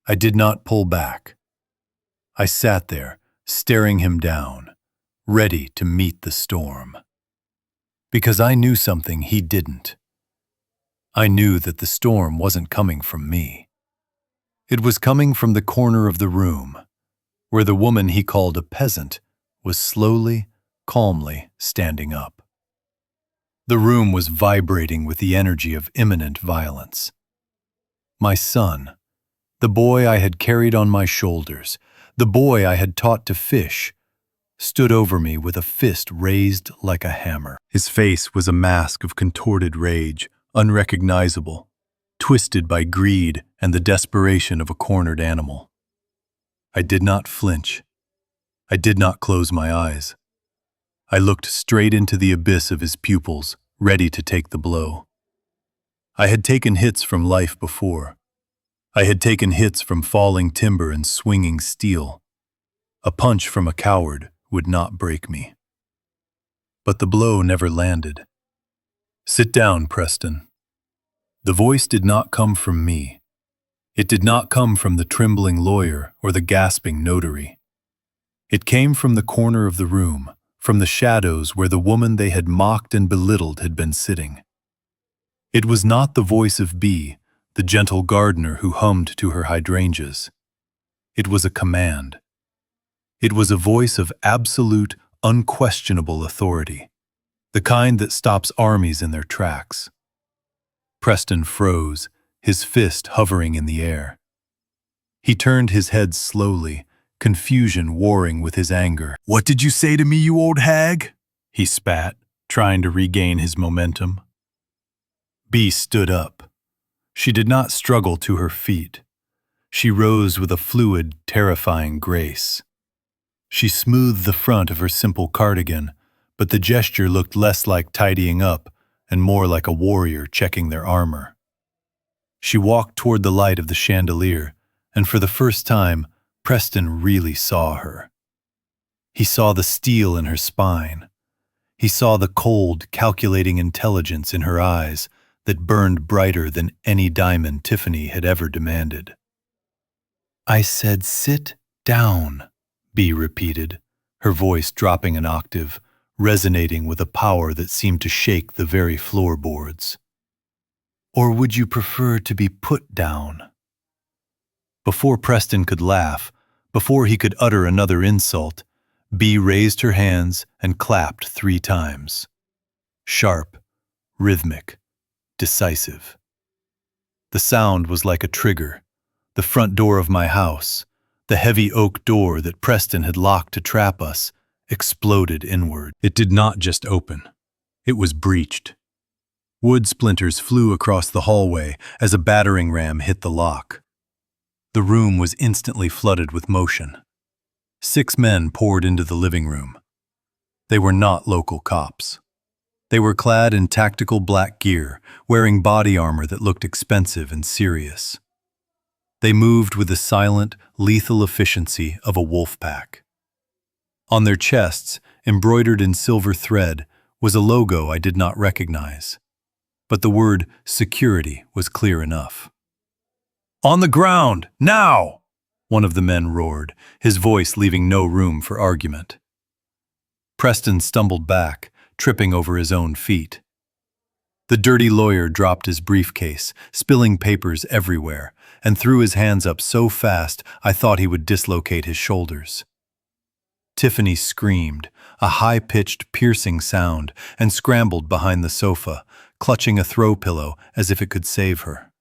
I did not pull back. I sat there, staring him down, ready to meet the storm. Because I knew something he didn't. I knew that the storm wasn't coming from me. It was coming from the corner of the room, where the woman he called a peasant was slowly, calmly standing up. The room was vibrating with the energy of imminent violence. My son, the boy I had carried on my shoulders, the boy I had taught to fish, stood over me with a fist raised like a hammer. His face was a mask of contorted rage, unrecognizable, twisted by greed and the desperation of a cornered animal. I did not flinch. I did not close my eyes. I looked straight into the abyss of his pupils, ready to take the blow. I had taken hits from life before. I had taken hits from falling timber and swinging steel. A punch from a coward would not break me. But the blow never landed. "Sit down, Preston." The voice did not come from me. It did not come from the trembling lawyer or the gasping notary. It came from the corner of the room, from the shadows where the woman they had mocked and belittled had been sitting. It was not the voice of B, the gentle gardener who hummed to her hydrangeas. It was a command. It was a voice of absolute, unquestionable authority, the kind that stops armies in their tracks. Preston froze, his fist hovering in the air. He turned his head slowly, confusion warring with his anger. "What did you say to me, you old hag?" he spat, trying to regain his momentum. B stood up. She did not struggle to her feet. She rose with a fluid, terrifying grace. She smoothed the front of her simple cardigan, but the gesture looked less like tidying up and more like a warrior checking their armor. She walked toward the light of the chandelier, and for the first time, Preston really saw her. He saw the steel in her spine. He saw the cold, calculating intelligence in her eyes that burned brighter than any diamond Tiffany had ever demanded. "I said sit down," B repeated, her voice dropping an octave, resonating with a power that seemed to shake the very floorboards. "Or would you prefer to be put down?" Before Preston could laugh, before he could utter another insult, B raised her hands and clapped 3 times. Sharp, rhythmic, decisive. The sound was like a trigger. The front door of my house, the heavy oak door that Preston had locked to trap us, exploded inward. It did not just open. It was breached. Wood splinters flew across the hallway as a battering ram hit the lock. The room was instantly flooded with motion. 6 men poured into the living room. They were not local cops. They were clad in tactical black gear, wearing body armor that looked expensive and serious. They moved with the silent, lethal efficiency of a wolf pack. On their chests, embroidered in silver thread, was a logo I did not recognize. But the word security was clear enough. "On the ground, now!" one of the men roared, his voice leaving no room for argument. Preston stumbled back, tripping over his own feet. The dirty lawyer dropped his briefcase, spilling papers everywhere, and threw his hands up so fast I thought he would dislocate his shoulders. Tiffany screamed, a high-pitched, piercing sound, and scrambled behind the sofa, clutching a throw pillow as if it could save her.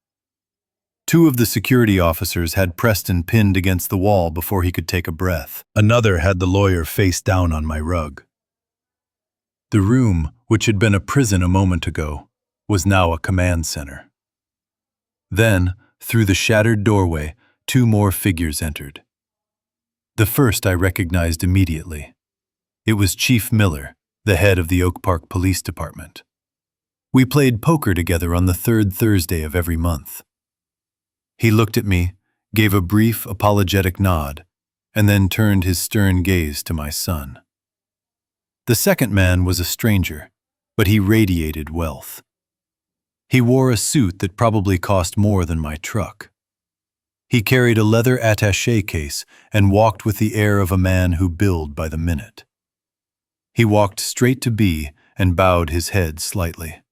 2 of the security officers had Preston pinned against the wall before he could take a breath. Another had the lawyer face down on my rug. The room, which had been a prison a moment ago, was now a command center. Then, through the shattered doorway, 2 more figures entered. The first I recognized immediately. It was Chief Miller, the head of the Oak Park Police Department. We played poker together on the 3rd Thursday of every month. He looked at me, gave a brief, apologetic nod, and then turned his stern gaze to my son. The second man was a stranger, but he radiated wealth. He wore a suit that probably cost more than my truck. He carried a leather attaché case and walked with the air of a man who billed by the minute. He walked straight to B and bowed his head slightly.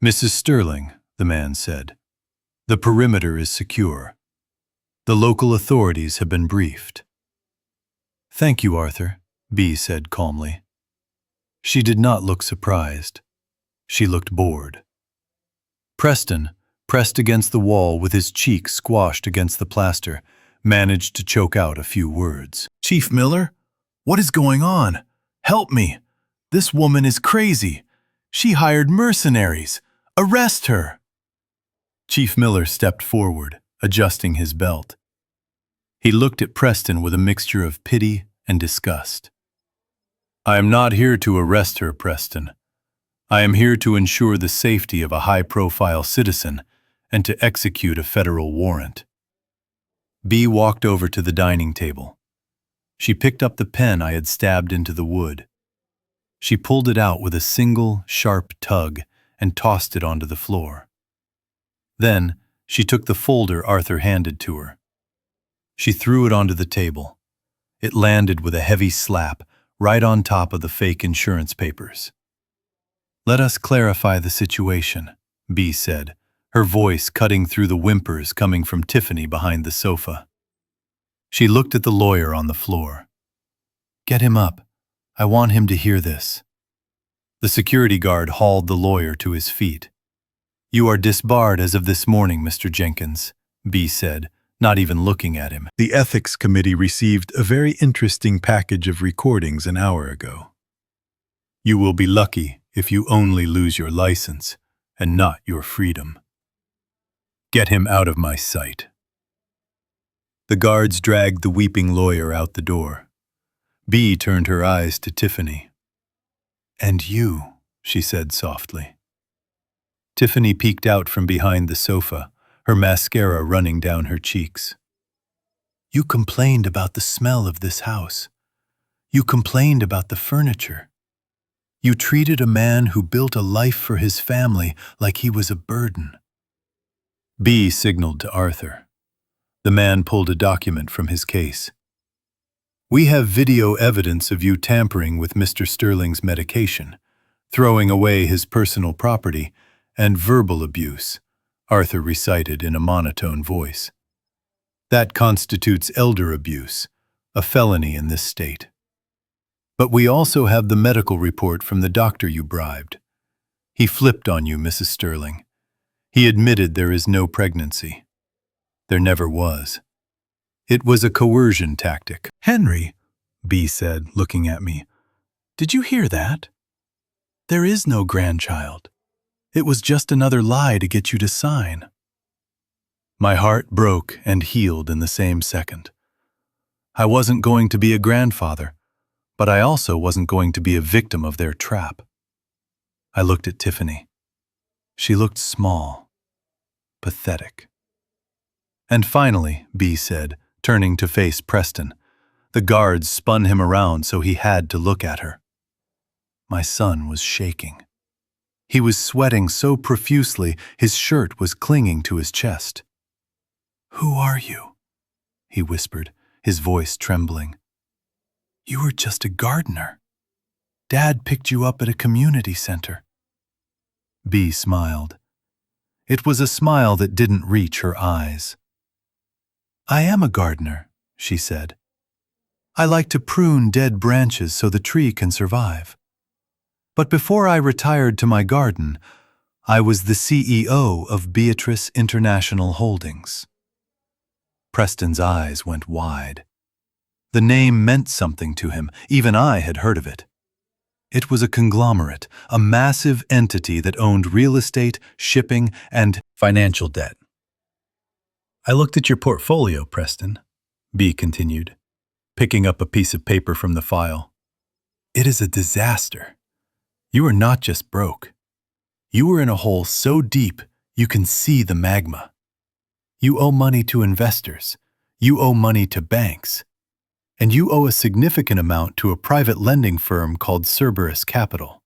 "Mrs. Sterling," the man said, "the perimeter is secure. The local authorities have been briefed." "Thank you, Arthur," B said calmly. She did not look surprised. She looked bored. Preston, pressed against the wall with his cheek squashed against the plaster, managed to choke out a few words. "Chief Miller, what is going on? Help me! This woman is crazy. She hired mercenaries. Arrest her!" Chief Miller stepped forward, adjusting his belt. He looked at Preston with a mixture of pity and disgust. "I am not here to arrest her, Preston. I am here to ensure the safety of a high-profile citizen and to execute a federal warrant." B walked over to the dining table. She picked up the pen I had stabbed into the wood. She pulled it out with a single, sharp tug and tossed it onto the floor. Then, she took the folder Arthur handed to her. She threw it onto the table. It landed with a heavy slap right on top of the fake insurance papers. "Let us clarify the situation," B said, her voice cutting through the whimpers coming from Tiffany behind the sofa. She looked at the lawyer on the floor. "Get him up. I want him to hear this." The security guard hauled the lawyer to his feet. "You are disbarred as of this morning, Mr. Jenkins," B said, not even looking at him. "The ethics committee received a very interesting package of recordings an hour ago. You will be lucky if you only lose your license and not your freedom. Get him out of my sight." The guards dragged the weeping lawyer out the door. B turned her eyes to Tiffany. "And you," she said softly. Tiffany peeked out from behind the sofa, her mascara running down her cheeks. "You complained about the smell of this house. You complained about the furniture. You treated a man who built a life for his family like he was a burden." B signaled to Arthur. The man pulled a document from his case. "We have video evidence of you tampering with Mr. Sterling's medication, throwing away his personal property, and verbal abuse," Arthur recited in a monotone voice. "That constitutes elder abuse, a felony in this state. But we also have the medical report from the doctor you bribed. He flipped on you, Mrs. Sterling. He admitted there is no pregnancy. There never was. It was a coercion tactic." "Henry," B said, looking at me, "did you hear that? There is no grandchild. It was just another lie to get you to sign." My heart broke and healed in the same second. I wasn't going to be a grandfather, but I also wasn't going to be a victim of their trap. I looked at Tiffany. She looked small, pathetic. "And finally," B said, turning to face Preston. The guards spun him around so he had to look at her. My son was shaking. He was sweating so profusely his shirt was clinging to his chest. "Who are you?" he whispered, his voice trembling. "You were just a gardener. Dad picked you up at a community center." B smiled. It was a smile that didn't reach her eyes. "I am a gardener," she said. "I like to prune dead branches so the tree can survive. But before I retired to my garden, I was the CEO of Beatrice International Holdings." Preston's eyes went wide. The name meant something to him. Even I had heard of it. It was a conglomerate, a massive entity that owned real estate, shipping, and financial debt. "I looked at your portfolio, Preston," B continued, picking up a piece of paper from the file. "It is a disaster. You are not just broke. You are in a hole so deep you can see the magma. You owe money to investors. You owe money to banks. And you owe a significant amount to a private lending firm called Cerberus Capital."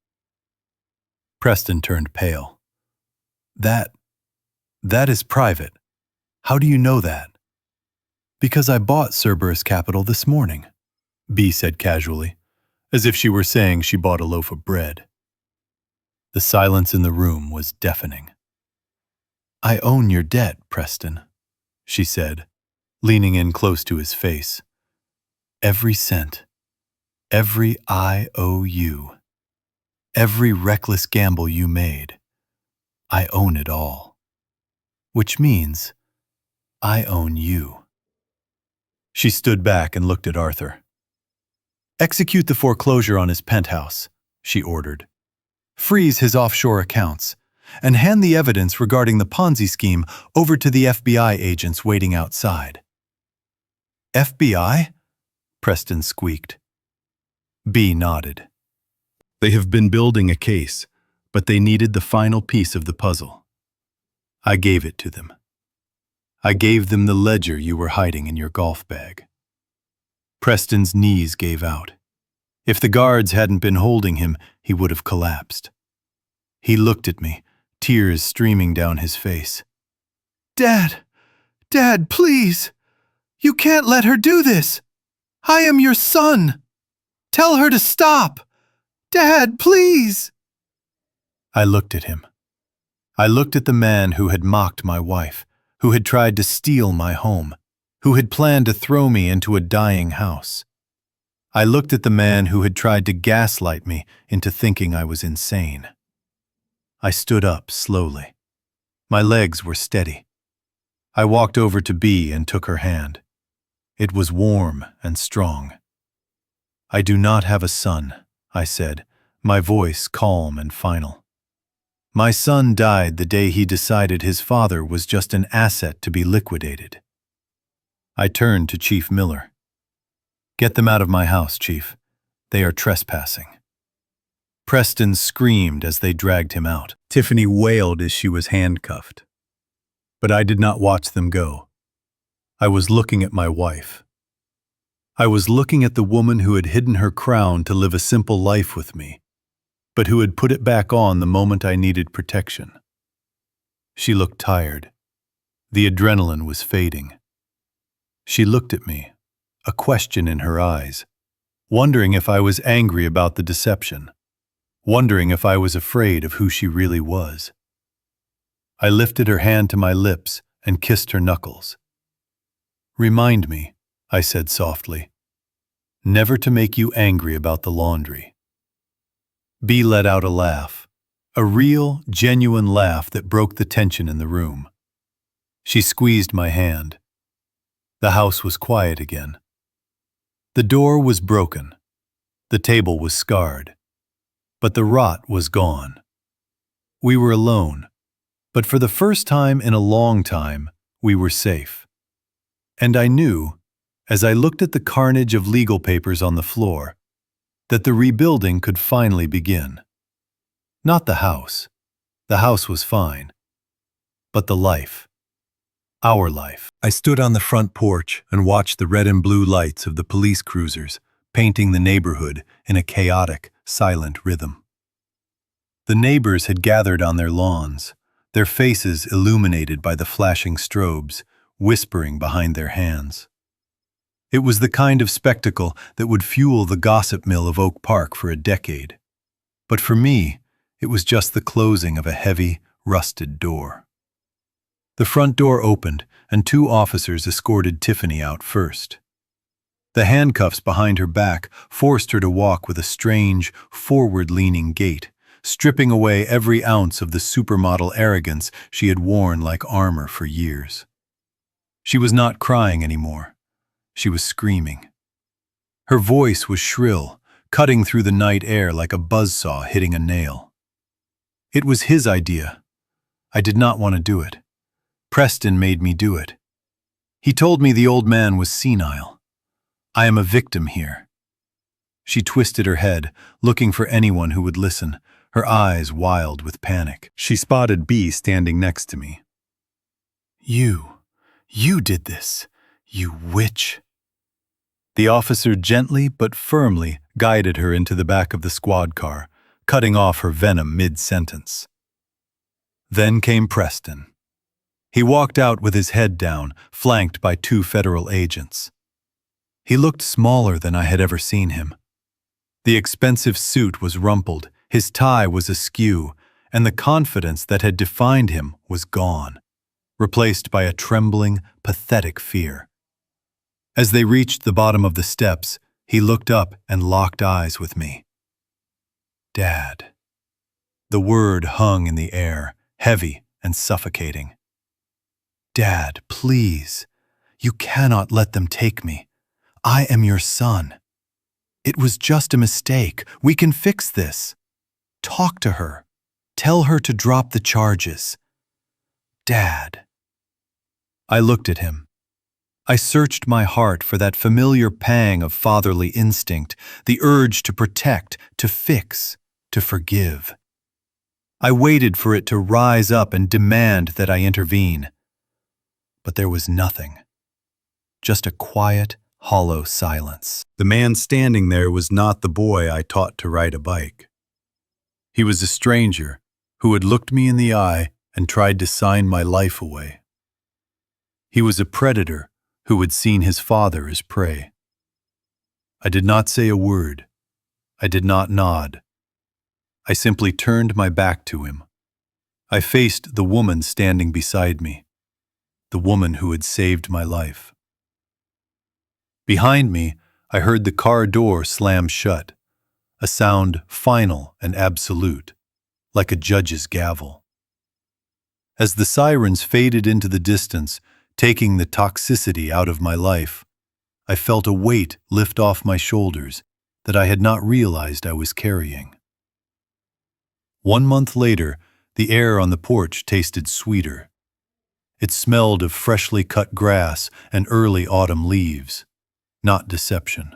Preston turned pale. That is private. How do you know that?" "Because I bought Cerberus Capital this morning," B said casually, as if she were saying she bought a loaf of bread. The silence in the room was deafening. "I own your debt, Preston," she said, leaning in close to his face. "Every cent, every IOU, every reckless gamble you made, I own it all. Which means I own you." She stood back and looked at Arthur. "Execute the foreclosure on his penthouse," she ordered. "Freeze his offshore accounts, and hand the evidence regarding the Ponzi scheme over to the FBI agents waiting outside." "FBI?" Preston squeaked. B nodded. "They have been building a case, but they needed the final piece of the puzzle. I gave it to them. I gave them the ledger you were hiding in your golf bag." Preston's knees gave out. If the guards hadn't been holding him, he would have collapsed. He looked at me, tears streaming down his face. Dad, Dad, please. You can't let her do this. I am your son. Tell her to stop. Dad, please. I looked at him. I looked at the man who had mocked my wife, who had tried to steal my home, who had planned to throw me into a dying house. I looked at the man who had tried to gaslight me into thinking I was insane. I stood up slowly. My legs were steady. I walked over to Bea and took her hand. It was warm and strong. I do not have a son, I said, my voice calm and final. My son died the day he decided his father was just an asset to be liquidated. I turned to Chief Miller. Get them out of my house, Chief. They are trespassing. Preston screamed as they dragged him out. Tiffany wailed as she was handcuffed. But I did not watch them go. I was looking at my wife. I was looking at the woman who had hidden her crown to live a simple life with me, but who had put it back on the moment I needed protection. She looked tired. The adrenaline was fading. She looked at me, a question in her eyes, wondering if I was angry about the deception, wondering if I was afraid of who she really was. I lifted her hand to my lips and kissed her knuckles. Remind me, I said softly, never to make you angry about the laundry. Bea let out a laugh, a real, genuine laugh that broke the tension in the room. She squeezed my hand. The house was quiet again. The door was broken. The table was scarred. But the rot was gone. We were alone, but for the first time in a long time, we were safe. And I knew, as I looked at the carnage of legal papers on the floor, that the rebuilding could finally begin. Not the house. The house was fine. But the life. Our life. I stood on the front porch and watched the red and blue lights of the police cruisers painting the neighborhood in a chaotic, silent rhythm. The neighbors had gathered on their lawns, their faces illuminated by the flashing strobes, whispering behind their hands. It was the kind of spectacle that would fuel the gossip mill of Oak Park for a decade. But for me, it was just the closing of a heavy, rusted door. The front door opened, and 2 officers escorted Tiffany out first. The handcuffs behind her back forced her to walk with a strange, forward-leaning gait, stripping away every ounce of the supermodel arrogance she had worn like armor for years. She was not crying anymore. She was screaming. Her voice was shrill, cutting through the night air like a buzzsaw hitting a nail. It was his idea. I did not want to do it. Preston made me do it. He told me the old man was senile. I am a victim here. She twisted her head, looking for anyone who would listen, her eyes wild with panic. She spotted Bea standing next to me. You did this, you witch. The officer gently but firmly guided her into the back of the squad car, cutting off her venom mid-sentence. Then came Preston. He walked out with his head down, flanked by 2 federal agents. He looked smaller than I had ever seen him. The expensive suit was rumpled, his tie was askew, and the confidence that had defined him was gone, replaced by a trembling, pathetic fear. As they reached the bottom of the steps, he looked up and locked eyes with me. Dad. The word hung in the air, heavy and suffocating. Dad, please. You cannot let them take me. I am your son. It was just a mistake. We can fix this. Talk to her. Tell her to drop the charges. Dad. I looked at him. I searched my heart for that familiar pang of fatherly instinct, the urge to protect, to fix, to forgive. I waited for it to rise up and demand that I intervene. But there was nothing. Just a quiet, hollow silence. The man standing there was not the boy I taught to ride a bike. He was a stranger who had looked me in the eye and tried to sign my life away. He was a predator who had seen his father as prey. I did not say a word. I did not nod. I simply turned my back to him. I faced the woman standing beside me, the woman who had saved my life. Behind me, I heard the car door slam shut, a sound final and absolute, like a judge's gavel. As the sirens faded into the distance, taking the toxicity out of my life, I felt a weight lift off my shoulders that I had not realized I was carrying. 1 month later, the air on the porch tasted sweeter. It smelled of freshly cut grass and early autumn leaves, not deception.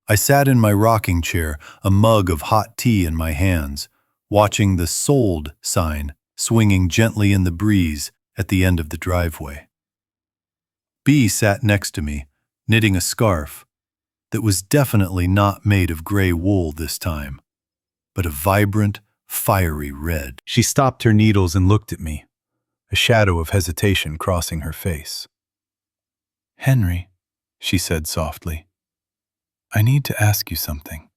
I sat in my rocking chair, a mug of hot tea in my hands, watching the "Sold" sign swinging gently in the breeze at the end of the driveway. B sat next to me, knitting a scarf that was definitely not made of gray wool this time, but a vibrant, fiery red. She stopped her needles and looked at me, a shadow of hesitation crossing her face. "Henry," she said softly, "I need to ask you something.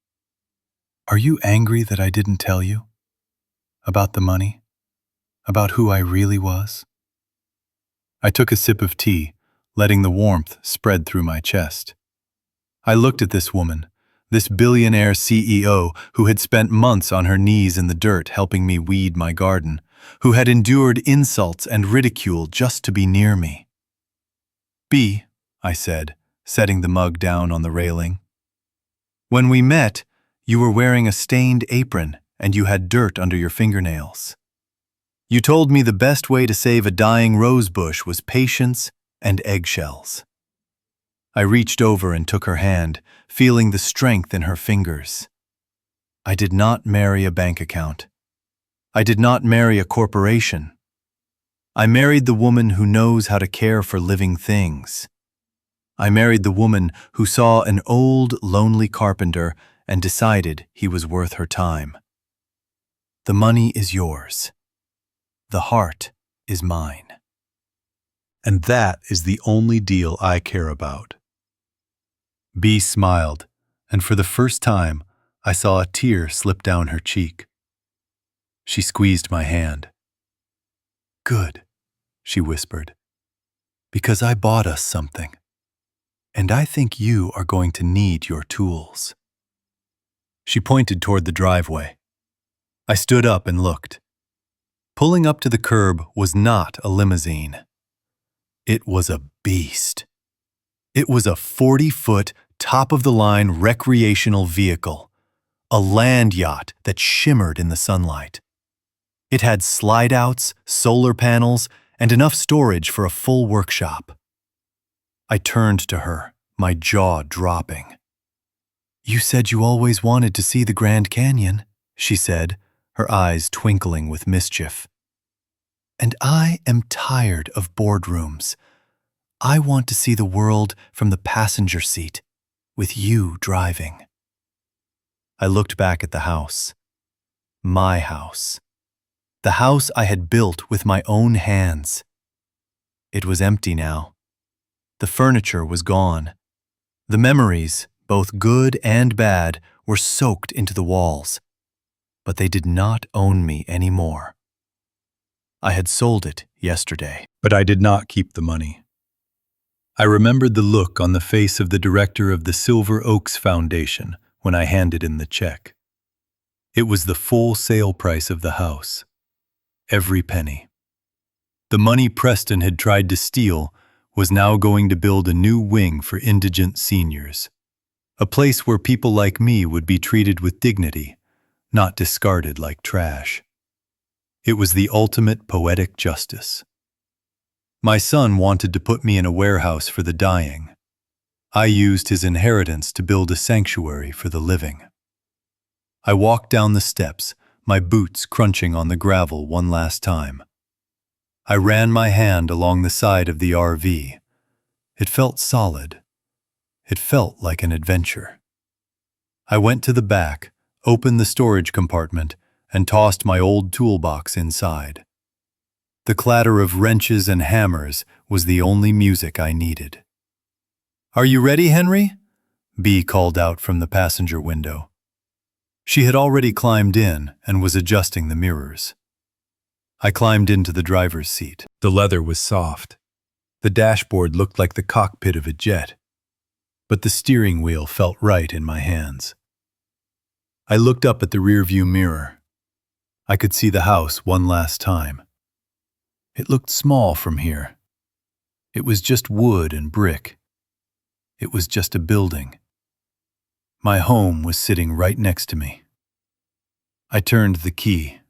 Are you angry that I didn't tell you? About the money? About who I really was?" I took a sip of tea, letting the warmth spread through my chest. I looked at this woman, this billionaire CEO who had spent months on her knees in the dirt helping me weed my garden, who had endured insults and ridicule just to be near me. "B," I said, setting the mug down on the railing. "When we met, you were wearing a stained apron and you had dirt under your fingernails. You told me the best way to save a dying rosebush was patience and eggshells." I reached over and took her hand, feeling the strength in her fingers. I did not marry a bank account. I did not marry a corporation. I married the woman who knows how to care for living things. I married the woman who saw an old, lonely carpenter and decided he was worth her time. The money is yours. The heart is mine. And that is the only deal I care about. B smiled, and for the first time, I saw a tear slip down her cheek. She squeezed my hand. "Good," she whispered, "because I bought us something, and I think you are going to need your tools." She pointed toward the driveway. I stood up and looked. Pulling up to the curb was not a limousine. It was a beast. It was a 40-foot, top-of-the-line recreational vehicle, a land yacht that shimmered in the sunlight. It had slide-outs, solar panels, and enough storage for a full workshop. I turned to her, my jaw dropping. "You said you always wanted to see the Grand Canyon," she said, her eyes twinkling with mischief. "And I am tired of boardrooms. I want to see the world from the passenger seat, with you driving." I looked back at the house. My house. The house I had built with my own hands. It was empty now. The furniture was gone. The memories, both good and bad, were soaked into the walls. But they did not own me anymore. I had sold it yesterday. But I did not keep the money. I remembered the look on the face of the director of the Silver Oaks Foundation when I handed in the check. It was the full sale price of the house. Every penny. The money Preston had tried to steal was now going to build a new wing for indigent seniors. A place where people like me would be treated with dignity, not discarded like trash. It was the ultimate poetic justice. My son wanted to put me in a warehouse for the dying. I used his inheritance to build a sanctuary for the living. I walked down the steps, my boots crunching on the gravel one last time. I ran my hand along the side of the RV. It felt solid. It felt like an adventure. I went to the back, opened the storage compartment, and tossed my old toolbox inside. The clatter of wrenches and hammers was the only music I needed. "Are you ready, Henry?" Bea called out from the passenger window. She had already climbed in and was adjusting the mirrors. I climbed into the driver's seat. The leather was soft. The dashboard looked like the cockpit of a jet, but the steering wheel felt right in my hands. I looked up at the rearview mirror. I could see the house one last time. It looked small from here. It was just wood and brick. It was just a building. My home was sitting right next to me. I turned the key.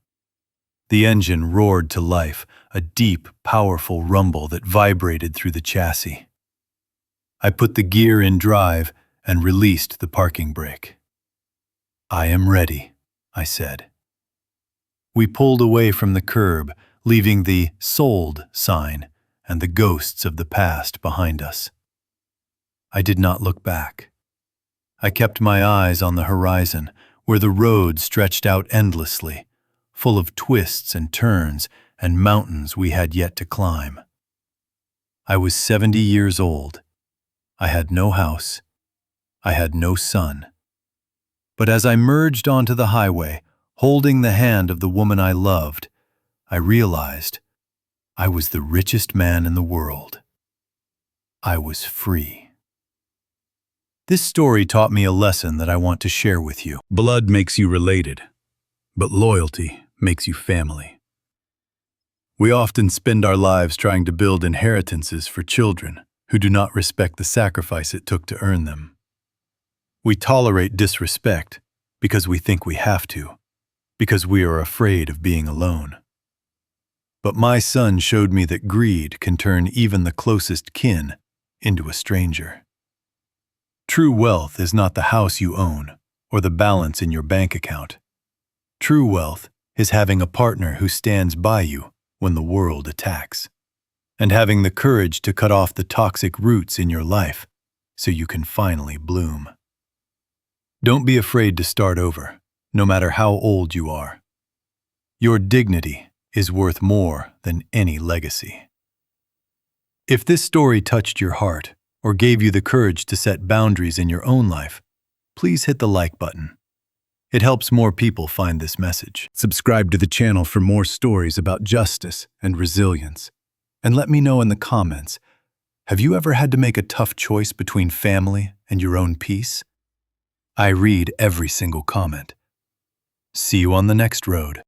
The engine roared to life, a deep, powerful rumble that vibrated through the chassis. I put the gear in drive and released the parking brake. "I am ready," I said. We pulled away from the curb, leaving the "sold" sign and the ghosts of the past behind us. I did not look back. I kept my eyes on the horizon, where the road stretched out endlessly, full of twists and turns and mountains we had yet to climb. I was 70 years old. I had no house. I had no son. But as I merged onto the highway, holding the hand of the woman I loved, I realized I was the richest man in the world. I was free. This story taught me a lesson that I want to share with you. Blood makes you related, but loyalty makes you family. We often spend our lives trying to build inheritances for children who do not respect the sacrifice it took to earn them. We tolerate disrespect because we think we have to, because we are afraid of being alone. But my son showed me that greed can turn even the closest kin into a stranger. True wealth is not the house you own or the balance in your bank account. True wealth is having a partner who stands by you when the world attacks, and having the courage to cut off the toxic roots in your life so you can finally bloom. Don't be afraid to start over, no matter how old you are. Your dignity is worth more than any legacy. If this story touched your heart or gave you the courage to set boundaries in your own life, please hit the like button. It helps more people find this message. Subscribe to the channel for more stories about justice and resilience. And let me know in the comments, have you ever had to make a tough choice between family and your own peace? I read every single comment. See you on the next road.